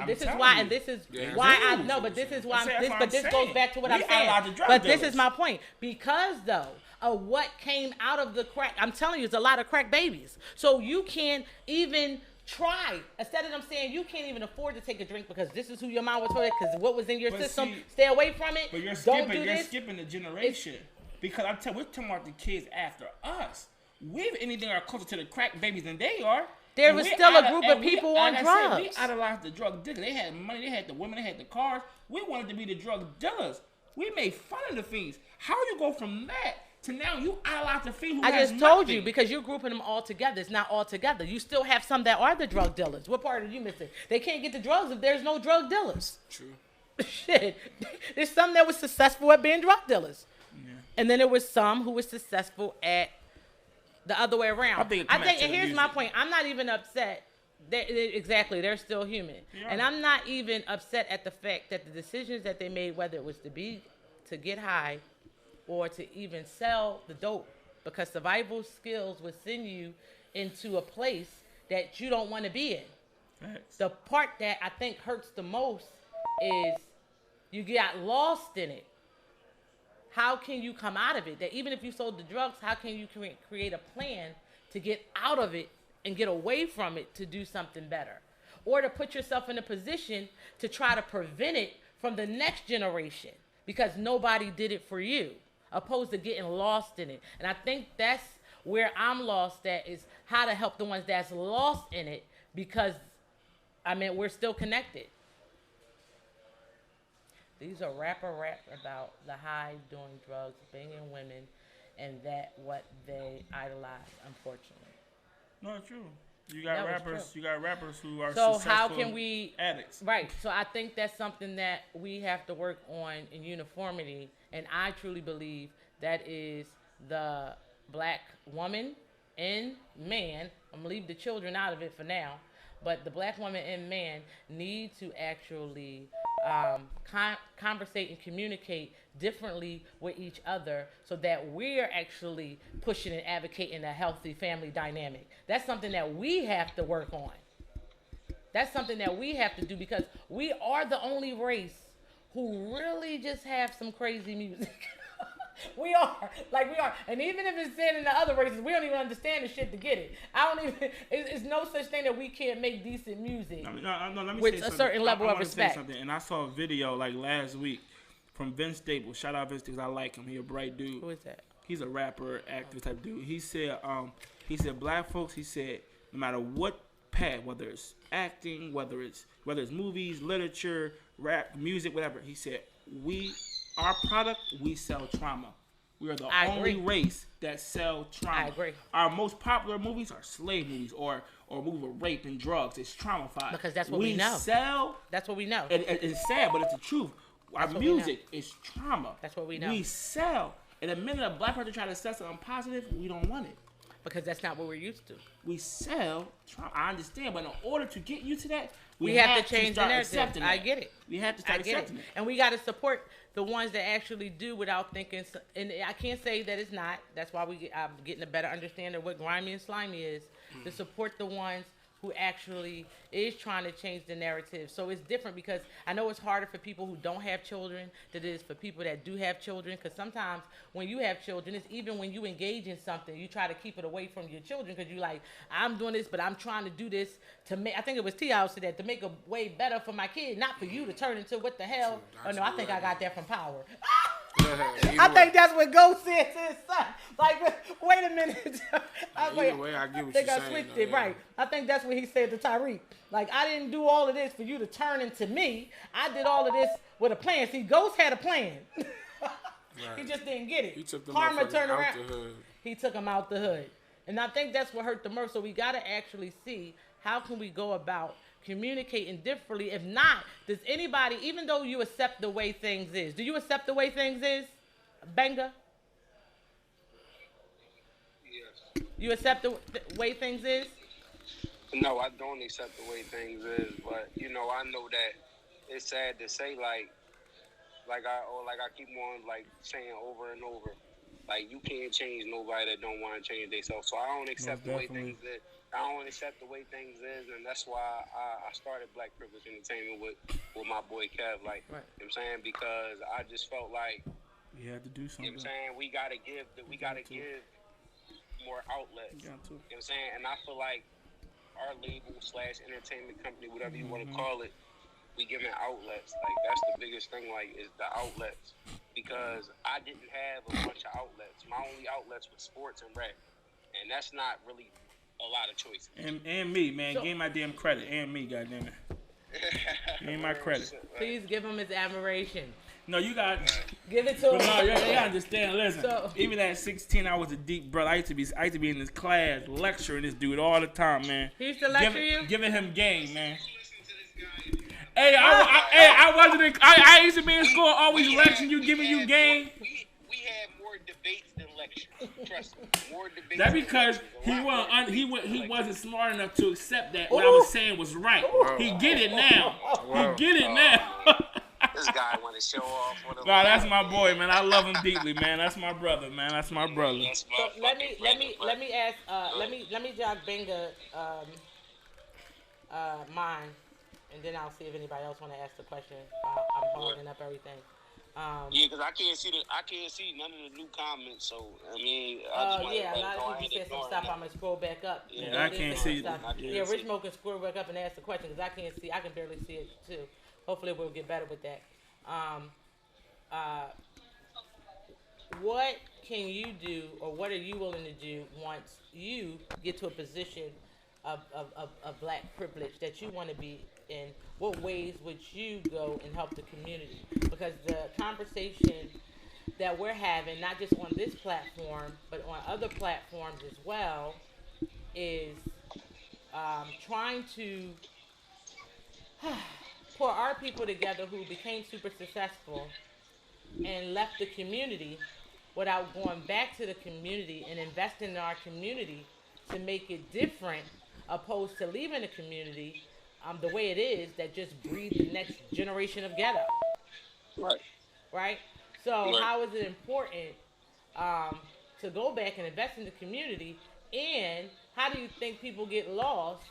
This is telling why, you. and this is Yeah, why I exactly. know, but this is why That's what I'm this saying. goes back to what We I'm saying. idolize the drug But this dealers. is my point. Because though of what came out of the crack, I'm telling you, it's a lot of crack babies. So you can't even try. Instead of them saying you can't even afford to take a drink because this is who your mom was told, because what was in your But system, see, stay away from it. But you're Don't do skipping. You're this. skipping the generation because we're talking about the kids after us. We've anything are closer to the crack babies than they are. There And was we still a idol- group and of we- people on like I said, we drugs. idolized the drug dealers. They had money. They had the women. They had the cars. We wanted to be the drug dealers. We made fun of the fiends. How you go from that to now you idolize the fiend who I has just told nothing? you because you're grouping them all together. It's not all together. You still have some that are the drug dealers. What part are you missing? They can't get the drugs if there's no drug dealers. True. Shit. There's some that was successful at being drug dealers. And then there was some who was successful at the other way around. I think it come back to and the here's my music. point. I'm not even upset. Exactly. They're still human. Yeah. And I'm not even upset at the fact that the decisions that they made, whether it was to get high or to even sell the dope, because survival skills would send you into a place that you don't want to be in. Facts. The part that I think hurts the most is you got lost in it. How can you come out of it? That even if you sold the drugs, how can you create a plan to get out of it and get away from it to do something better? Or to put yourself in a position to try to prevent it from the next generation because nobody did it for you, opposed to getting lost in it. And I think that's where I'm lost at, is how to help the ones that's lost in it, because, I mean, we're still connected. These are rap about the high, doing drugs, banging women, and that what they idolize, unfortunately. No, it's true. You got That was rappers. true. You got rappers who are So successful how can we addicts. Right. So I think that's something that we have to work on in uniformity. And I truly believe that is the black woman and man. I'm gonna leave the children out of it for now. But the black woman and man need to actually conversate and communicate differently with each other so that we're actually pushing and advocating a healthy family dynamic. That's something that we have to work on. That's something that we have to do, because we are the only race who really just have some crazy music. We are. And even if it's said in the other races, we don't even understand the shit to get it. It's no such thing that we can't make decent music. No, let me With say a something. certain level I of wanna say respect. something, and I saw a video like last week from Vince Staples. Shout out Vince Staples. I like him. He a bright dude. Who is that? He's a rapper, actor type dude. He said black folks, he said, no matter what path, whether it's acting, whether it's movies, literature, rap, music, whatever, he said, our product, we sell trauma. We are the only agree. race that sell trauma. I agree. Our most popular movies are slave movies or movies with rape and drugs. It's traumatized. Because that's what we know. Sell. That's what we know. It's sad, but it's the truth. Our That's what we know. music is trauma. That's what we know. We sell. And the minute a black person try to sell something positive, we don't want it. Because that's not what we're used to. We sell trauma. I understand, but in order to get you to that, We have to change the start narrative. accepting I that. get it. We have to start I get it. accepting it. And we got to support the ones that actually do without thinking. And I can't say that it's not. That's why I'm getting a better understanding of what grimy and slimy is. To support the ones who actually is trying to change the narrative. So it's different because I know it's harder for people who don't have children than it is for people that do have children. Because sometimes when you have children, it's even when you engage in something, you try to keep it away from your children because you like, I'm doing this, but I'm trying to do this to make, I think it was T.I. said that, to make a way better for my kid, not for you to turn into what the hell. Oh no, I think I got that from Power. I think that's what Ghost said to his son. Like, wait a minute. Either way, I get what think you're I saying, switched though, it, yeah. right. I think that's what he said to Tyreek. Like, I didn't do all of this for you to turn into me. I did all of this with a plan. See, Ghost had a plan. He just didn't get it. He took the Karma motherfucker turned out around. the hood. He took him out the hood. And I think that's what hurt the most. So we got to actually see how can we go about communicating differently. If not, does anybody, even though you accept the way things is, do you accept the way things is? Benga? Yes. You accept the way things is? No, I don't accept the way things is, but you know, I know that it's sad to say, like I keep on like saying over and over, like you can't change nobody that don't want to change themselves. So I don't accept the way things is. I don't accept the way things is, and that's why I started Black Privilege Entertainment with my boy Kev. Like, Right. you know what I'm saying, because I just felt like, You had to do you something. know what I'm saying, we gotta give more outlets. You know what I'm saying, and I feel like our label / entertainment company, whatever you want to call it, we giving outlets. Like, that's the biggest thing, like, is the outlets. Because I didn't have a bunch of outlets. My only outlets was sports and rap. And that's not really a lot of choices. And me, man. Give my damn credit. And me, goddamn it. Give me my credit. Please give him his admiration. No, you got. Give it to him. But no, you understand. Listen, So- even at 16, I was a deep brother. I used to be in this class lecturing this dude all the time, man. He used to lecture you? Giving him game, man. Hey, I wasn't. I used to be in school, always lecturing you, giving you game. We had more debates than lectures. Trust me, more debates. That's because he wasn't smart enough to accept that what I was saying was right. He get it now. He get it now. This guy want to show off. Nah, that's my boy, man. I love him deeply, man. That's my brother, man. That's my brother. That's So my let me ask let me jog Benga mine, and then I'll see if anybody else want to ask the question. I'm holding up everything. Yeah, because I can't see none of the new comments. So I mean, I just Yeah, a lot of people said some stuff. I'm gonna scroll back up. Yeah, I can't see it. Yeah, Rich Mo can scroll back up and ask the question because I can't see. I can barely see it too. Hopefully, we'll get better with that. What can you do, or what are you willing to do once you get to a position of Black privilege that you want to be in? What ways would you go and help the community? Because the conversation that we're having, not just on this platform, but on other platforms as well, is trying to pour our people together who became super successful and left the community without going back to the community and investing in our community to make it different, opposed to leaving the community the way it is, that just breeds the next generation of ghetto. Right. Right? So how is it important to go back and invest in the community, and how do you think people get lost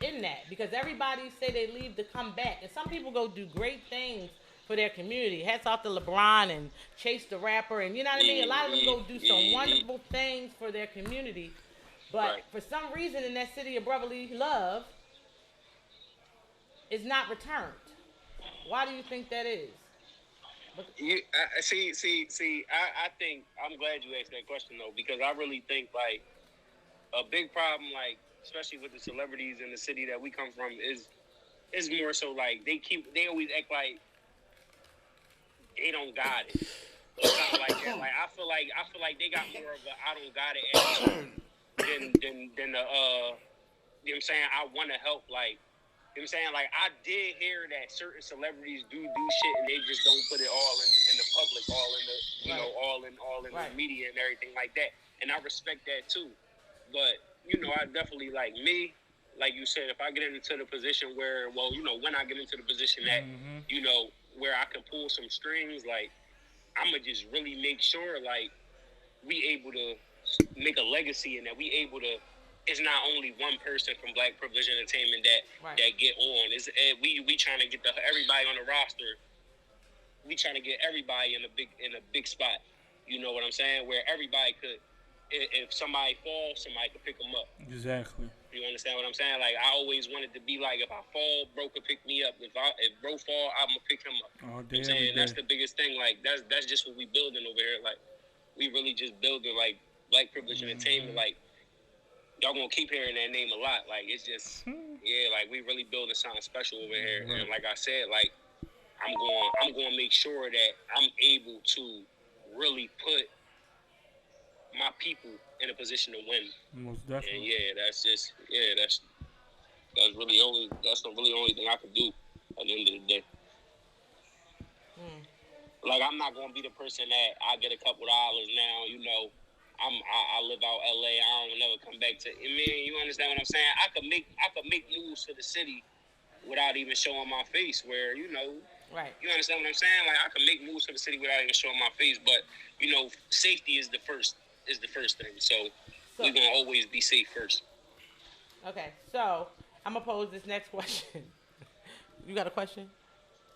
in that? Because everybody say they leave to come back, and some people go do great things for their community. Hats off to LeBron and Chase the Rapper, and you know what I mean? A lot of them go do some wonderful things for their community, but for some reason in that city of brotherly love, it's not returned. Why do you think that is? I think, I'm glad you asked that question though, because I really think like a big problem, like especially with the celebrities in the city that we come from, is more so like they always act like they don't got it. It's not like that. Like I feel like they got more of a I don't got it attitude than the you know what I'm saying, I want to help. Like, you know what I'm saying, like I did hear that certain celebrities do shit and they just don't put it all in the public, all in the all in the media and everything like that. And I respect that too. But you know, I definitely, like me, like you said, if I get into the position where, well, you know, when I get into the position that, you know, where I can pull some strings, like, I'm going to just really make sure, like, we able to make a legacy and that we able to it's not only one person from Black Privilege Entertainment that get on. It's we trying to get everybody on the roster. We trying to get everybody in a big spot. You know what I'm saying? Where everybody could, if somebody falls, somebody could pick them up. Exactly. You understand what I'm saying? Like, I always wanted to be like, if I fall, bro could pick me up. If bro fall, I'm gonna pick him up. All You know what day, I'm saying? every That's day. the biggest thing. Like, that's just what we building over here. Like, we really just building like Black Privilege Entertainment. Like, y'all gonna keep hearing that name a lot. Like, it's just like we really building something special over here. And like I said, like I'm going to make sure that I'm able to really put my people in a position to win. Most definitely. And that's really the only thing I can do at the end of the day. Like, I'm not gonna be the person that I get a couple dollars now. You know, I live out LA. I don't never come back to. I mean, you understand what I'm saying? I could make moves to the city without even showing my face. Where, you know. Right. You understand what I'm saying? Like, I can make moves to the city without even showing my face, but you know, safety is the first thing. So we're gonna always be safe first. Okay, so I'm gonna pose this next question. You got a question?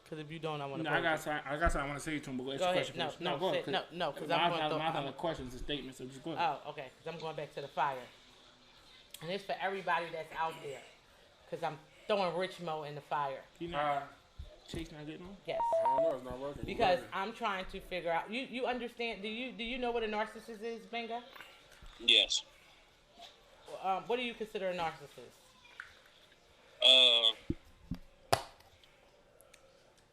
Because if you don't, I want to. No, I got something I want to say to him, but go ahead. Question No, first. no, go ahead. no, because I'm going to. Mine's not a question, it's a statement, so just go ahead. Oh, okay. Because I'm going back to the fire, and it's for everybody that's out there. Because I'm throwing Rich Mo in the fire. Cheeks not getting on? Yes. I don't know. It's not working. Because I'm trying to figure out. You understand? Do you know what a narcissist is, Benga? Yes. What do you consider a narcissist?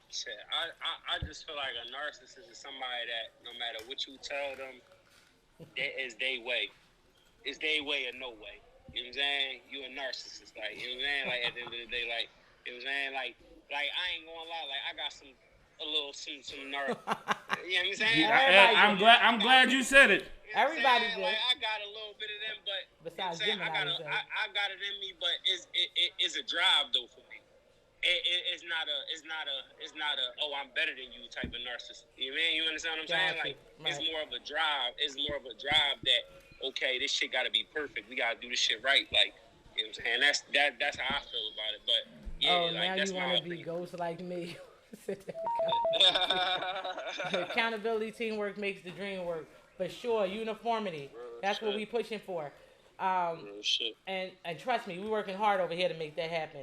Shit, I just feel like a narcissist is somebody that no matter what you tell them, that is their way. It's their way or no way. You know what I'm saying? You a narcissist, like, you know what I'm saying? Like, at the end of the day, like, you know what I'm saying? Like I ain't gonna lie, like I got some narc. You know what I'm saying? I'm glad you said it. You know Everybody do. Like, I got a little bit of them, but besides you know what I'm saying? I got it in me, but it's a drive though for me. It's not a oh, I'm better than you type of narcissist. You mean? You understand what I'm saying? Like, right. It's more of a drive. It's more of a drive that, okay, this shit got to be perfect. We got to do this shit right. Like, you know what I'm saying? That's how I feel about it. But yeah, like, now that's you my want to be ghost like me. Accountability, teamwork makes the dream work. For sure, uniformity. That's what we pushing for. And trust me, we're working hard over here to make that happen.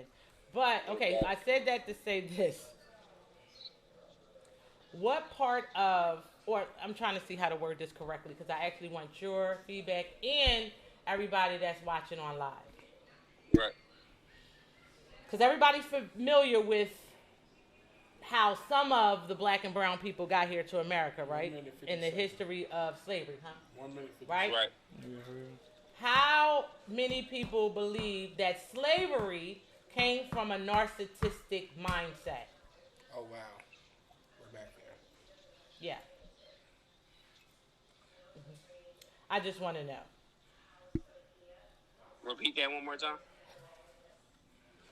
But, okay, I said that to say this. What part of, or I'm trying to see how to word this correctly because I actually want your feedback and everybody that's watching on live. Right. Because everybody's familiar with how some of the black and brown people got here to America, right? In the history of slavery, huh? 1 minute 50 right? Right. How many people believe that slavery came from a narcissistic mindset? Oh, wow. We're back there. Yeah. I just want to know. Repeat that one more time.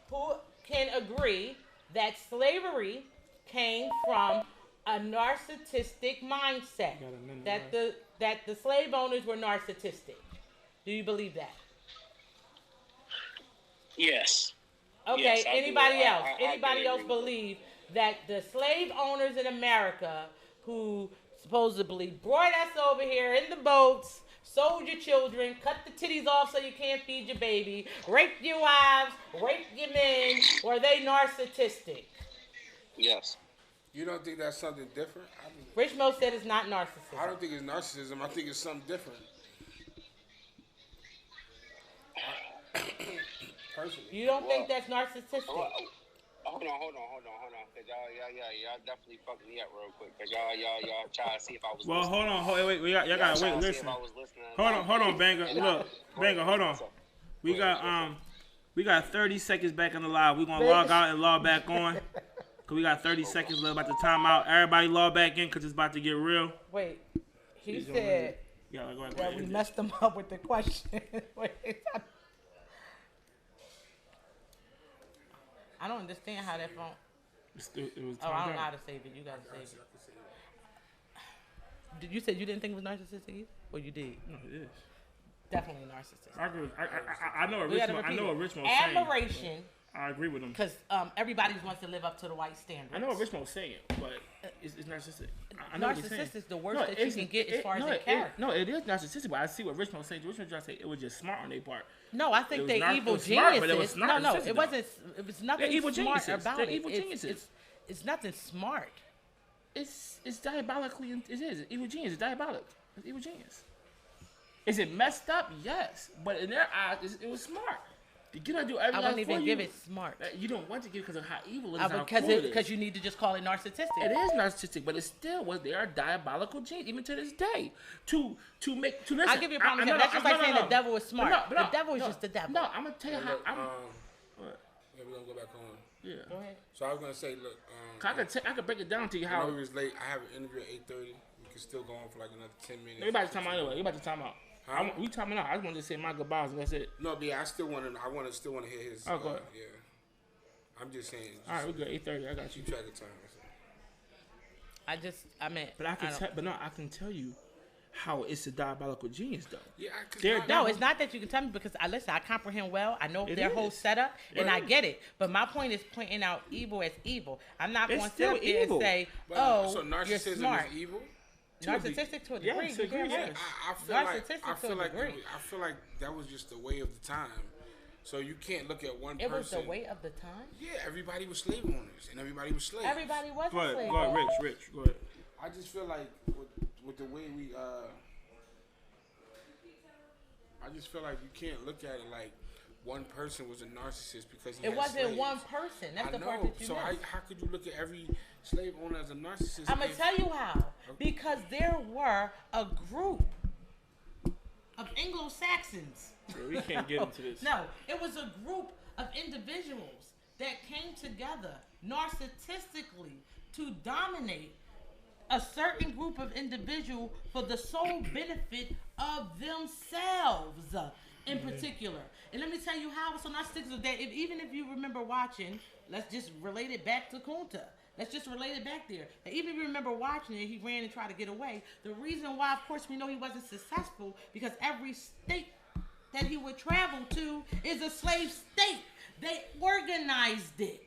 Who can agree that slavery came from a narcissistic mindset? That the slave owners were narcissistic. Do you believe that? Yes. Okay. Yes, Anybody do. else? I Anybody else believe that the slave owners in America who supposedly brought us over here in the boats, sold your children, cut the titties off so you can't feed your baby, raped your wives, raped your men, were they narcissistic? Yes. You don't think that's something different? Rich Mo said it's not narcissism. I don't think it's narcissism. I think it's something different. Personally. You don't think that's narcissistic? Hold on. Cause y'all definitely fucked me up real quick. Cause y'all try to see if I was. Well, listening. hold on. Wait. Y'all gotta wait. Listen. Hold on, Banger. Look, Banger. Hold on. We got 30 seconds back on the live. We're gonna log out and log back on. Cause we got 30 seconds left about the timeout. Everybody log back in cause it's about to get real. Wait. He said that we messed him up with the question. Wait. I don't understand how that phone. I don't know how to save it. You gotta save it. You said you didn't think it was narcissistic, or you did? No, it is. definitely narcissistic. I agree. I know what We gotta Richmond. I repeat know it. what Richmond's saying. Admiration, I agree with him. because everybody wants to live up to the white standards. I know what Richmond's saying, but it's narcissistic. I know what he's saying. Narcissist is the worst that you can get as far as their it character. is narcissistic, but I see what Richmond's saying. Richmond's trying to say it was just smart on their part. No, I think It was they nar- evil it was smart, but it geniuses. was No, narcissistic, it wasn't. It was nothing evil smart geniuses. about They're it. evil geniuses. It's nothing smart. It's diabolically. It is evil genius. It's diabolic. It's evil genius. Is it messed up? Yes, but in their eyes, it was smart. You don't do everything. I wouldn't for even you. give it smart. You don't want to give it because of how evil it is. How Because cruel it is. because you need to just call it narcissistic. It is narcissistic, but it's still what they are diabolical genius, even to this day. To listen. I'll give you a problem with that. That's just like saying the devil is smart. But The devil is just the devil. No, I'm gonna tell you how. What? Yeah, we're gonna go back on. Yeah. Go ahead. So I was gonna say, look, I could break it down to you I how. know it was late. I have an interview at 8:30. We can still go on for like another 10 minutes. Everybody's talking about anyway. Everybody's talking about. Huh? We talking out. I just wanted to say my goodbyes and that's it. No, but yeah, I still want to. Still want to hear his. Oh, go ahead. Yeah. I'm just saying. All right, we good. 8:30. I got you. Keep track of time. I meant. But I can tell you how it's a diabolical genius though. Yeah, No, it's not that you can tell me because I comprehend well. I know It their whole is. setup, and It I is. get it. But my point is pointing out evil as evil. I'm not It's going to still sit there and evil. say, But, "Oh, so you're narcissism smart." is evil. Narcissistic to a Yeah, degree. to a degree, yeah. yes. I feel like degree. I feel like that was just the way of the time. So you can't look at one It was person. the way of the time. Yeah, everybody was slave owners and everybody was slaves. Everybody was Go a ahead, slave. go ahead, Rich. Go ahead. I just feel like with the way we I just feel like you can't look at it like one person was a narcissist because he It had wasn't slaves. one person. That's I the know. part that you So missed. how could you look at every slave owner as a narcissist? I'm gonna if- tell you how. Because there were a group of Anglo-Saxons. Yeah, we can't get into this. No, it was a group of individuals that came together narcissistically to dominate a certain group of individual for the sole benefit of themselves in particular. And let me tell you how it's so narcissistic that even if you remember watching, let's just relate it back to Kunta. Let's just relate it back there. And even if you remember watching it, he ran and tried to get away. The reason why, of course, we know he wasn't successful because every state that he would travel to is a slave state. They organized it.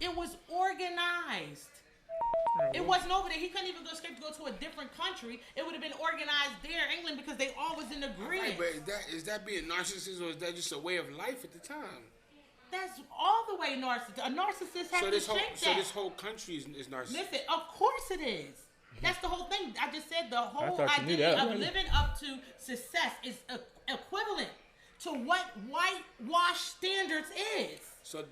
It was organized. It wasn't over there. He couldn't even escape to go to a different country. It would have been organized there in England because they all was in agreement. Right, but is that being narcissist or is that just a way of life at the time? That's all the way narcissist. A narcissist has to shake that. So this whole country is narcissist. Listen, of course it is. That's the whole thing. I just said the whole thought you knew identity that. of living up to success is equivalent to what whitewash standards is. So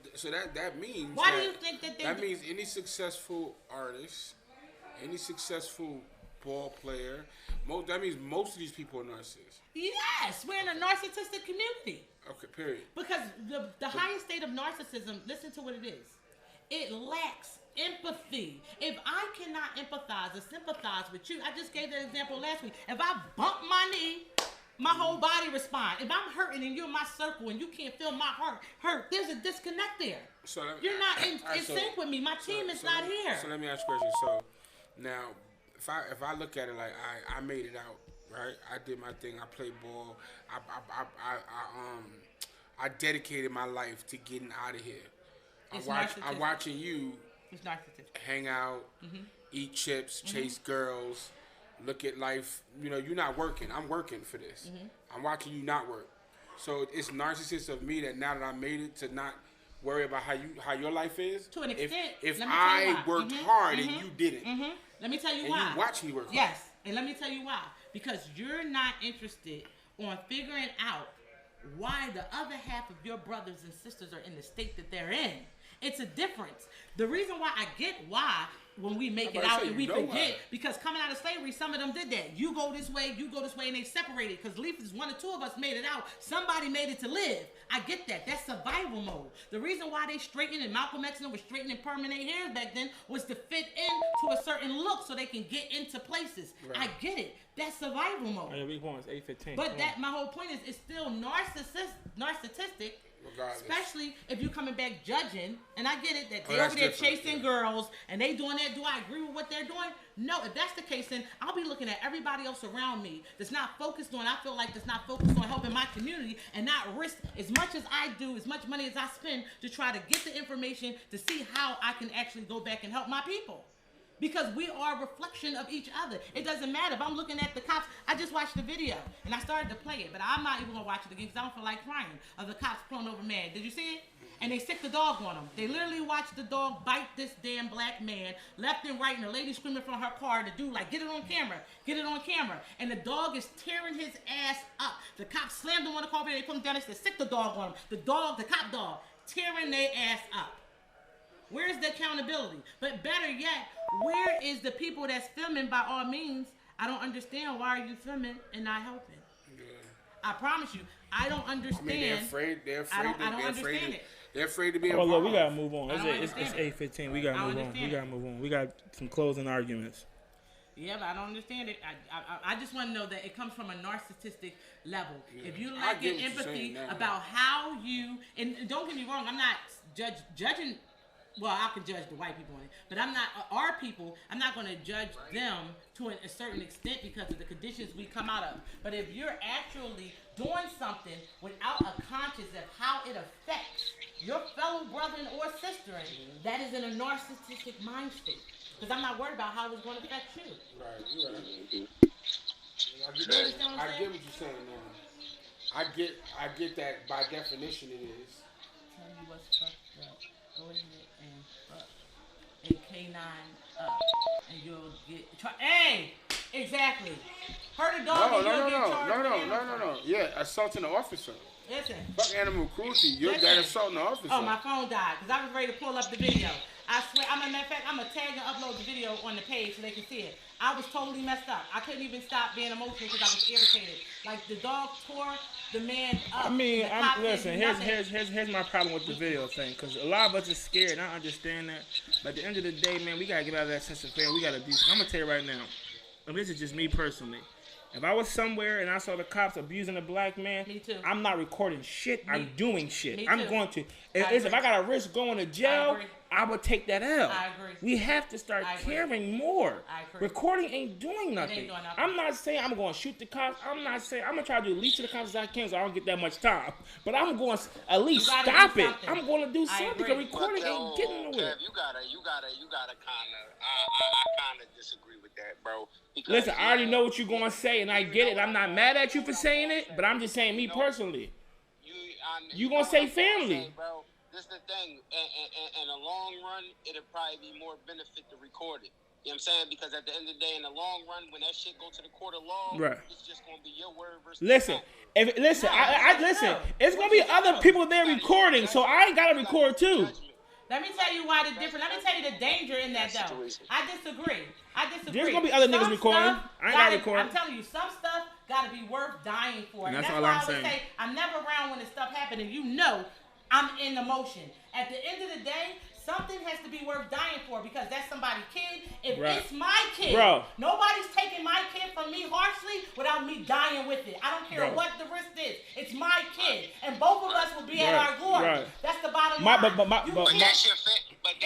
that means Why do you think that they that do- means any successful artist, any successful ball player, that means most of these people are narcissists. Yes, we're in a narcissistic community. Okay, period. Because the highest state of narcissism, listen to what it is. It lacks empathy. If I cannot empathize or sympathize with you, I just gave that example last week. If I bump my knee, my whole body responds. If I'm hurting and you're in my circle and you can't feel my heart hurt, there's a disconnect there. So You're not in sync with me. My team is not here. So let me ask you a question. So now, if I look at it like I made it out, right? I did my thing. I played ball. I dedicated my life to getting out of here. I'm watching you It's narcissistic. hang out, eat chips, chase girls, look at life. You know, you're not working. I'm working for this. I'm watching you not work. So it's narcissist of me that now that I made it to not worry about how your life is. To an extent. If let me tell you I why. worked hard and you didn't, Let me tell you and why. you watch me work hard. Yes, and let me tell you why. Because you're not interested on figuring out why the other half of your brothers and sisters are in the state that they're in. It's a difference. The reason why I get why when we make it about to out say, and you we know forget, why. because coming out of slavery, some of them did that. You go this way, and they separated. Because at least one or two of us made it out. Somebody made it to live. I get that. That's survival mode. The reason why they straightened and Malcolm X and them was straightening permanent hairs back then was to fit into a certain look so they can get into places. Right. I get it. That's survival mode. Oh, yeah, week 1 is 8:15. But that my whole point is it's still narcissistic Regardless. Especially if you coming back judging, and I get it that they that's over there different, chasing girls and they doing that. Do I agree with what they're doing? No. If that's the case, then I'll be looking at everybody else around me that's not focused on. I feel like that's not focused on helping my community and not risk as much as I do, as much money as I spend to try to get the information to see how I can actually go back and help my people. Because we are a reflection of each other. It doesn't matter if I'm looking at the cops. I just watched the video and I started to play it, but I'm not even gonna watch it again because I don't feel like crying. Of the cops pulling over man. Did you see it? And they sick the dog on him. They literally watched the dog bite this damn black man left and right, and the lady screaming from her car. The dude like, get it on camera, get it on camera. And the dog is tearing his ass up. The cops slammed him on the car, they put him down. They said, sick the dog on him. The dog, the cop dog, tearing their ass up. Where's the accountability? But better yet, where is the people that's filming by all means? I don't understand. Why are you filming and not helping? Yeah. I promise you, I don't understand. I mean, they're afraid. I don't understand it. They're afraid to be involved. involved. Look, we gotta move on. It's 8:15. We gotta move on. We got some closing arguments. Yeah, but I don't understand it. I just want to know that it comes from a narcissistic level. Yeah. If you lack empathy about how you, and don't get me wrong, I'm not judging. Well, I can judge the white people on it, but I'm not our people. I'm not going to judge them to a certain extent because of the conditions we come out of. But if you're actually doing something without a conscience of how it affects your fellow brother or sister, that is in a narcissistic mind state. Because I'm not worried about how it's going to affect you. Right, you're right. I get what you're saying, man. I get that by definition it is. Tell you what's fucked up. Go ahead and fuck and K9 up, and you'll get. Hey, exactly. Hurt a dog and you'll get charged. No. Yeah, assaulting an officer. Listen. Fuck animal cruelty. You're that assaulting an officer. Oh, my phone died because I was ready to pull up the video. I swear, matter of fact, I'm going to tag and upload the video on the page so they can see it. I was totally messed up. I couldn't even stop being emotional because I was irritated. Like, the dog tore the man up. I mean, listen, here's my problem with the video thing, because a lot of us are scared, and I understand that. But at the end of the day, man, we got to get out of that sense of fear. We got to do something. I'm going to tell you right now, and this is just me personally. If I was somewhere and I saw the cops abusing a black man, me too. I'm not recording shit. I'm doing shit. I'm going to. If I got to risk going to jail, I would take that L. I agree. We have to start caring more. I agree. Recording ain't doing nothing. I'm not saying I'm going to shoot the cops. I'm not saying I'm going to try to do the least of the cops as I can so I don't get that much time. But I'm going to at least stop it. I'm going to do something because recording ain't getting nowhere. You gotta kind of, I kind of disagree with that, bro. Listen, I already know what you're going to say, and I get it. I'm not mad at you for saying it, but I'm just saying me personally. You going to say family. Bro, this is the thing. In the long run, it'll probably be more benefit to record it. You know what I'm saying? Because at the end of the day, in the long run, when that shit go to the court of law, it's just going to be your word versus listen. Listen. It's going to be other people there recording, so I ain't got to record too. Let me tell you why the difference. Let me tell you the danger in that, though. I disagree. There's going to be other niggas recording. I ain't got to record. I'm telling you, some stuff got to be worth dying for. And that's all I'm saying. I always say, I'm never around when this stuff happens, and you know I'm in emotion. At the end of the day, something has to be worth dying for because that's somebody's kid. If it's my kid, nobody's taking my kid from me harshly without me dying with it. I don't care what the risk is. It's my kid, and both of us will be at our glory. That's the bottom line. It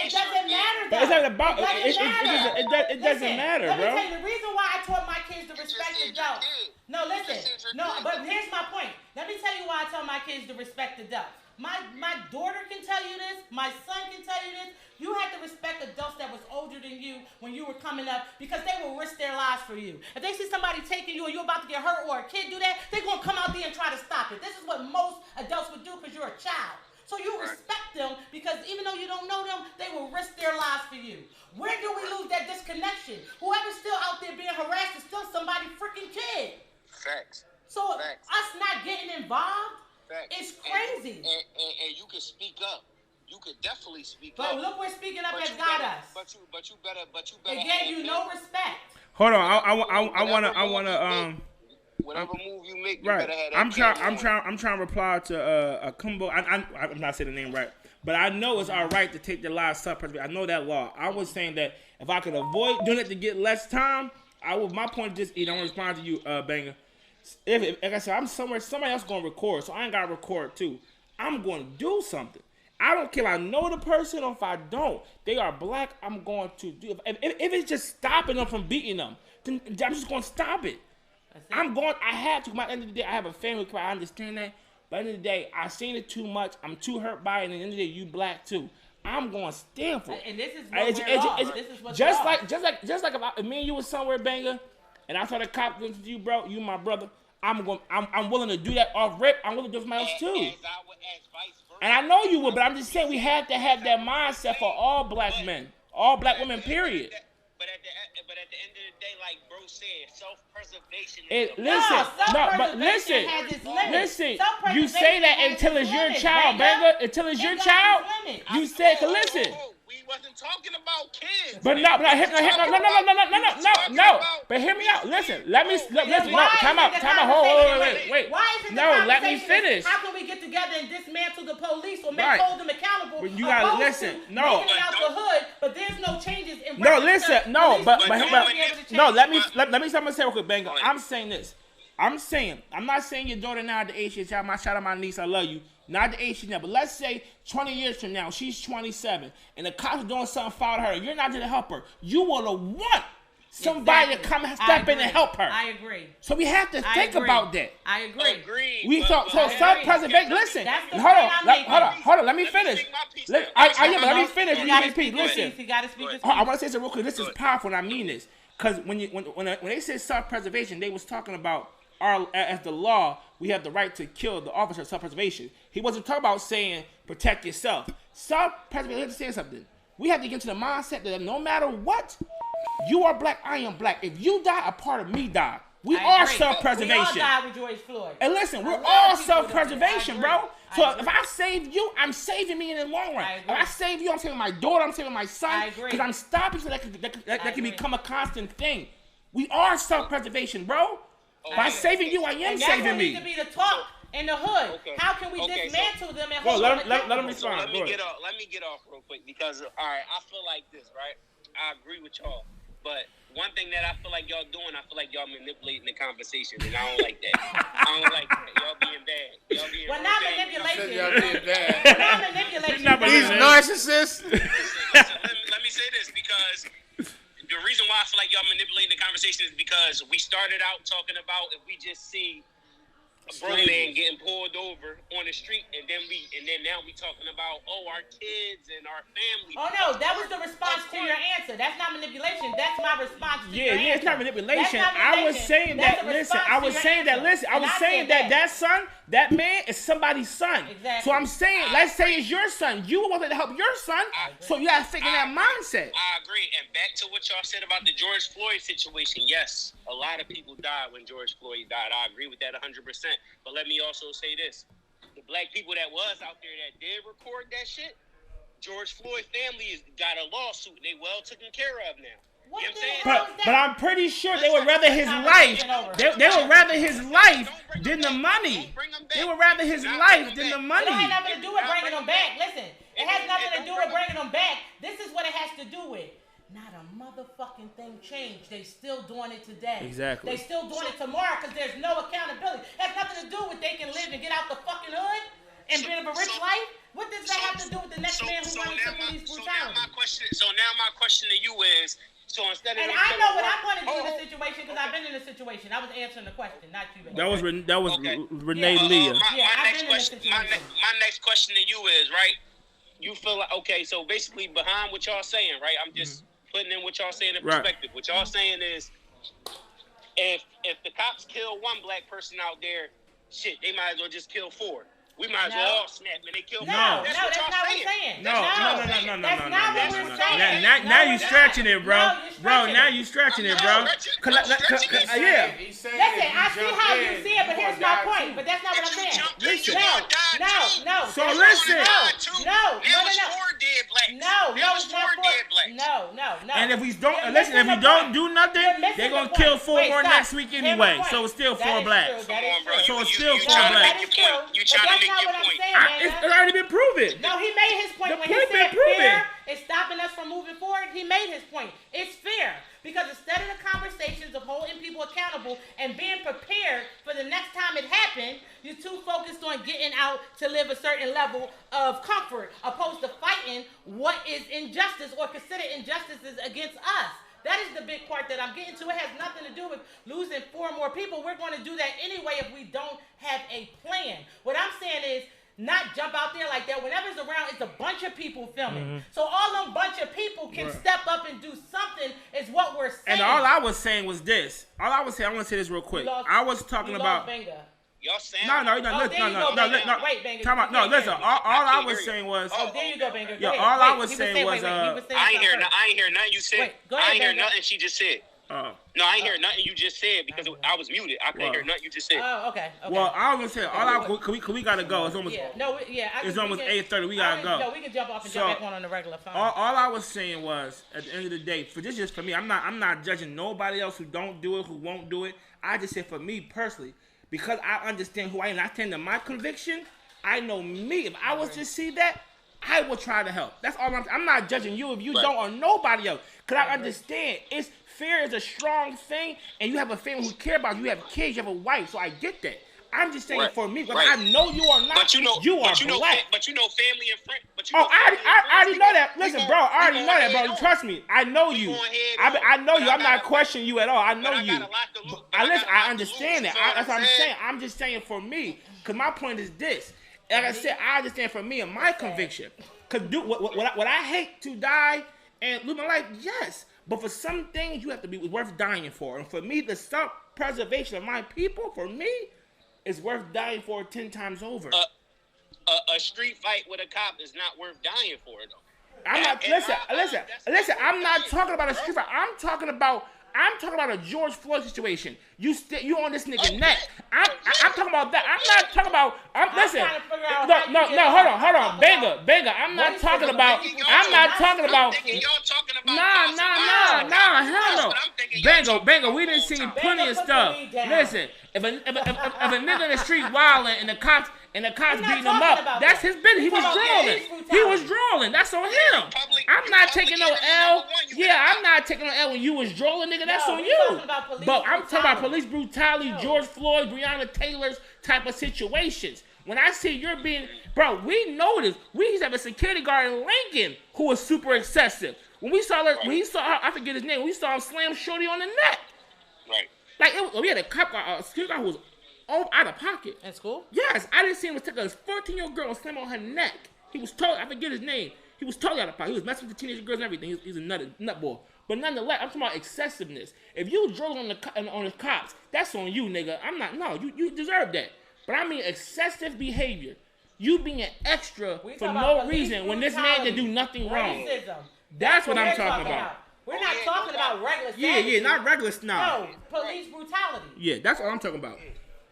doesn't matter. But it's not about it doesn't matter, bro. Let me tell you the reason why I taught my kids to respect adults. No, listen. No, but here's my point. Let me tell you why I tell my kids to respect adults. My daughter can tell you this. My son can tell you this. You had to respect adults that was older than you when you were coming up because they will risk their lives for you. If they see somebody taking you or you're about to get hurt or a kid do that, they're going to come out there and try to stop it. This is what most adults would do because you're a child. So you respect them because even though you don't know them, they will risk their lives for you. Where do we lose that disconnection? Whoever's still out there being harassed is still somebody's freaking kid. Facts. So us not getting involved, it's crazy. And you can speak up. You could definitely speak up. But look where speaking up has got us. But you better. It gave you no respect. Hold on, I wanna whatever move you make, you right. better have that. I'm trying to reply to a Kumbo. I'm not saying the name right, but I know it's our right to take the live sub-president. I know that law. I was saying that if I could avoid doing it to get less time, I would. My point is just, I don't respond to you, Banger. If like I said, I'm somewhere, somebody else gonna record, so I ain't gotta record too. I'm going to do something. I don't care if I know the person or if I don't. They are black, I'm going to do it. If it's just stopping them from beating them, then I'm just going to stop it. I have to. At the end of the day, I have a family, I understand that. But at the end of the day, I've seen it too much. I'm too hurt by it. And at the end of the day, you black too. I'm going to stand for it. And this is what this is what just like if me and you was somewhere, Banger, and I saw the cop to you, bro, you my brother, I'm willing to do that off rip. I'm willing to do something else too. And I know you would, but I'm just saying we have to have that mindset for all black men, all black women, period. But at the end of the day, like bro said, self-preservation. Listen. You say that until it's your child, Banger. Until it's your child. You said, listen. We wasn't talking about kids. But no. But hear me out. Listen. Listen. No. Time out. Wait. No. Let me finish. How can we get together and dismantle the police or hold them accountable? But you gotta listen. No. Making it out the hood, but there's no changes in. No. Listen. No. But no. Let me say real quick, Banger. I'm saying this. I'm not saying your daughter now at the age she's at. Shout out my niece. I love you. Not the age she's now, but let's say 20 years from now, she's 27, and the cops are doing something foul to her. You're not there to help her. You would have want somebody to come and step in and help her. I agree. So we have to think about that. I agree. We so self-preservation. Listen, hold on. Let me finish. Let me finish. Listen, I want to say something real quick. This is powerful, and I mean this, because when they said self-preservation, they was talking about as the law, we have the right to kill the officer. Self-preservation. He wasn't talking about saying protect yourself. Self-preservation. Let me say something. We have to get into the mindset that no matter what, you are black, I am black. If you die, a part of me died. We are self-preservation. We all died with George Floyd. And listen, we're all self-preservation, bro. So if I save you, I'm saving me in the long run. If I save you, I'm saving my daughter, I'm saving my son. Because I'm stopping so that can become a constant thing. We are self-preservation, bro. By saving you, I am saving me. That needs to be the talk in the hood. Okay. How can we dismantle them and hold them? Let them respond. Let me get off real quick because all right, I feel like this, right? I agree with y'all, but one thing that I feel like y'all doing, I feel like y'all manipulating the conversation, and I don't like that. Y'all being bad. Well, not manipulation. Y'all being bad. Not manipulation. These narcissists. Listen, let me say this because. The reason why I feel like y'all manipulating the conversation is because we started out talking about if we just see a broke man getting pulled over on the street, and then now we talking about our kids and our family. Oh no, that was the response to your answer. That's not manipulation. That's my response to your answer. Yeah, it's not manipulation. I was saying that. Listen, I was saying that that son, that man is somebody's son. Exactly. So I'm saying, let's say it's your son. You wanted to help your son, so you gotta figure that mindset. I agree. And back to what y'all said about the George Floyd situation. Yes, a lot of people died when George Floyd died. I agree with that 100%. But let me also say this. The black people that was out there that did record that shit, George Floyd family has got a lawsuit. They well taken care of now. What you know what I'm saying? But I'm pretty sure they would rather his life. They would rather his life than the money. They would rather his life than the money. It has nothing to do with bringing them back. Listen, it has nothing to do with bringing them back. This is what it has to do with. Not a motherfucking thing changed. They still doing it today. Exactly. They still doing it tomorrow because there's no accountability. It has nothing to do with they can live and get out the fucking hood and live a rich life. What does that have to do with the next man who runs the police brutality? So now my question to you is, so instead of and I know what I'm going to do in this situation because I've been in this situation. I was answering the question, not you. That was Renee Leah. My next question to you is, right? You feel like, okay, so basically behind what y'all saying, right? I'm just putting in what y'all saying in perspective. What y'all saying is, if the cops kill one black person out there, shit, they might as well just kill 4. We might as well all snap and they kill 4. That's not what we're saying. No. Now you stretching it, bro. Now you stretching it, bro. Yeah. Listen, I see how you see it, but here's my point. But that's not what I'm saying. Listen. No. So listen. No, it's not 4. No. And if we don't do nothing, they're gonna kill 4 more next week anyway. So it's still 4 blacks. So it's still 4 blacks. You trying to make your point. It's already been proven. No, he made his point the when point he said been proven. is stopping us from moving forward, he made his point. It's fair. Because instead of the conversations of holding people accountable and being prepared for the next time it happened, you're too focused on getting out to live a certain level of comfort, opposed to fighting what is injustice or considered injustices against us. That is the big part that I'm getting to. It has nothing to do with losing 4 more people. We're going to do that anyway if we don't have a plan. What I'm saying is, not jump out there like that. Whenever it's around, it's a bunch of people filming. So all them bunch of people can step up and do something is what we're saying. And all I was saying was this. All I was saying, I want to say this real quick. I was talking about... Y'all saying? No. Wait, Banger. No, listen. All I was saying was... Oh, there you go, Banger. Yeah, all I was saying was... I ain't hear nothing you said. I ain't hear nothing she just said. No, I ain't hear nothing you just said because I was muted. I couldn't hear nothing you just said. Oh, okay. Well, I was gonna say, we gotta go. It's almost it's almost 8:30. We gotta go. No, we can jump off and jump back on the regular phone. All I was saying was, at the end of the day, for this just for me, I'm not judging nobody else who don't do it, who won't do it. I just said for me personally, because I understand who I am, I stand to my conviction. I know me. If I was to see that, I will try to help. That's all I'm not judging you if you don't or nobody else. Because I understand fear is a strong thing, and you have a family who care about you. You have kids, you have a wife, so I get that. I'm just saying for me, because I know you are not. But you know, you are black. But you know family and friends. I already know that. Listen, bro, I already know that, bro. Trust me. I know you. I know you. I'm not questioning you at all. I know you. I understand that. That's what I'm saying. I'm just saying for me, because my point is this. Like I said, I understand for me and my conviction. Because what I hate to die and lose my life, yes. But for some things, you have to be worth dying for. And for me, the self-preservation of my people, for me, is worth dying for 10 times over. A street fight with a cop is not worth dying for, though. Listen. I'm not talking about a street fight. I'm talking about a George Floyd situation. You on this nigga neck. I'm talking about that. I'm not talking about. Listen. No. Hold on. Banger. I'm not talking about. Nah. Hell no. Banger. We done seen plenty of stuff. Listen. If a nigga in the street wilding and the cops beating him up, that's his business. He was drooling. That's on him. I'm not taking no L. Yeah, I'm not taking no L when you was drooling, nigga. That's on you. But I'm talking about police brutality, George Floyd, Breonna Taylor's type of situations. When I see you're being, bro, we know this. We used to have a security guard in Lincoln who was super excessive. When he saw, I forget his name. We saw him slam Shorty on the neck. Right. Like we had a security guard who was out of pocket. In school? Yes, I didn't see him take a 14-year-old girl and slam on her neck. He was totally, I forget his name. He was totally out of pocket. He was messing with the teenage girls and everything. He's a nut boy. But nonetheless, I'm talking about excessiveness. If you drove on the cops, that's on you, nigga. You deserve that. But I mean excessive behavior. You being extra for no reason when this man did do nothing wrong. Racism. That's what I'm talking about. We're not talking about regular Yeah, not regular No, police brutality. Yeah, that's what I'm talking about.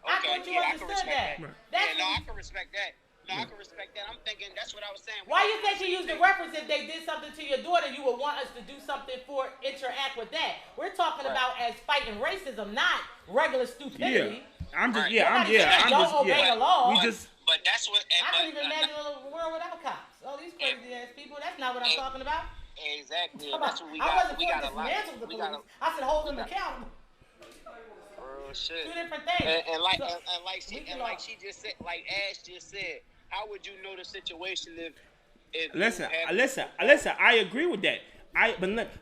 I thought you understood that. I can respect that. I can respect that. I'm thinking that's what I was saying. Why you think you used the reference if they did something to your daughter, you would want us to do something for interact with that? We're talking about as fighting racism, not regular stupidity. I'm just obey the law. But that's what. I can't even imagine a world without cops. Oh, these crazy ass people. That's not what I'm talking about. Exactly. That's what we got. I wasn't going to dismantle the police. I said hold them accountable. Shit. Two different things. And like she just said, like Ash just said, how would you know the situation if Listen, I agree with that.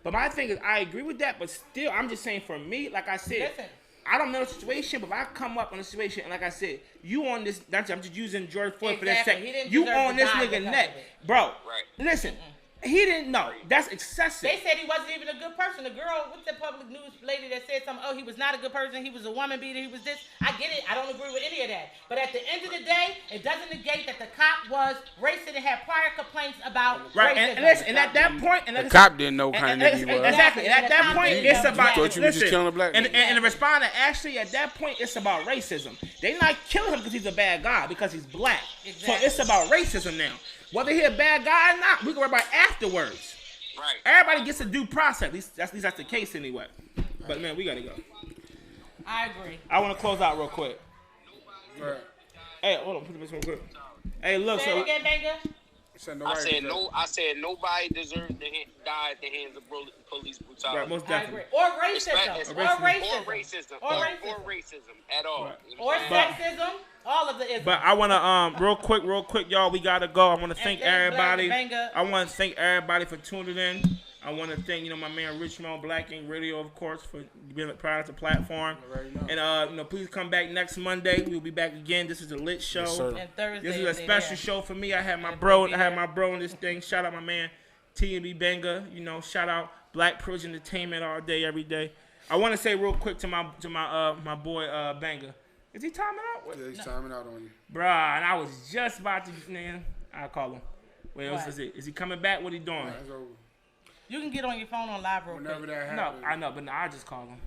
But my thing is, I agree with that, but still, I'm just saying for me, like I said, I don't know the situation, but if I come up on a situation, and like I said, you on this, I'm just using George Floyd for that second. You on this nigga neck. Bro, listen. He didn't know. That's excessive. They said he wasn't even a good person. The girl, what's the public news lady that said something? Oh, he was not a good person. He was a woman beater. He was this. I get it. I don't agree with any of that. But at the end of the day, it doesn't negate that the cop was racist and had prior complaints about racism. And listen, and at that point, the cop didn't know kind of nigga he was. Exactly. And at that point, it's about. Thought you was just killing a black man. And to respond to Ashley, at that point, it's about racism. They not killing him because he's a bad guy, because he's black. Exactly. So it's about racism now. Whether he's a bad guy or not, we can worry about afterwards. Right. Everybody gets a due process. At least that's the case anyway. But man, we gotta go. I agree. I want to close out real quick. Right. Hey, hold on, put this real quick. Hey, look, Say it again, Banger. I said nobody deserves to die at the hands of police brutality. Right, most I definitely. agree. Or racism. Or racism at all. Right. You know Or what I'm saying? sexism. All of the isms. But I wanna real quick, y'all. We gotta go. I wanna thank thank everybody. Black Banger. I wanna thank everybody for tuning in. I wanna thank my man Richmond Black Ink Radio, of course, for being a part of the platform. And please come back next Monday. We'll be back again. This is a lit show. Yes, sir. And Thursday. This is a they special there. show for me. I had my And bro. we'll be I had there. my bro in this thing. Shout out my man T&B Banger. Shout out Black Privilege Entertainment all day, every day. I want to say real quick to my boy Banger. Is he timing out? Yeah, he's timing out on you. Bruh, and I was just about to, man. I'll call him. Wait, What? is he coming back? What he doing? That's over. You can get on your phone on live real Whenever quick. that No, happens. I know, but I just call him.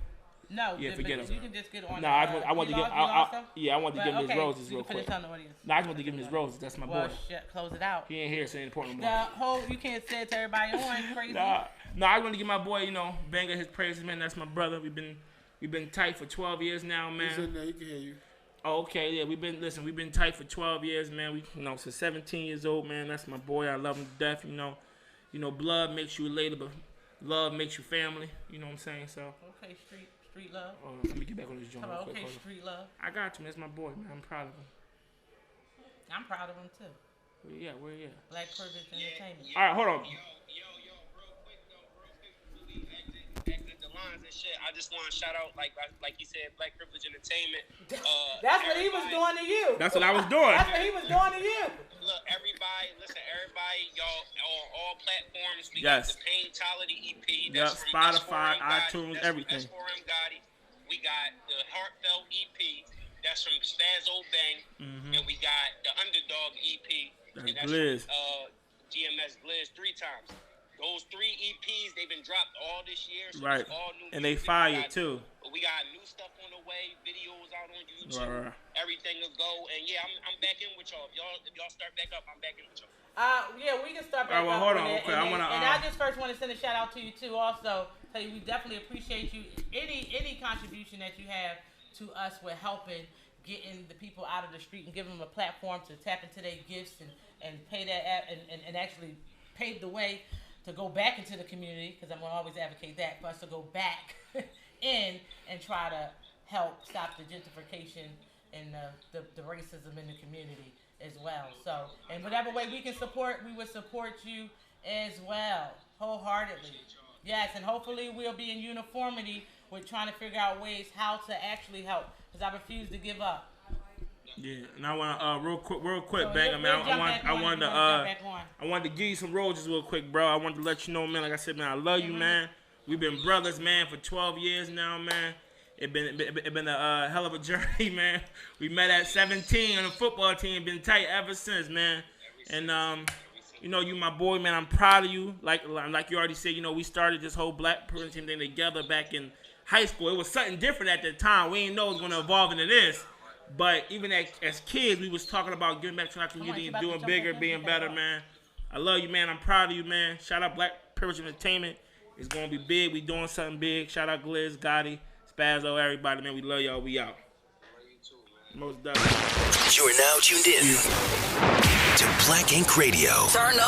No, Yeah, but forget him. you can just get on. No, I want to give. I want to give him his roses so you real can finish quick. telling the audience. No, I just want to give him his roses. That's my Well, boy. shit, close it out. He ain't here, so it ain't important no The more. whole you can't say it to everybody on crazy. No, I want to give my boy, Banger his praises, man. That's my brother. We've been tight for 12 years now, man. He's in there. He can hear you. Oh, okay, yeah, we've been tight for 12 years, man. We, since 17 years old, man. That's my boy. I love him to death, blood makes you related, but love makes you family. You know what I'm saying? So. Okay, street love. Oh, let me get back on this joint. Come real on, quick. okay, Hold on. street love. I got you, man. That's my boy, man. I'm proud of him. I'm proud of him too. Where you at? Black Privilege Entertainment. All right, hold on. Yo, real quick before we exit the lines and shit, I just want to shout out, like you said, Black Privilege Entertainment. That's what he was doing to you. That's what I was doing. That's what he was doing to you. Look, everybody, y'all, on all platforms, we Yes. got the Paintality EP. Yep, That's from Spotify, S4M Gotti. iTunes, That's everything. From S4M Gotti. We got the Heartfelt EP. That's from Spazzo Bang. And we got the Underdog EP. That's and that's Blizz. from GMS Blizz 3 times. Those 3 EPs, they've been dropped all this year. So Right. it's all new And they music. fire too. We got new stuff on the way, videos out on YouTube. Right. Everything will go. And yeah, I'm back in with y'all. If y'all start back up, I'm back in with y'all. Yeah, we can start back All right, well, up hold with on, it. okay, And, I wanna, and I just first want to send a shout out to you too. Also, tell you we definitely appreciate you. Any contribution that you have to us with helping getting the people out of the street and giving them a platform to tap into their gifts and pay that and actually pave the way to go back into the community, because I'm gonna always advocate that for us to go back in and try to help stop the gentrification and the racism in the community as well. So, in whatever way we can support, we would support you as well, wholeheartedly. Yes, and hopefully we'll be in uniformity with trying to figure out ways how to actually help, because I refuse to give up. Yeah, and I want to real quick, So Banger, man. I wanted to give you some roses real quick, bro. I wanted to let you know, man. Like I said, man, I love you, man. We've been brothers, man, for 12 years now, man. It been a hell of a journey, man. We met at 17 on the football team. Been tight ever since, man. And you my boy, man. I'm proud of you. Like you already said, we started this whole Black Privilege team thing together back in high school. It was something different at the time. We didn't know it was gonna evolve into this. But even as kids, we was talking about getting back to our community and doing bigger, being better, man. I love you, man. I'm proud of you, man. Shout out Black Privilege Entertainment. It's gonna be big. We doing something big. Shout out Glizz, Gotti, Spazzo, everybody, man. We love y'all. We out. Most definitely. You are now tuned in to Black Ink Radio. Turn up.